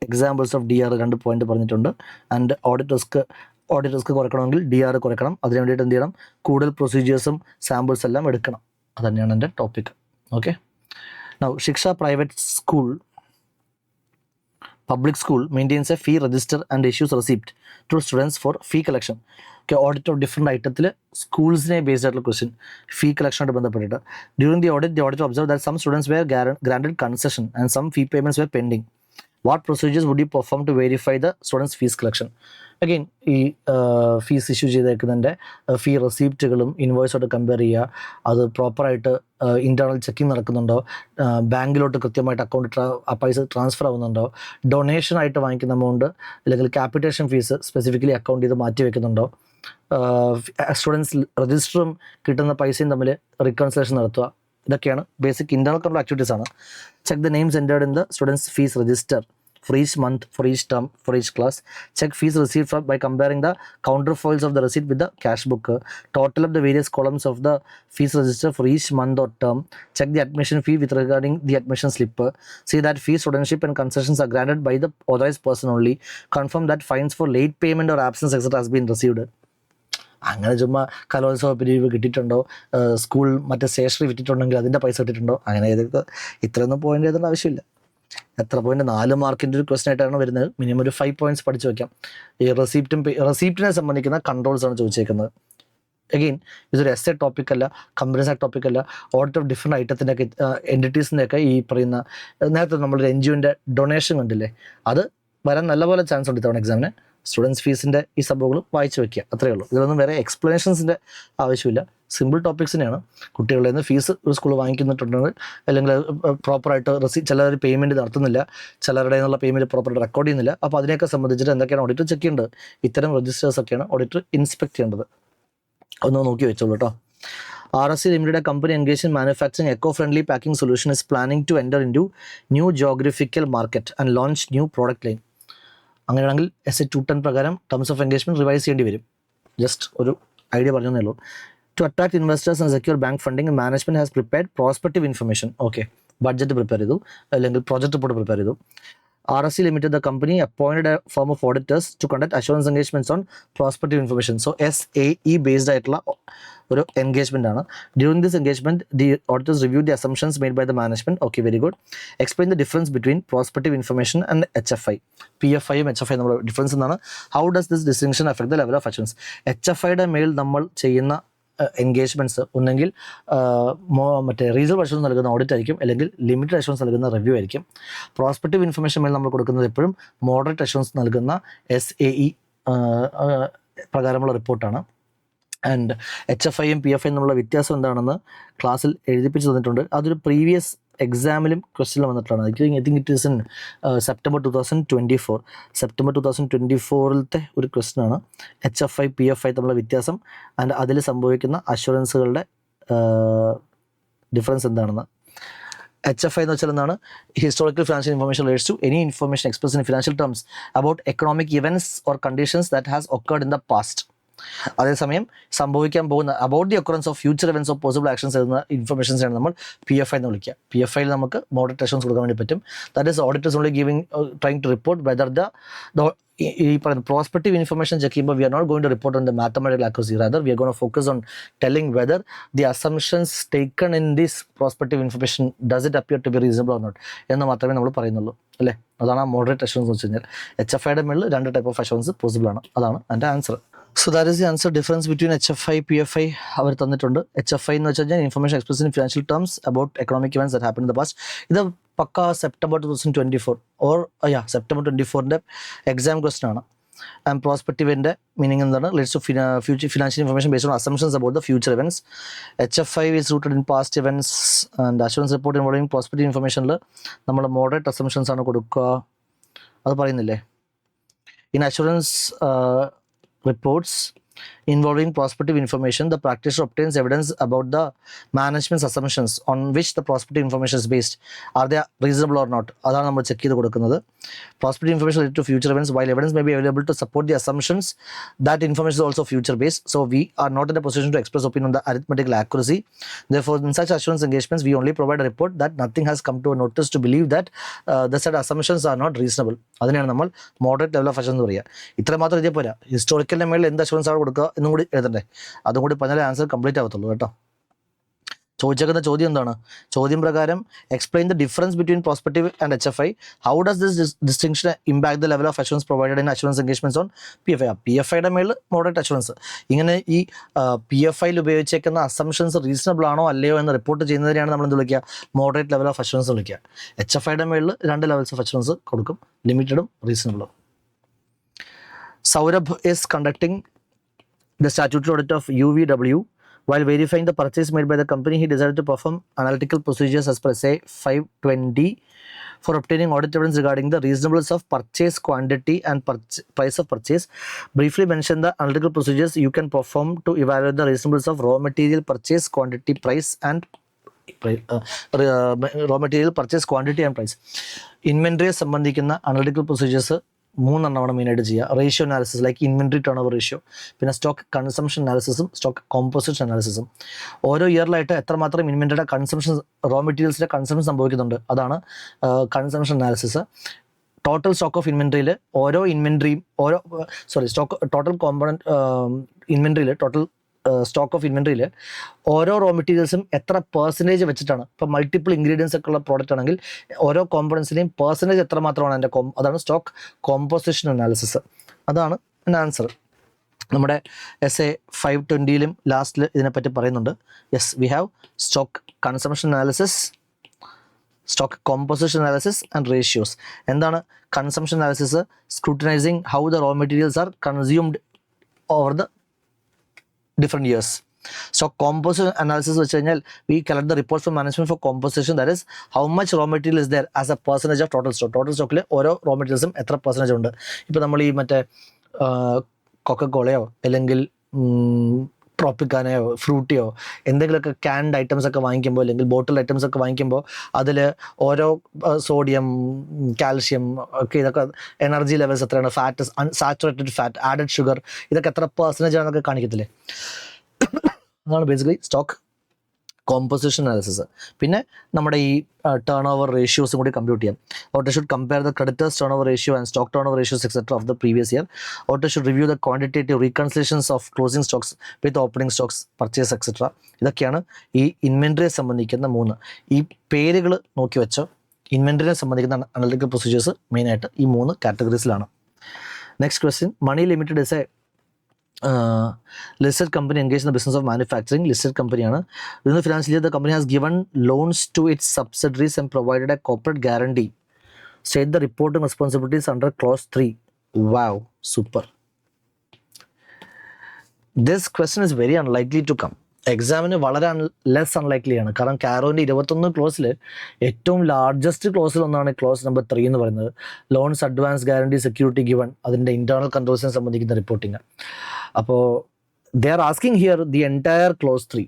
എക്സാമ്പിൾസ് ഓഫ് DR 2 പോയിന്റ് പറഞ്ഞിട്ടുണ്ട്. ആൻഡ് ഓഡിറ്റ് റിസ്ക് കുറയ്ക്കണമെങ്കിൽ DR കുറയ്ക്കണം. അതിന് വേണ്ടിയിട്ട് എന്ത് ചെയ്യണം? കൂടുതൽ പ്രൊസീജിയേഴ്സും സാമ്പിൾസ് എല്ലാം എടുക്കണം. അത് തന്നെയാണ് എൻ്റെ topic. Okay. Now, Shiksha Private School, public school, maintains a fee register and issues receipt to students for fee collection. Okay, audit of different items, schools ne based on question, fee collection ആയിട്ട് ബന്ധപ്പെട്ടിട്ട്. During the audit, the auditor observed that some students were granted concession and some fee payments were pending. What procedures would you perform to verify the students' fees collection? Again ഈ fees issue ചെയ്തേക്കുന്നതിൻ്റെ ഫീ റെസീപ്റ്റുകളും ഇൻവോയ്സോട്ട് compare ചെയ്യുക, അത് പ്രോപ്പറായിട്ട് internal checking നടക്കുന്നുണ്ടോ, ബാങ്കിലോട്ട് കൃത്യമായിട്ട് ആ പൈസ transfer ആവുന്നുണ്ടോ, ഡൊണേഷനായിട്ട് വാങ്ങിക്കുന്ന എമൗണ്ട് അല്ലെങ്കിൽ ക്യാപിറ്റേഷൻ ഫീസ് സ്പെസിഫിക്കലി അക്കൗണ്ട് ചെയ്ത് മാറ്റി വെക്കുന്നുണ്ടോ, സ്റ്റുഡൻസ് രജിസ്റ്ററും കിട്ടുന്ന പൈസയും തമ്മിൽ റിക്കൺസിലേഷൻ നടത്തുക. ഇതൊക്കെയാണ് ബേസിക് ഇൻറ്റേർണൽ കൺട്രോൾ ആക്ടിവിറ്റീസ് ആണ്. Check the names entered in the students fees register for each month, for each term, for each class. Check fees received by comparing the counterfoils of the receipt with the cash book. Total up the various columns of the fees register for each month or term. Check the admission fee with regarding the admission slip. See that fees, studentship and concessions are granted by the authorized person only. Confirm that fines for late payment or absence etc. has been received. അങ്ങനെ ചുമ്മാ കലോത്സവ പിരിവ് കിട്ടിയിട്ടുണ്ടോ, school മറ്റേ stationery വിറ്റിട്ടുണ്ടെങ്കിൽ അതിൻ്റെ പൈസ കിട്ടിയിട്ടുണ്ടോ, അങ്ങനെ ഏതൊക്കെ ഇത്രയൊന്നും പോയിന്റ് എഴുതേണ്ട ആവശ്യമില്ല. എത്ര പോയിന്റ് 4 മാർക്കിൻ്റെ ഒരു ക്വസ്റ്റൻ ആയിട്ടാണ് വരുന്നത്. മിനിമം ഒരു 5 പോയിന്റ്സ് പഠിച്ചു വയ്ക്കാം. ഈ റെസീപ്റ്റിനെ സംബന്ധിക്കുന്ന കൺട്രോൾസ് ആണ് ചോദിച്ചേക്കുന്നത്. അഗെയിൻ ഇതൊരു എസ്സേ ടോപ്പിക് അല്ല, കമ്പനീസ് ആക്ട് ടോപ്പിക് അല്ല. ഓഡിറ്റ് ഓഫ് ഡിഫറെൻറ്റ് ഐറ്റത്തിൻ്റെയൊക്കെ എൻറ്റിറ്റീസിൻ്റെയൊക്കെ ഈ പറയുന്ന നേരത്തെ നമ്മളൊരു NGOൻ്റെ ഡൊണേഷൻ കണ്ടില്ലേ, അത് വരാൻ നല്ലപോലെ ചാൻസ് ഉണ്ട് ഇത്തവണ എക്സാമിന്. സ്റ്റുഡൻസ് ഫീസിൻ്റെ ഈ സംഭവങ്ങൾ വായിച്ചു വയ്ക്കുക, അത്രയേ ഉള്ളൂ. ഇതിലൊന്നും വേറെ എക്സ്പ്ലനേഷൻസിൻ്റെ ആവശ്യമില്ല. സിമ്പിൾ ടോപ്പിക്സിനെയാണ്. കുട്ടികളിൽ നിന്ന് ഫീസ് ഒരു സ്കൂൾ വാങ്ങിക്കുന്നിട്ടുണ്ടെങ്കിൽ അല്ലെങ്കിൽ പ്രോപ്പറായിട്ട് ചിലർ പേയ്മെൻറ്റ് നടത്തുന്നില്ല, ചിലരുടെ നിന്നുള്ള പേയ്മെൻറ്റ് പ്രോപ്പറായിട്ട് റെക്കോർഡ് ചെയ്യുന്നില്ല. അപ്പോൾ അതിനെയൊക്കെ സംബന്ധിച്ചിട്ട് എന്തൊക്കെയാണ് ഓഡിറ്റർ ചെക്ക് ചെയ്യേണ്ടത്, ഇത്തരം രജിസ്റ്റേഴ്സൊക്കെയാണ് ഓഡിറ്റർ ഇൻസ്പെക്ട് ചെയ്യേണ്ടത്. ഒന്ന് നോക്കി വെച്ചോളൂ കേട്ടോ. RSC Limited, a company engaged in manufacturing eco-friendly packing solution, is planning to enter into new geographical market and launch new product line. അങ്ങനെയാണെങ്കിൽ SA 210 പ്രകാരം ടേംസ് ഓഫ് എൻഗേജ്മെൻറ്റ് റിവൈസ് ചെയ്യേണ്ടി വരും. ജസ്റ്റ് ഒരു ഐഡിയ പറഞ്ഞതേ ഉള്ളൂ. To attract investors and secure bank funding, management has prepared prospective information. Okay, budget prepare ചെയ്തു, അല്ലെങ്കിൽ project report prepare ചെയ്തു. RSC Limited, the company, appointed a firm of auditors to conduct assurance engagements on prospective information. So SAE based ആയിട്ടുള്ള ഒരു engagement ആണ്. During this engagement, the auditors reviewed the assumptions made by the management. Okay, very good. Explain the difference between prospective information and HFI. PFI യും HFI നമ്മുടെ difference എന്താണ്? How does this distinction affect the level of assurance? HFIയുടെ മേൽ നമ്മൾ ചെയ്യുന്ന engagements ഒന്നെങ്കിൽ മറ്റേ reasonable assurance നൽകുന്ന audit ആയിരിക്കും, അല്ലെങ്കിൽ ലിമിറ്റഡ് അഷുറൻസ് നൽകുന്ന റിവ്യൂ ആയിരിക്കും. പ്രോസ്പെക്റ്റീവ് ഇൻഫർമേഷൻ മേൽ നമ്മൾ കൊടുക്കുന്നത് എപ്പോഴും മോഡറേറ്റ് അഷുറൻസ് നൽകുന്ന SAE പ്രകാരമുള്ള റിപ്പോർട്ടാണ്. ആൻഡ് HFI യും PFI യും തമ്മിലുള്ള വ്യത്യാസം എന്താണെന്ന് ക്ലാസ്സിൽ എഴുതിപ്പിച്ച് തന്നിട്ടുണ്ട്. അതൊരു പ്രീവിയസ് എക്സാമിലും ക്വസ്റ്റ്യൻ വന്നിട്ടുള്ളതാണ്. I think it is in September 2024. September 2024 ഒരു ക്വസ്റ്റ്യൻ ആണ് HFI PFI തമ്മിലുള്ള വ്യത്യാസം ആൻഡ് അതിൽ സംഭവിക്കുന്ന അഷുറൻസുകളുടെ ഡിഫറൻസ് എന്താണെന്ന്. HFI എന്ന് വെച്ചാൽ എന്താണ്? Historical financial information relates to any information express in financial terms about economic events or conditions that has occurred in the past. അതേസമയം സംഭവിക്കാൻ പോകുന്ന about the occurrence of future events of possible actions എന്ന ഇൻഫർമേഷൻസാണ് നമ്മൾ PFI എന്ന് വിളിക്കുക. PFI യിൽ നമുക്ക് മോഡറേറ്റ് അഷുറൻസ് കൊടുക്കാൻ വേണ്ടി പറ്റും. That is auditors only trying to report whether ഈ പറയുന്ന പ്രോസ്പെക്റ്റീവ് ഇൻഫർമേഷൻ ചെക്ക് ചെയ്യുമ്പോൾ we are not going to report on the mathematical accuracy, rather we are going to focus on telling whether the assumptions taken in this prospective information does it appear to be reasonable or not എന്ന് മാത്രമേ നമ്മൾ പറയുന്നുള്ളൂ, അല്ലേ? അതാണ് ആ moderate assurance എന്ന് വെച്ച് കഴിഞ്ഞാൽ. HFIയുടെ മേളിൽ 2 ടൈപ്പ് ഓഫ് അഷുറൻസ് പോസിബിൾ ആണ്. അതാണ് എൻ്റെ answer. So that is the answer. Difference between HFI PFI അവർ തന്നിട്ടുണ്ട്. HFI എന്ന് വെച്ച് കഴിഞ്ഞാൽ information express in financial terms about economic events that happen in the past. ഇത് പക്ക September 2024 or September 24 exam question ആണ്. ആൻഡ് പ്രോസ്പെക്റ്റീവിൻ്റെ മീനിങ് എന്താണ്? Let's to future financial information based on assumptions about the future events. HFI is rooted in past events and assurance report involving prospective ഇൻഫർമേഷനിൽ നമ്മൾ moderate assumptions ആണ് കൊടുക്കുക. അത് പറയുന്നില്ലേ? In assurance reports involving prospective information, the practitioner obtains evidence about the management's assumptions on which the prospective information is based. Are they reasonable or not? അതാണ് നമ്മൾ check ചെയ്ത് കൊടുക്കുന്നത്. Prospective information related to future events, while evidence may be available to support the assumptions, that information is also future based. So we are not in a position to express opinion on the arithmetical accuracy. Therefore, in such assurance engagements, we only provide a report that nothing has come to a notice to believe that the said assumptions are not reasonable. അതിനെയാണ് നമ്മൾ moderate level of assurance എന്ന് പറയുക. ഇത്ര മാത്രം ഇതേ പോരാ, ഹിസ്റ്റോറിക്കലിൻ്റെ മേളിൽ എന്ത് അഷുറൻസ് ആണ് കൊടുക്കുക എന്നും കൂടി എഴുതണ്ടേ? അതും കൂടി പറഞ്ഞാലേ ആൻസർ കംപ്ലീറ്റ് ആവത്തുള്ളൂ കേട്ടോ. ചോദിച്ചേക്കുന്ന ചോദ്യം എന്താണ്? ചോദ്യം പ്രകാരം explain the difference between prospective and HFI. How does this distinction impact the level of assurance provided in assurance engagements on PFI. PFIയുടെ മേളിൽ മോഡറേറ്റ് അഷുറൻസ്. ഇങ്ങനെ ഈ PFIയിൽ ഉപയോഗിച്ചേക്കുന്ന അസംഷൻസ് റീസണബിൾ ആണോ അല്ലയോ എന്ന് റിപ്പോർട്ട് ചെയ്യുന്നതിനെയാണ് നമ്മൾ എന്ത് വിളിക്കുക? മോഡറേറ്റ് ലെവൽ ഓഫ് അഷുറൻസ് വിളിക്കുക. HFIയുടെ മേളിൽ 2 ലെവൽസ് ഓഫ് അഷുറൻസ് കൊടുക്കും, ലിമിറ്റഡും റീസണബിളും. Saurabh is conducting the statutory audit of UVW. While verifying the purchase made by the company, he decided to perform analytical procedures as per SA 520 for obtaining audit evidence regarding the reasonableness of purchase quantity and price of purchase. Briefly mention the analytical procedures you can perform to evaluate the reasonableness of raw material purchase quantity, price and raw material purchase quantity and price. ഇൻവെൻട്രിയെ സംബന്ധിക്കുന്ന analytical procedures മൂന്നെണ്ണമാണ് മെയിനായിട്ട് ചെയ്യുക. Ratio analysis like inventory turn over ratio, പിന്നെ stock consumption അനാലിസിസും stock composition അനാലിസിസും. ഓരോ ഇയറിലായിട്ട് എത്രമാത്രം ഇൻവെൻട്രിയുടെ കൺസംഷൻ, റോ മെറ്റീരിയൽസിൻ്റെ കൺസംഷൻ സംഭവിക്കുന്നുണ്ട്, അതാണ് consumption analysis. Total stock of ഇൻവെൻട്രിയിൽ ടോട്ടൽ കോമ്പണൻറ്റ് ഇൻവെൻട്രിയിൽ ടോട്ടൽ സ്റ്റോക്ക് ഓഫ് ഇൻവെൻട്രിയിൽ ഓരോ റോ മെറ്റീരിയൽസും എത്ര പെർസെൻറ്റേജ് വെച്ചിട്ടാണ്, ഇപ്പോൾ മൾട്ടിപ്പിൾ ഇൻഗ്രീഡിയൻസ് ഒക്കെ ഉള്ള പ്രോഡക്റ്റ് ആണെങ്കിൽ ഓരോ കോമ്പണൻസിൻ്റെയും പെർസെൻറ്റേജ് എത്ര മാത്രമാണ് അതിൻ്റെ അതാണ് സ്റ്റോക്ക് കോമ്പോസിഷൻ അനാലിസിസ്. അതാണ് എൻ്റെ ആൻസർ. നമ്മുടെ SA 520 ലാസ്റ്റിൽ ഇതിനെപ്പറ്റി പറയുന്നുണ്ട്. Yes, we have stock consumption analysis, stock composition analysis and ratios. എന്താണ് consumption analysis? Scrutinising how the raw materials are consumed over the different years. Stock composition analysis വെച്ച് കഴിഞ്ഞാൽ we collect the reports from management for composition, that is how much raw material is there as a percentage of total stock. Total സ്റ്റോക്കിൽ ഓരോ raw മെറ്റീരിയൽസും എത്ര percentage ഉണ്ട്. ഇപ്പോൾ നമ്മൾ ഈ മറ്റേ കൊക്കക്കോളയോ അല്ലെങ്കിൽ ട്രോപ്പിക്കാനയോ ഫ്രൂട്ടിയോ എന്തെങ്കിലുമൊക്കെ ക്യാൻഡ് ഐറ്റംസ് ഒക്കെ വാങ്ങിക്കുമ്പോൾ അല്ലെങ്കിൽ ബോട്ടിൽ ഐറ്റംസ് ഒക്കെ വാങ്ങിക്കുമ്പോൾ അതിൽ ഓരോ സോഡിയം, കാൽഷ്യം ഒക്കെ, ഇതൊക്കെ എനർജി ലെവൽസ് എത്രയാണ്, fat, saturated fat, added sugar, ഇതൊക്കെ എത്ര പെർസെൻറ്റേജ് ആണെന്നൊക്കെ കാണിക്കത്തില്ലേ. അതാണ് ബേസിക്കലി സ്റ്റോക്ക് കോമ്പോസിഷൻ അനാലിസിസ്. പിന്നെ നമ്മുടെ ഈ ടേൺ ഓവർ റേഷ്യോസും കൂടി കമ്പ്യൂട്ട് ചെയ്യാം. Auditor should compare the creditors turn over ratio and stock turn over ratios etcetera of the previous year. Auditor should review the quantitative reconciliations of closing stocks with opening stocks purchase etcetera. ഇതൊക്കെയാണ് ഈ ഇൻവെൻട്രിയെ സംബന്ധിക്കുന്ന 3. ഈ പേരുകൾ നോക്കി വെച്ചോ. ഇൻവെൻട്രിയെ സംബന്ധിക്കുന്ന analytical procedures മെയിനായിട്ട് ഈ 3 കാറ്റഗറീസിലാണ്. Next question. Money Limited is a listed company engaged in the business of manufacturing. Listed company ആണ്. Within the financial year, the company has given loans to its subsidiaries and provided a corporate guarantee. State the reporting responsibilities under clause 3. Wow, super. This question is very unlikely to come. എക്സാമിന് വളരെ less unlikely ആണ്. കാരണം കാരോൻ്റെ 21 ക്ലോസിൽ ഏറ്റവും largest ക്ലോസിൽ ഒന്നാണ് close number 3 എന്ന് പറയുന്നത്. Loans advance guarantee security given, അതിൻ്റെ internal കൺട്രോൾസിനെ സംബന്ധിക്കുന്ന റിപ്പോർട്ടിങ്. അപ്പോൾ they are asking here the entire clause 3.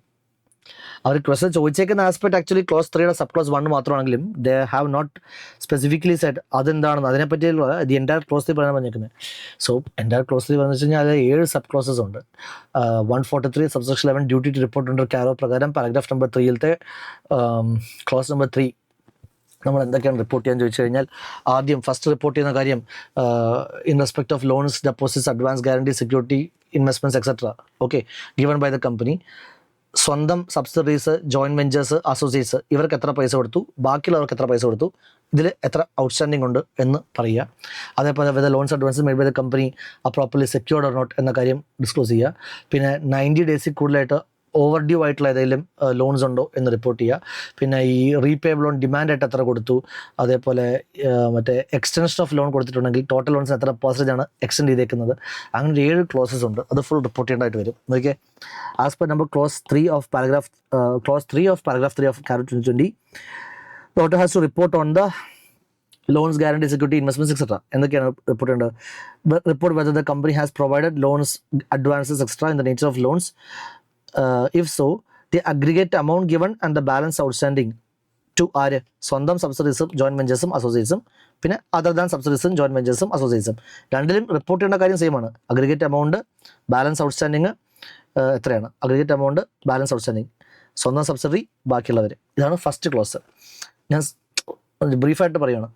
അവർ ക്വസ്റ്റൻ ചോദിച്ചേക്കുന്ന ആസ്പെക്ട് ആക്ച്വലി ക്ലോസ് 3യുടെ സബ് ക്ലോസ് 1 മാത്രമാണെങ്കിലും they have not specifically set അതെന്താണെന്ന്, അതിനെപ്പറ്റിയുള്ള ദി എൻറ്റയർ ക്ലോസ് 3 പറയാൻ പറഞ്ഞേക്കുന്നത്. സോ എൻറ്റയർ ക്ലോസ് 3 പറഞ്ഞു വെച്ച് കഴിഞ്ഞാൽ അത് 7 സബ് ക്ലോസസ് ഉണ്ട്. 143 subsection 11 duty to report under CARO പ്രകാരം പാരഗ്രാഫ് നമ്പർ 3യിലത്തെ ക്ലോസ് നമ്പർ 3 നമ്മൾ എന്തൊക്കെയാണ് റിപ്പോർട്ട് ചെയ്യാൻ ചോദിച്ചു കഴിഞ്ഞാൽ, ആദ്യം ഫസ്റ്റ് റിപ്പോർട്ട് ചെയ്യുന്ന കാര്യം in respect of loans, deposits, advance guarantee, security, investments etcetera okay given by the company. സ്വന്തം സബ്സിഡറീസ്, ജോയിൻറ്റ് വെഞ്ചേഴ്സ്, അസോസിയേറ്റ്സ് ഇവർക്ക് എത്ര പൈസ കൊടുത്തു, ബാക്കിയുള്ളവർക്ക് എത്ര പൈസ കൊടുത്തു, ഇതിൽ എത്ര ഔട്ട്സ്റ്റാൻഡിംഗ് ഉണ്ട് എന്ന് പറയുക. അതേപോലെ with loans advance made by the company ആ പ്രോപ്പർലി സെക്യൂർഡ് ഓർ നോട്ട് എന്ന കാര്യം ഡിസ്ക്ലോസ് ചെയ്യുക. പിന്നെ 90 ഡേയ്സിൽ കൂടുതലായിട്ട് ഓവർ ഡ്യൂ ആയിട്ടുള്ള ഏതെങ്കിലും ലോൺസ് ഉണ്ടോ എന്ന് റിപ്പോർട്ട് ചെയ്യുക. പിന്നെ ഈ റീപേബിൾ ലോൺ ഡിമാൻഡായിട്ട് എത്ര കൊടുത്തു, അതേപോലെ മറ്റേ എക്സ്റ്റൻഷൻ ഓഫ് ലോൺ കൊടുത്തിട്ടുണ്ടെങ്കിൽ ടോട്ടൽ ലോൺസ് എത്ര പെർസെൻറ്റേജ് ആണ് എക്സ്റ്റെൻഡ് ചെയ്തേക്കുന്നത്. അങ്ങനെ 7 ക്ലോസസ് ഉണ്ട്. അത് ഫുൾ റിപ്പോർട്ട് ചെയ്യേണ്ടതായിട്ട് വരും. Okay, as per number clause 3 of paragraph 3 of CARO 2020, the author has to report on the loans, guarantee, security, investments, etc. എന്തൊക്കെയാണ് റിപ്പോർട്ട് ചെയ്യേണ്ടത്? Report whether the company has provided loans, advances, etc. in the nature of loans. If so, the aggregate amount given and the balance outstanding to ആര്? സ്വന്തം സബ്സിഡീസും joint വെഞ്ചേഴ്സും അസോസിയേറ്റ്സും, പിന്നെ other than സബ്സിഡീസും joint വെഞ്ചേഴ്സും അസോസിയേറ്റ്സും. രണ്ടിലും റിപ്പോർട്ട് ചെയ്യേണ്ട കാര്യം സെയിം ആണ്. അഗ്രിഗേറ്റ് എമൗണ്ട്, ബാലൻസ് ഔട്ട്സ്റ്റാൻഡിങ് എത്രയാണ്? അഗ്രിഗേറ്റ് എമൗണ്ട്, ബാലൻസ് ഔട്ട്സ്റ്റാൻഡിങ്, സ്വന്തം സബ്സിഡറി, ബാക്കിയുള്ളവർ. ഇതാണ് ഫസ്റ്റ് ക്ലോസ്. ഞാൻ ബ്രീഫായിട്ട് പറയുകയാണ്.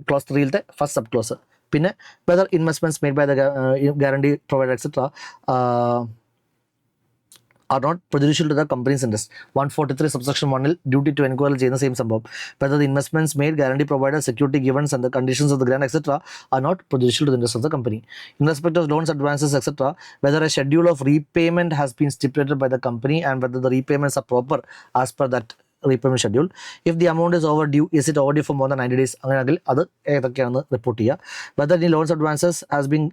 ക്ലോസ് 3യിലത്തെ ഫസ്റ്റ് സബ് ക്ലോസ്. പിന്നെ whether investments made by the guarantee provider etcetera are not prejudicial to the company's interest. 143 subsection 1ൽ ഡ്യൂട്ടി ടു എൻക്വയറി ചെയ്യുന്ന സെയിം സംഭവം. whether the investments made, guarantee provided, security given and the conditions of the grant etc. are not prejudicial to the interest of the company. In respect of loans, advances etc., whether a schedule of repayment has been stipulated by the company and whether the repayments are proper as per that repayment schedule. If the amount is overdue, is it overdue for more than 90 days? അങ്ങനെയാണെങ്കിൽ അത് ഏതൊക്കെയാണെന്ന് report ചെയ്യുക. Whether the loans advances has been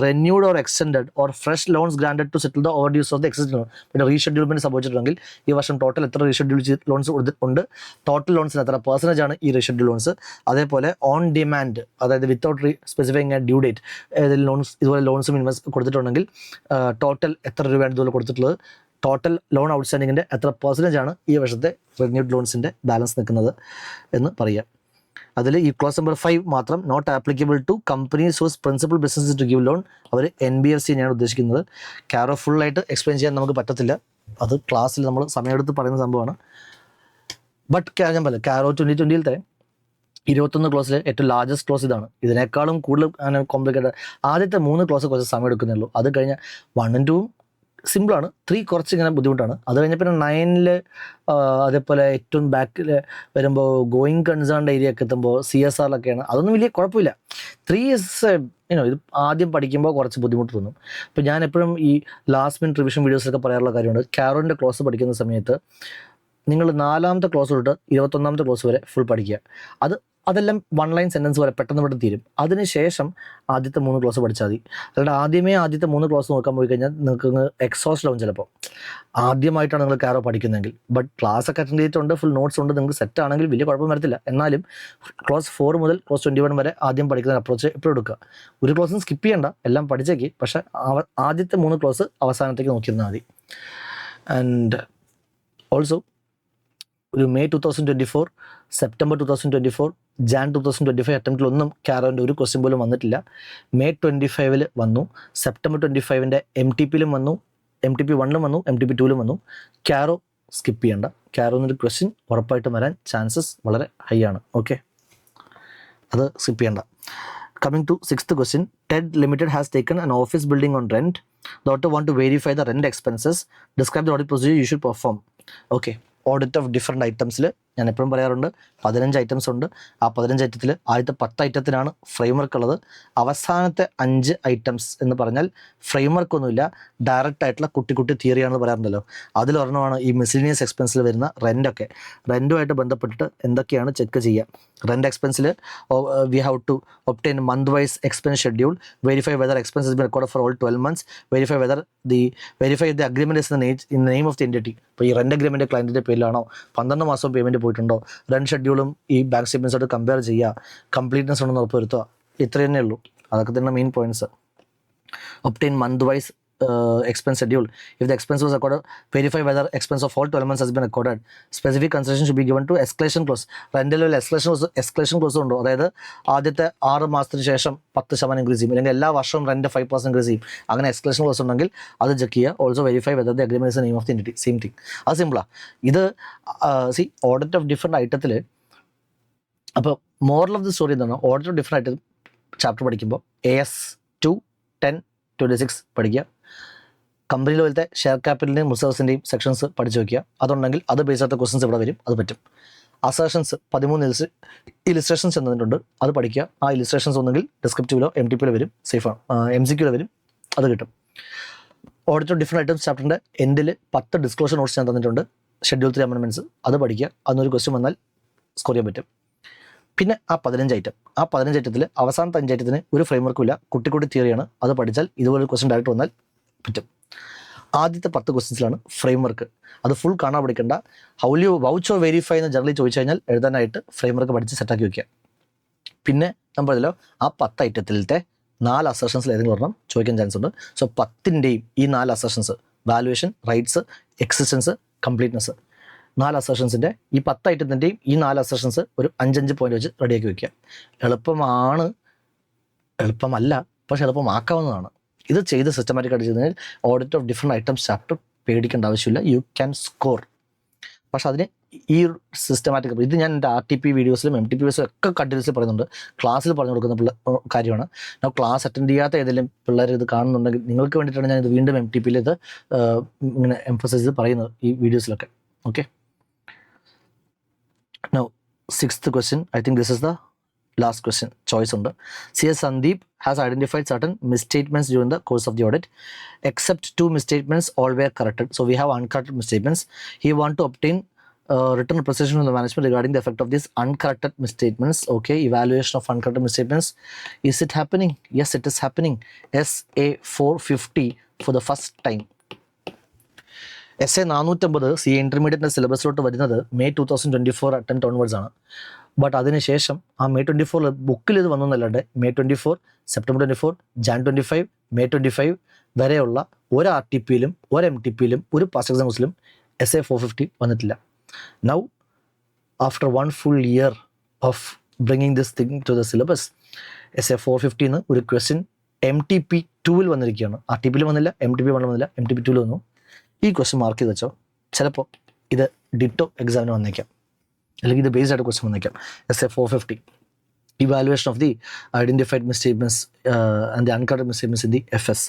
renewed or extended or fresh loans granted to settle the overdues of the existing loan. പിന്നെ റീഷെഡ്യൂൾമെന്റ് സംഭവിച്ചിട്ടുണ്ടെങ്കിൽ ഈ വർഷം total എത്ര reschedule loans ഉണ്ട്, ടോട്ടൽ ലോൺസിന് എത്ര പെർസെൻറ്റേജ് ആണ് ഈ റീഷെഡ്യൂൾ ലോൺസ്. അതേപോലെ ഓൺ ഡിമാൻഡ്, അതായത് without specifying a dew date, ഏതെങ്കിലും ലോൺസ് ഇതുപോലെ ലോൺസും ഇൻവെസ്റ്റ് കൊടുത്തിട്ടുണ്ടെങ്കിൽ ടോട്ടൽ എത്ര രൂപയാണ് ഇതുപോലെ കൊടുത്തിട്ടുള്ളത്, ടോട്ടൽ ലോൺ ഔട്ട്സ്റ്റാൻഡിങ്ങിൻ്റെ എത്ര പെർസെൻറ്റേജ് ആണ് ഈ വർഷത്തെ റിന്യൂഡ് ലോൺസിൻ്റെ ബാലൻസ് നിൽക്കുന്നത് എന്ന് പറയുക. അതിൽ ഈ ക്ലോസ് നമ്പർ 5 മാത്രം not applicable to companies whose principal business to give loan. അവർ NBFC ഞാൻ ഉദ്ദേശിക്കുന്നത്. കാരോ ഫുള്ളായിട്ട് എക്സ്പ്ലെയിൻ ചെയ്യാൻ നമുക്ക് പറ്റത്തില്ല, അത് ക്ലാസ്സിൽ നമ്മൾ സമയമെടുത്ത് പറയുന്ന സംഭവമാണ്. ബട്ട് ഞാൻ പറയാം, കാരോ 2020 21 ക്ലോസിൽ ഏറ്റവും ലാർജസ്റ്റ് ക്ലോസ് ഇതാണ്. ഇതിനേക്കാളും കൂടുതൽ കോംപ്ലിക്കേറ്റഡ് ആദ്യത്തെ 3 ക്ലോസ് കുറച്ച് സമയം എടുക്കുന്നുള്ളൂ. അത് കഴിഞ്ഞ് 1 and 2 സിമ്പിളാണ്, 3 കുറച്ച് ഇങ്ങനെ ബുദ്ധിമുട്ടാണ്. അത് കഴിഞ്ഞ പിന്നെ 9 അതേപോലെ ഏറ്റവും ബാക്കിൽ വരുമ്പോൾ ഗോയിങ് കൺസേൺഡ് ഏരിയ ഒക്കെ എത്തുമ്പോൾ CSRലൊക്കെയാണ്. അതൊന്നും വലിയ കുഴപ്പമില്ല. 3 ഇസ് ഇത് ആദ്യം പഠിക്കുമ്പോൾ കുറച്ച് ബുദ്ധിമുട്ട് തോന്നും. അപ്പോൾ ഞാൻ എപ്പോഴും ഈ ലാസ്റ്റ് മിനിറ്റ് റിവിഷൻ വീഡിയോസൊക്കെ പറയാറുള്ള കാര്യമുണ്ട്. കാരോൻ്റെ ക്ലോസ് പഠിക്കുന്ന സമയത്ത് നിങ്ങൾ 4ാമത്തെ ക്ലോസ് തൊട്ട് 21ാമത്തെ ക്ലോസ് വരെ ഫുൾ പഠിക്കുക. അതെല്ലാം 1 ലൈൻ സെൻറ്റൻസ് വരെ പെട്ടെന്ന് തീരും. അതിനുശേഷം ആദ്യത്തെ 3 ക്ലോസ് പഠിച്ചാൽ മതി. അല്ലാണ്ട് ആദ്യത്തെ 3 ക്ലോസ് നോക്കാൻ പോയി കഴിഞ്ഞാൽ നിങ്ങൾക്ക് എക്സോസ്റ്റ് ആവും ചിലപ്പോൾ, ആദ്യമായിട്ടാണ് നിങ്ങൾ കാരോ പഠിക്കുന്നതെങ്കിൽ. ബട്ട് ക്ലാസ് ഒക്കെ അറ്റൻഡ് ചെയ്തിട്ടുണ്ട്, ഫുൾ നോട്ട്സ് ഉണ്ട്, നിങ്ങൾക്ക് സെറ്റ് ആണെങ്കിൽ വലിയ കുഴപ്പം വരത്തില്ല. എന്നാലും ക്ലോസ് 4 മുതൽ ക്ലോസ് 21 വരെ ആദ്യം പഠിക്കുന്ന അപ്രോച്ച് എപ്പോഴും എടുക്കുക. ഒരു ക്ലോസും സ്കിപ്പ് ചെയ്യേണ്ട, എല്ലാം പഠിച്ചേക്ക്. പക്ഷേ ആദ്യത്തെ 3 ക്ലോസ് അവസാനത്തേക്ക് നോക്കിയിരുന്നാൽ മതി. ആൻഡ് ഓൾസോ ഒരു May 2024, September 2024, Jan 2025 അറ്റംപ്റ്റിലൊന്നും കാരോൻ്റെ ഒരു ക്വസ്റ്റ്യൻ പോലും വന്നിട്ടില്ല. May 25 വന്നു, September 25 MTPയിലും വന്നു, MTP 1 വന്നു, MTP 2 വന്നു. കാരോ സ്കിപ്പ് ചെയ്യേണ്ട. കാരോ എന്നൊരു ക്വസ്റ്റ്യൻ ഉറപ്പായിട്ടും വരാൻ ചാൻസസ് വളരെ ഹൈ ആണ്. ഓക്കെ, അത് സ്കിപ്പ് ചെയ്യേണ്ട. Coming to 6th question, TED Limited has taken an office building on rent. The auditor want to verify the rent expenses. Describe the audit procedure you should perform. Okay, audit of different ഐറ്റംസിൽ ഞാൻ എപ്പോഴും പറയാറുണ്ട് 15 items ഉണ്ട്. ആ 15 ഐറ്റത്തിൽ ആദ്യത്തെ 10 ഐറ്റത്തിനാണ് framework ഉള്ളത്. അവസാനത്തെ 5 items എന്ന് പറഞ്ഞാൽ ഫ്രെയിംവർക്ക് ഒന്നുമില്ല, ഡയറക്റ്റ് ആയിട്ടുള്ള കുട്ടി തിയറിയാണെന്ന് പറയാറുണ്ടല്ലോ. അതിലൊരെണ്ണമാണ് ഈ മിസ്ലിനിയസ് എക്സ്പെൻസിൽ വരുന്ന റെൻ്റൊക്കെ. റെൻറ്റുമായിട്ട് ബന്ധപ്പെട്ടിട്ട് എന്തൊക്കെയാണ് ചെക്ക് ചെയ്യുക. റെൻ്റ് എക്സ്പെൻസിൽ we have to obtain month wise expense schedule, verify whether expense has been record for all 12 months, verify the agreement is in name of the entity. ഇപ്പോൾ ഈ റെൻ്റ് അഗ്രിമെൻറ്റ് ക്ലയൻറ്റിൻ്റെ പേരിലാണോ, 12 മാസം പേയ്മെൻറ്റ് പോയിട്ടുണ്ടോ, rent ഷെഡ്യൂളും ഈ bank സ്റ്റേറ്റ്മെൻറ്റ്സോട് compare ചെയ്യുക, completeness ഉണ്ടെന്ന് ഉറപ്പ് വരുത്തുക. ഇത്ര തന്നെ ഉള്ളൂ. അതൊക്കെ തന്നെ main points. Obtain month wise expense schedule. If the expense was recorded, verify whether expense of all 12 months has been recorded. Specific consideration should be given to escalation clause. റെൻ്റിൽ എസ്കലേഷൻ ക്ലോസ് ഉണ്ടോ, അതായത് ആദ്യത്തെ 6 മാസത്തിന് ശേഷം 10% increase ചെയ്യും, അല്ലെങ്കിൽ എല്ലാ വർഷവും റെൻ്റ് 5% ഇൻക്രീസ് ചെയ്യും. അങ്ങനെ എസ്കലേഷൻ ക്ലോസ് ഉണ്ടെങ്കിൽ അത് ചെക്ക് ചെയ്യുക. Also verify whether the agreement is name of the entity. Same thing. അത് സിമ്പിളാണ്. ഇത് ഓഡിറ്റ് ഓഫ് ഡിഫറെൻറ്റ് ഐറ്റത്തിൽ അപ്പോൾ മോറൽ ഓഫ് ദി സ്റ്റോറി എന്താണ്, audit of different item chapter പഠിക്കുമ്പോൾ AS 2, 10, 26 പഠിക്കുക. കമ്പനി ലെവലത്തെ ഷെയർ ക്യാപിറ്റലിൻ്റെയും റിസർവ്സിൻ്റെയും സെക്ഷൻസ് പഠിച്ചു വയ്ക്കുക. അതുണ്ടെങ്കിൽ അത് ബേസ് ആയിട്ട് ക്വസ്റ്റൻസ് ഇവിടെ വരും, അത് പറ്റും. അസേഷൻസ് 13 ഇലിസ്ട്രേഷൻസ് എന്നതിനുണ്ട്, അത് പഠിക്കുക. ആ ഇലിസ്ട്രേഷൻസ് ഒന്നെങ്കിൽ ഡിസ്ക്രിപ്റ്റീവിലോ MTPയിലോ വരും, സേഫാണ്. MCQയിലോ വരും, അത് കിട്ടും. ഓഡിറ്റ് ഓഫ് ഡിഫറെൻറ്റ് ഐറ്റംസ് ചാപ്റ്ററിൻ്റെ എൻഡിൽ 10 ഡിസ്ക്ലോഷർ നോട്ട്സ് ഞാൻ തന്നിട്ടുണ്ട്, ഷെഡ്യൂൾ 3 അമെൻമെൻറ്റ്സ്, അത് പഠിക്കുക. അതിനൊരു ക്വസ്റ്റ്യൻ വന്നാൽ സ്കോർ ചെയ്യാൻ പറ്റും. പിന്നെ ആ 15 ഐറ്റത്തിൽ അവസാനത്തെ 5 ഐറ്റത്തിന് ഒരു ഫ്രെയിംവർക്കും ഇല്ല, കുട്ടി തിയറിയാണ്. അത് പഠിച്ചാൽ ഇതുപോലെ ക്വസ്റ്റ്യൻ ഡയറക്റ്റ് വന്നാൽ പറ്റും. ആദ്യത്തെ 10 ക്വസ്റ്റ്യൻസിലാണ് ഫ്രെയിംവർക്ക്. അത് ഫുൾ കാണാൻ പഠിക്കേണ്ട. How you vouch or verify എന്ന് ജനറലി ചോദിച്ചു കഴിഞ്ഞാൽ എഴുതാനായിട്ട് ഫ്രെയിംവർക്ക് പഠിച്ച് സെറ്റാക്കി വയ്ക്കുക. പിന്നെ ഞാൻ പറഞ്ഞല്ലോ, ആ 10 ഐറ്റത്തിലത്തെ 4 അസർഷൻസിൽ ഏതെങ്കിലും ഒരെണ്ണം ചോദിക്കാൻ ചാൻസ് ഉണ്ട്. സോ 10ൻ്റെയും ഈ 4 അസർഷൻസ്, വാല്യുവേഷൻ, റൈറ്റ്സ്, എക്സിസ്റ്റൻസ്, കംപ്ലീറ്റ്നെസ്, 4 അസർഷൻസിൻ്റെ ഈ 10 ഐറ്റത്തിൻ്റെയും ഈ 4 അസർഷൻസ് ഒരു 5 പോയിന്റ് വെച്ച് റെഡിയാക്കി വയ്ക്കുക. എളുപ്പമല്ല, പക്ഷെ എളുപ്പമാക്കാവുന്നതാണ്. ഇത് ചെയ്ത് സിസ്റ്റമാറ്റിക് ആയിട്ട് ചെയ്ത് കഴിഞ്ഞാൽ audit of different items chapter പേടിക്കേണ്ട ആവശ്യമില്ല, യു ക്യാൻ സ്കോർ. പക്ഷെ അതിന് ഈ സിസ്റ്റമാറ്റിക്, ഇത് ഞാൻ എൻ്റെ RTP വീഡിയോസിലും MTP വീഡിയോസിലും ഒക്കെ കണ്ടിന്യൂസ്ലി പറയുന്നുണ്ട്, ക്ലാസ്സിൽ പറഞ്ഞു കൊടുക്കുന്ന കാര്യമാണ്. ഞാൻ ക്ലാസ് അറ്റൻഡ് ചെയ്യാത്ത ഏതെങ്കിലും പിള്ളേർ ഇത് കാണുന്നുണ്ടെങ്കിൽ നിങ്ങൾക്ക് വേണ്ടിയിട്ടാണ് ഞാൻ ഇത് വീണ്ടും MTPയിൽ ഇത് ഇങ്ങനെ എംഫസൈസ് ചെയ്ത് പറയുന്നത് ഈ വീഡിയോസിലൊക്കെ. Okay, now 6th question. I think this is the last question. Choice ഉണ്ട്. CS Sandeep has identified certain misstatements during the course of the audit. Except 2 misstatements, all were corrected. So we have uncorrected misstatements. He want to obtain written representation from the management regarding the effect of these uncorrected misstatements. Okay, evaluation of uncorrected misstatements. Is it happening? Yes, it is happening. SA 450 for the first time. SA 450 CA ഇൻ്റർമീഡിയറ്റിൻ്റെ സിലബസിലോട്ട് വരുന്നത് May 2024 attempt onwards ആണ്. But അതിനുശേഷം ആ May 24 ബുക്കിൽ ഇത് വന്നതല്ലാണ്ട് May 24, September 24, Jan 25, May 25 വരെയുള്ള ഒരു RTPയിലും ഒരു MTPയിലും ഒരു പാസ്റ്റ് എക്സാംസിലും SA 450 വന്നിട്ടില്ല. Now, after 1 full year of bringing this thing to the syllabus, SA 450 ഒരു ക്വസ്റ്റ്യൻ MTP 2-ൽ വന്നിരിക്കുകയാണ്. RTPയിൽ വന്നില്ല, MTP 1 വന്നില്ല, MTP 2-ൽ വന്നു. ഈ ക്വസ്റ്റ്യൻ മാർക്ക് ചെയ്ത് വെച്ചോ. ചിലപ്പോൾ ഇത് ഡിറ്റോ എക്സാമിന് വന്നേക്കാം, അല്ലെങ്കിൽ ഇത് ബേസ്ഡ് ആയിട്ട് ക്വസ്റ്റ്യൻ വന്നേക്കാം. SA 450 evaluation of the identified misstatements and the uncorrected misstatements in the FS.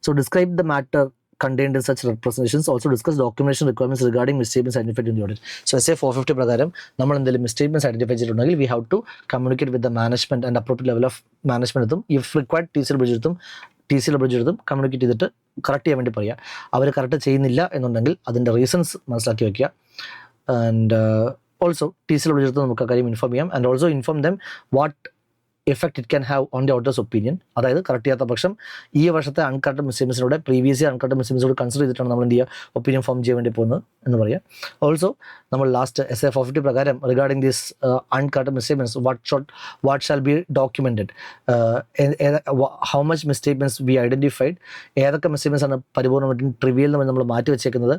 So describe the matter contained in such representations. Also discuss documentation requirements regarding misstatements identified in the audit. So SA 450 പ്രകാരം നമ്മൾ എന്തെങ്കിലും misstatements identify ചെയ്തിട്ടുണ്ടെങ്കിൽ we have to communicate with the management and appropriate level of management എത്തും. if required TCL bridge എടുത്തും communicate ചെയ്തിട്ട് correct ചെയ്യാൻ വേണ്ടി പറയുക. അവർ കറക്റ്റ് ചെയ്യുന്നില്ല എന്നുണ്ടെങ്കിൽ അതിൻ്റെ റീസൺസ് മനസ്സിലാക്കി വയ്ക്കുക. ആൻഡ് ഓൾസോ TCL ബ്രിഡ്ജ് എടുത്ത് നമുക്ക് കാര്യം ഇൻഫോം ചെയ്യാം. And also inform them what effect it can have on the auditors opinion. അതായത് കറക്റ്റ് ചെയ്യാത്ത പക്ഷം ഈ വർഷത്തെ അൺകറക്റ്റഡ് മിസ്റ്റേക്സിലൂടെ പ്രീവിയസ് ഇയർ അൺകറക്റ്റഡ് മിസ്റ്റേക്സിലൂടെ കൺസിഡർ ചെയ്തിട്ടാണ് നമ്മൾ എന്ത് ചെയ്യുക, ഒപ്പീനിയൻ ഫോം ചെയ്യാൻ വേണ്ടി പോകുന്നത് എന്ന് പറയാം. ഓൾസോ നമ്മൾ ലാസ്റ്റ് SA 450 പ്രകാരം regarding this uncorrected mistakes what shall be documented, how much mistakes we identified, ഏതൊക്കെ മിസ്റ്റേക്സ് ആണ് പരിപൂർണ്ണമായിട്ടും ട്രിവിയൽ നമ്മൾ മാറ്റി വെച്ചേക്കുന്നത്,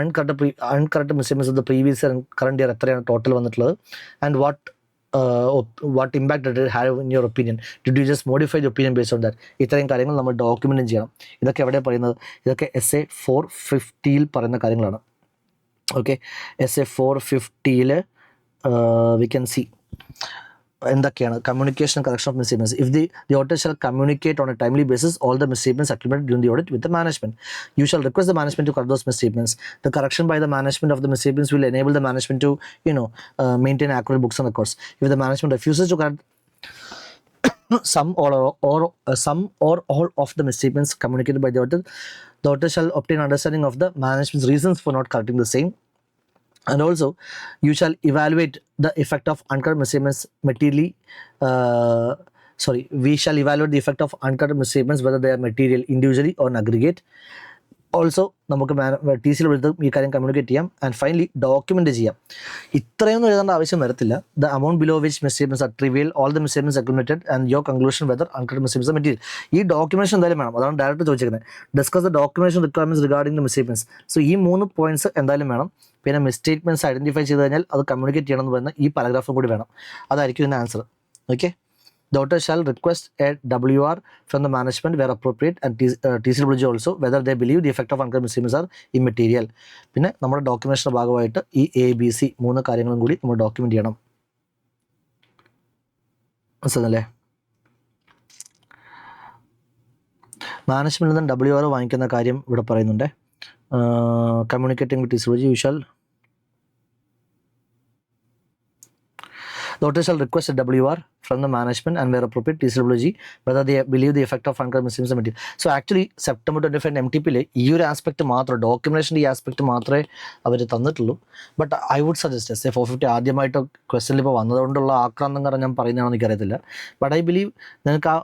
uncorrected mistakes of the previous year current year എത്രയാണ് ടോട്ടൽ വന്നിട്ടുള്ളത്, and what impact did it have in your opinion, did you just modify the opinion based on that. ഇത്രയും കാര്യങ്ങൾ നമ്മൾ ഡോക്യുമെൻറ്റ് ചെയ്യണം. ഇതൊക്കെ എവിടെ പറയുന്നത്, ഇതൊക്കെ SA 450-ൽ പറയുന്ന കാര്യങ്ങളാണ്. Okay, SA 450-ൽ we can see എന്തൊക്കെയാണ് communication correction of mistakes. If the auditor shall communicate on a timely basis all the misstatements accumulated during the audit with the management. You shall request the management to correct those misstatements. The correction by the management of the misstatements will enable the management to maintain accurate books and records. If the management refuses to correct some or all of the misstatements communicated by the auditor shall obtain understanding of the management's reasons for not correcting the same. And also, you shall evaluate the effect of uncorrected misstatements materially. We shall evaluate the effect of uncorrected misstatements whether they are material individually or in aggregate. Also നമുക്ക് TCL എടുത്ത് ഈ കാര്യം communicate ചെയ്യാം. And finally document ചെയ്യാം. ഇത്രയൊന്നും എഴുതേണ്ട ആവശ്യം വരത്തില്ല. The amount below which misstatements are trivial, all the misstatements accumulated and your conclusion whether uncorrected misstatements are material. ഈ ഡോക്യുമെൻഷൻ എന്തായാലും വേണം. അതാണ് ഡയറക്റ്റ് ചോദിച്ചിരിക്കുന്നത്. Discuss the documentation requirements regarding the misstatements. So ഈ 3 പോയിന്റ്സ് എന്തായാലും വേണം. പിന്നെ മിസ്റ്റേറ്റ്മെൻറ്റ്സ് ഐഡൻറ്റിഫൈ ചെയ്ത് കഴിഞ്ഞാൽ അത് കമ്മ്യൂണിക്കേറ്റ് ചെയ്യണം എന്ന് പറയുന്ന ഈ പാരഗ്രാഫും കൂടി വേണം. അതായിരിക്കും ഇതിൻ്റെ answer. Okay, the auditor shall request a WR from the management where appropriate and TCL Bridge also whether they believe the effect of uncorrected misstatements are immaterial. പിന്നെ നമ്മുടെ ഡോക്യുമെന്റേഷൻ്റെ ഭാഗമായിട്ട് ഈ ABC 3 കാര്യങ്ങളും കൂടി നമ്മൾ ഡോക്യുമെന്റ് ചെയ്യണം. മനസ്സിലല്ലേ? മാനേജ്മെന്റിൽ നിന്ന് WR വാങ്ങിക്കുന്ന കാര്യം ഇവിടെ പറയുന്നുണ്ട്. Communicating with TCL Bridge, you shall the auditor shall request a WR from the management and where appropriate TCL Bridge whether they believe the effect of uncorrected misstatements are material. So actually September 25 MTPയിൽ ഈ ഒരു aspect മാത്രം, ഡോക്യുമെന്റേഷൻ്റെ ഈ aspect മാത്രമേ അവർ തന്നിട്ടുള്ളൂ. But I would suggest SA 450 ആദ്യമായിട്ട് ക്വസ്റ്റനിൽ ഇപ്പോൾ വന്നതുകൊണ്ടുള്ള ആക്രാന്തം കാരണം ഞാൻ പറയുന്നതാണെന്ന് എനിക്കറിയത്തില്ല. ബട്ട് ഐ ബിലീവ് നിങ്ങൾക്ക് ആ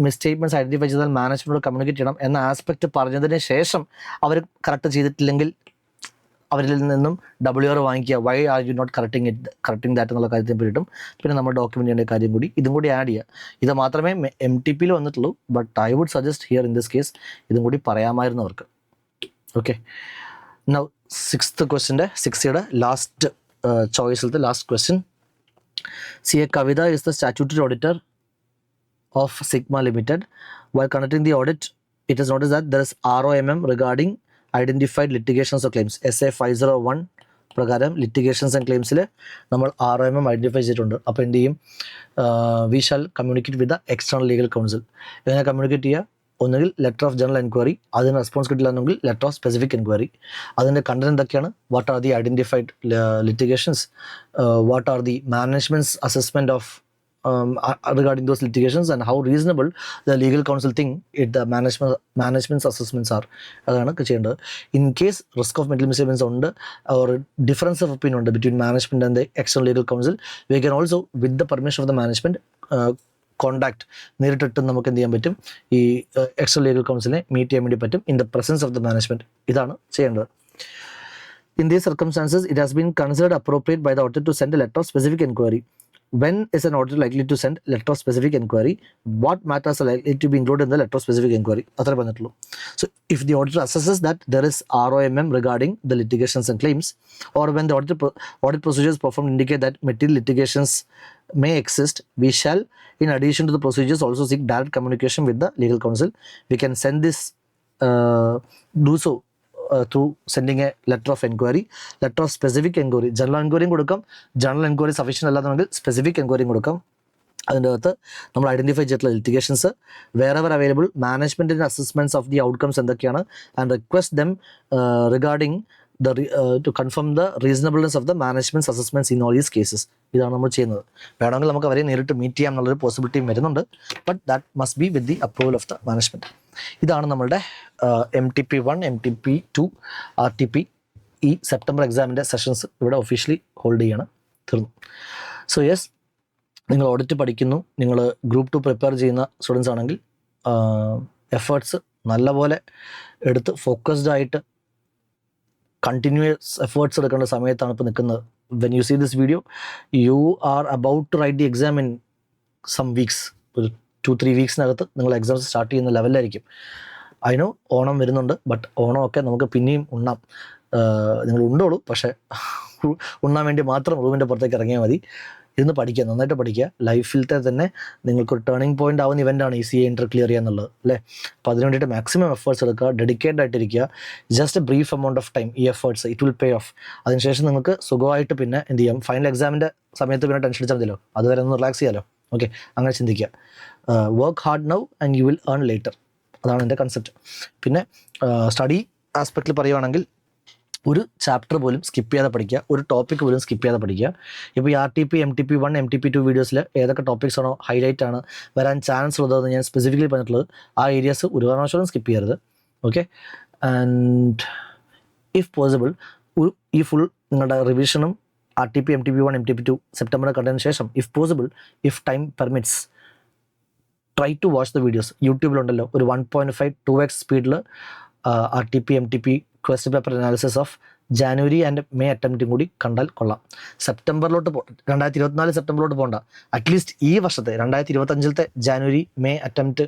മിസ്റ്റേക്മെൻറ്റ്സ് ഐഡൻറ്റിഫൈ ചെയ്താൽ മാനേജ്മെൻറ്റോട് കമ്മ്യൂണിക്കേറ്റ് ചെയ്യണം എന്ന ആസ്പെക്ട് പറഞ്ഞതിന് ശേഷം അവർ കറക്റ്റ് ചെയ്തിട്ടില്ലെങ്കിൽ അവരിൽ നിന്നും WR വാങ്ങിക്കുക. Why are you not correcting that എന്നുള്ള കാര്യത്തെ പറ്റിയിട്ടും പിന്നെ നമ്മൾ ഡോക്യുമെൻ്റ് ചെയ്യേണ്ട കാര്യം കൂടി ഇതും കൂടി ആഡ് ചെയ്യുക. ഇത് മാത്രമേ MTPയിൽ വന്നിട്ടുള്ളൂ. But I would suggest here in this case ഇതും കൂടി പറയാമായിരുന്നു അവർക്ക്. ഓക്കെ, നൗ 6th ക്വസ്റ്റ്യൻ്റെ 6യുടെ ലാസ്റ്റ് ചോയ്സിലത്തെ last question. CA Kavita is the statutory auditor of Sigma Limited. While conducting the audit, it is noticed that there is ROMM regarding identified litigations or claims. SA 501 പ്രകാരം litigations and ക്ലെയിംസിൽ നമ്മൾ ROMM identify ചെയ്തിട്ടുണ്ട്. അപ്പോൾ എന്ത് ചെയ്യും, we shall communicate with the external legal counsel. എങ്ങനെ communicate ചെയ്യുക? ഒന്നുകിൽ letter of general enquiry, അതിന് റെസ്പോൺസ് കിട്ടില്ലെന്നെങ്കിൽ ലെറ്റർ ഓഫ് സ്പെസിഫിക് എൻക്വയറി. അതിൻ്റെ കണ്ടന്റ് എന്തൊക്കെയാണ്? What are the identified litigations, what are the management's assessment of regarding those litigations and how reasonable the legal counsel think the management's assessments are. അതാണ് ചെയ്യേണ്ടത്. In case risk of mental misstatements ഉണ്ട് or difference of opinion ഉണ്ട് between management and the external legal counsel, we can also with the permission of the management contact നേരിട്ടിട്ട് നമുക്ക് എന്ത് ചെയ്യാൻ പറ്റും, ഈ എക്സ്റ്റേണൽ ലീഗൽ കൗൺസിലിനെ മീറ്റ് ചെയ്യാൻ വേണ്ടി പറ്റും in the presence of the management. ഇതാണ് ചെയ്യേണ്ടത്. In these circumstances, it has been considered appropriate by the auditor to send a letter of specific inquiry. When is an auditor likely to send letter of specific inquiry? What matters are likely to be included in the letter of specific inquiry? അത്രേ പറഞ്ഞിട്ടുള്ളൂ. So if the auditor assesses that there is ROMM regarding the litigations and claims, or when the audit procedures performed indicate that material litigations may exist, we shall, in addition to the procedures, also seek direct communication with the legal counsel. We can send this, do so through sending a letter of inquiry, letter of specific inquiry. General inquiry കൊടുക്കാം, general enquiry sufficient അല്ലാന്നുണ്ടെങ്കിൽ specific എൻക്വയറിയും കൊടുക്കാം. അതിൻ്റെ അകത്ത് നമ്മൾ identify ചെയ്തിട്ടുള്ള litigations, whatever available മാനേജ്മെൻറ്റിൻ്റെ assessments of the outcomes എന്തൊക്കെയാണ്, and request them regarding to confirm the reasonableness of the management's assessments in all these cases. ഇതാണ് നമ്മൾ ചെയ്യുന്നത്. വേണമെങ്കിൽ നമുക്ക് അവരെ നേരിട്ട് മീറ്റ് ചെയ്യാം എന്നുള്ളൊരു പോസിബിലിറ്റിയും വരുന്നുണ്ട്. But that must be with the approval of the management. ഇതാണ് നമ്മളുടെ MTP1, MTP2, RTP ഈ സെപ്റ്റംബർ എക്സാമിൻ്റെ സെഷൻസ് ഇവിടെ ഒഫീഷ്യലി ഹോൾഡ് ചെയ്യാണ്. തീർന്നു. സോ യെസ്, നിങ്ങൾ ഓഡിറ്റ് പഠിക്കുന്നു, നിങ്ങൾ ഗ്രൂപ്പ് 2 പ്രിപ്പയർ ചെയ്യുന്ന സ്റ്റുഡൻസ് ആണെങ്കിൽ എഫേർട്സ് നല്ലപോലെ എടുത്ത് ഫോക്കസ്ഡ് ആയിട്ട് കണ്ടിന്യൂസ് എഫേർട്സ് എടുക്കേണ്ട സമയത്താണ് ഇപ്പോൾ നിൽക്കുന്നത്. When you see this video, you are about to write the exam in some weeks. ഒരു 2-3 വീക്സിനകത്ത് നിങ്ങൾ എക്സാംസ് സ്റ്റാർട്ട് ചെയ്യുന്ന ലെവലിലായിരിക്കും. അതിനോ ഓണം വരുന്നുണ്ട്, ബട്ട് ഓണമൊക്കെ നമുക്ക് പിന്നെയും ഉണ്ണാം. നിങ്ങൾ ഉണ്ടോളൂ, പക്ഷേ ഉണ്ണാൻ വേണ്ടി മാത്രം റൂമിൻ്റെ പുറത്തേക്ക് ഇറങ്ങിയാൽ മതി. ഇരുന്ന് പഠിക്കുക, നന്നായിട്ട് പഠിക്കുക. ലൈഫിലത്തെ തന്നെ നിങ്ങൾക്കൊരു ടേണിംഗ് പോയിൻ്റ് ആവുന്ന ഇവൻ്റാണ് ഈ CA ഇൻ്റർ ക്ലിയർ ചെയ്യുക എന്നുള്ളത്, അല്ലേ? അപ്പോൾ അതിന് വേണ്ടിയിട്ട് മാക്സിമം എഫേർട്സ് എടുക്കുക, ഡെഡിക്കേറ്റഡ് ആയിട്ടിരിക്കുക. Just a brief amount of time, ഈ efforts it will pay off. അതിനുശേഷം നിങ്ങൾക്ക് സുഖമായിട്ട് പിന്നെ എന്ത് ചെയ്യാം, ഫൈനൽ എക്സാമിൻ്റെ സമയത്ത് പിന്നെ ടെൻഷൻ അടിച്ചാൽ മതിയല്ലോ, അതുവരെ ഒന്ന് റിലാക്സ് ചെയ്യാമല്ലോ. ഓക്കെ, അങ്ങനെ ചിന്തിക്കുക. Work hard now and you will earn later. അതാണ് എൻ്റെ കൺസെപ്റ്റ്. പിന്നെ സ്റ്റഡി ആസ്പെക്റ്റിൽ പറയുവാണെങ്കിൽ ഒരു ചാപ്റ്റർ പോലും സ്കിപ്പ് ചെയ്യാതെ പഠിക്കുക, ഒരു ടോപ്പിക് പോലും സ്കിപ്പ് ചെയ്യാതെ പഠിക്കുക. ഇപ്പോൾ ഈ RTP, MTP1, MTP2 വീഡിയോസിൽ ഏതൊക്കെ ടോപ്പിക്സ് ആണോ ഹൈലൈറ്റ് ആണ് വരാൻ ചാൻസ് ഉള്ളതെന്ന് ഞാൻ സ്പെസിഫിക്കലി പറഞ്ഞിട്ടുള്ളത്, ആ ഏരിയാസ് ഒരു കാരണവശാലും സ്കിപ്പ് ചെയ്യരുത്. ഓക്കെ, ആൻഡ് ഇഫ് പോസിബിൾ ഈ ഫുൾ നിങ്ങളുടെ റിവിഷനും RTP, MTP1, MTP2 സെപ്റ്റംബറിൽ കണ്ടതിന് ശേഷം, if possible, if time permits, try to watch the videos. യൂട്യൂബിലുണ്ടല്ലോ ഒരു 1.5 2x സ്പീഡിൽ RTP, MTP question paper analysis of January and May അറ്റംപ്റ്റും കൂടി കണ്ടാൽ കൊള്ളാം. സെപ്റ്റംബറിലോട്ട് 2024 സെപ്റ്റംബറിലോട്ട് പോകണ്ട, അറ്റ്ലീസ്റ്റ് ഈ വർഷത്തെ 2025 January May attempt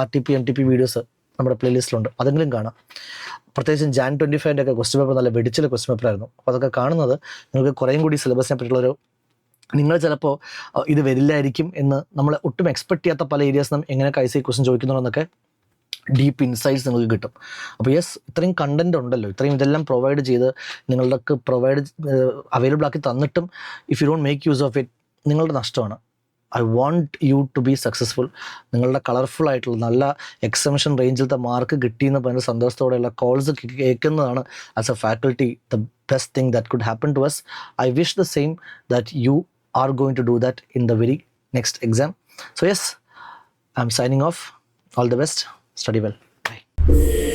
RTP, MTP videos നമ്മുടെ പ്ലേലിസ്റ്റിലുണ്ട്, അതെങ്കിലും കാണാം. പ്രത്യേകിച്ചും Jan 25 ഒക്കെ ക്വസ്റ്റ്യൻ പേപ്പർ നല്ല വെടിച്ചിലെ ക്വസ്റ്റ്യൻ പേപ്പറായിരുന്നു. അപ്പോൾ അതൊക്കെ കാണുന്നത് നിങ്ങൾക്ക് കുറേയും കൂടി സിലബസിനെ പറ്റിയുള്ളൊരു, നിങ്ങൾ ചിലപ്പോൾ ഇത് വരില്ലായിരിക്കും എന്ന് നമ്മൾ ഒട്ടും എക്സ്പെക്ട് ചെയ്യാത്ത പല ഏരിയാസിനും എങ്ങനെയൊക്കെ ICA ക്വസ്റ്റ്യൻ ചോദിക്കുന്നുണ്ടെന്നൊക്കെ ഡീപ്പ് ഇൻസൈറ്റ്സ് നിങ്ങൾക്ക് കിട്ടും. അപ്പോൾ യെസ്, ഇത്രയും കണ്ടൻറ് ഉണ്ടല്ലോ, ഇത്രയും ഇതെല്ലാം പ്രൊവൈഡ് ചെയ്ത് നിങ്ങൾക്ക് അവൈലബിൾ ആക്കി തന്നിട്ടും if you don't make use of it, നിങ്ങളുടെ നഷ്ടമാണ്. I want you to be successful. നിങ്ങളുടെ കളർഫുൾ ആയിട്ടുള്ള നല്ല എക്സംഷൻ റേഞ്ചിലത്തെ മാർക്ക് കിട്ടിയെന്ന് പറഞ്ഞ സന്തോഷത്തോടെയുള്ള കോൾസ് കേൾക്കുന്നതാണ് as a faculty the best thing that could happen to us. I wish the same that you are going to do that in the very next exam. So yes, I'm signing off. All the best. Study well. Bye.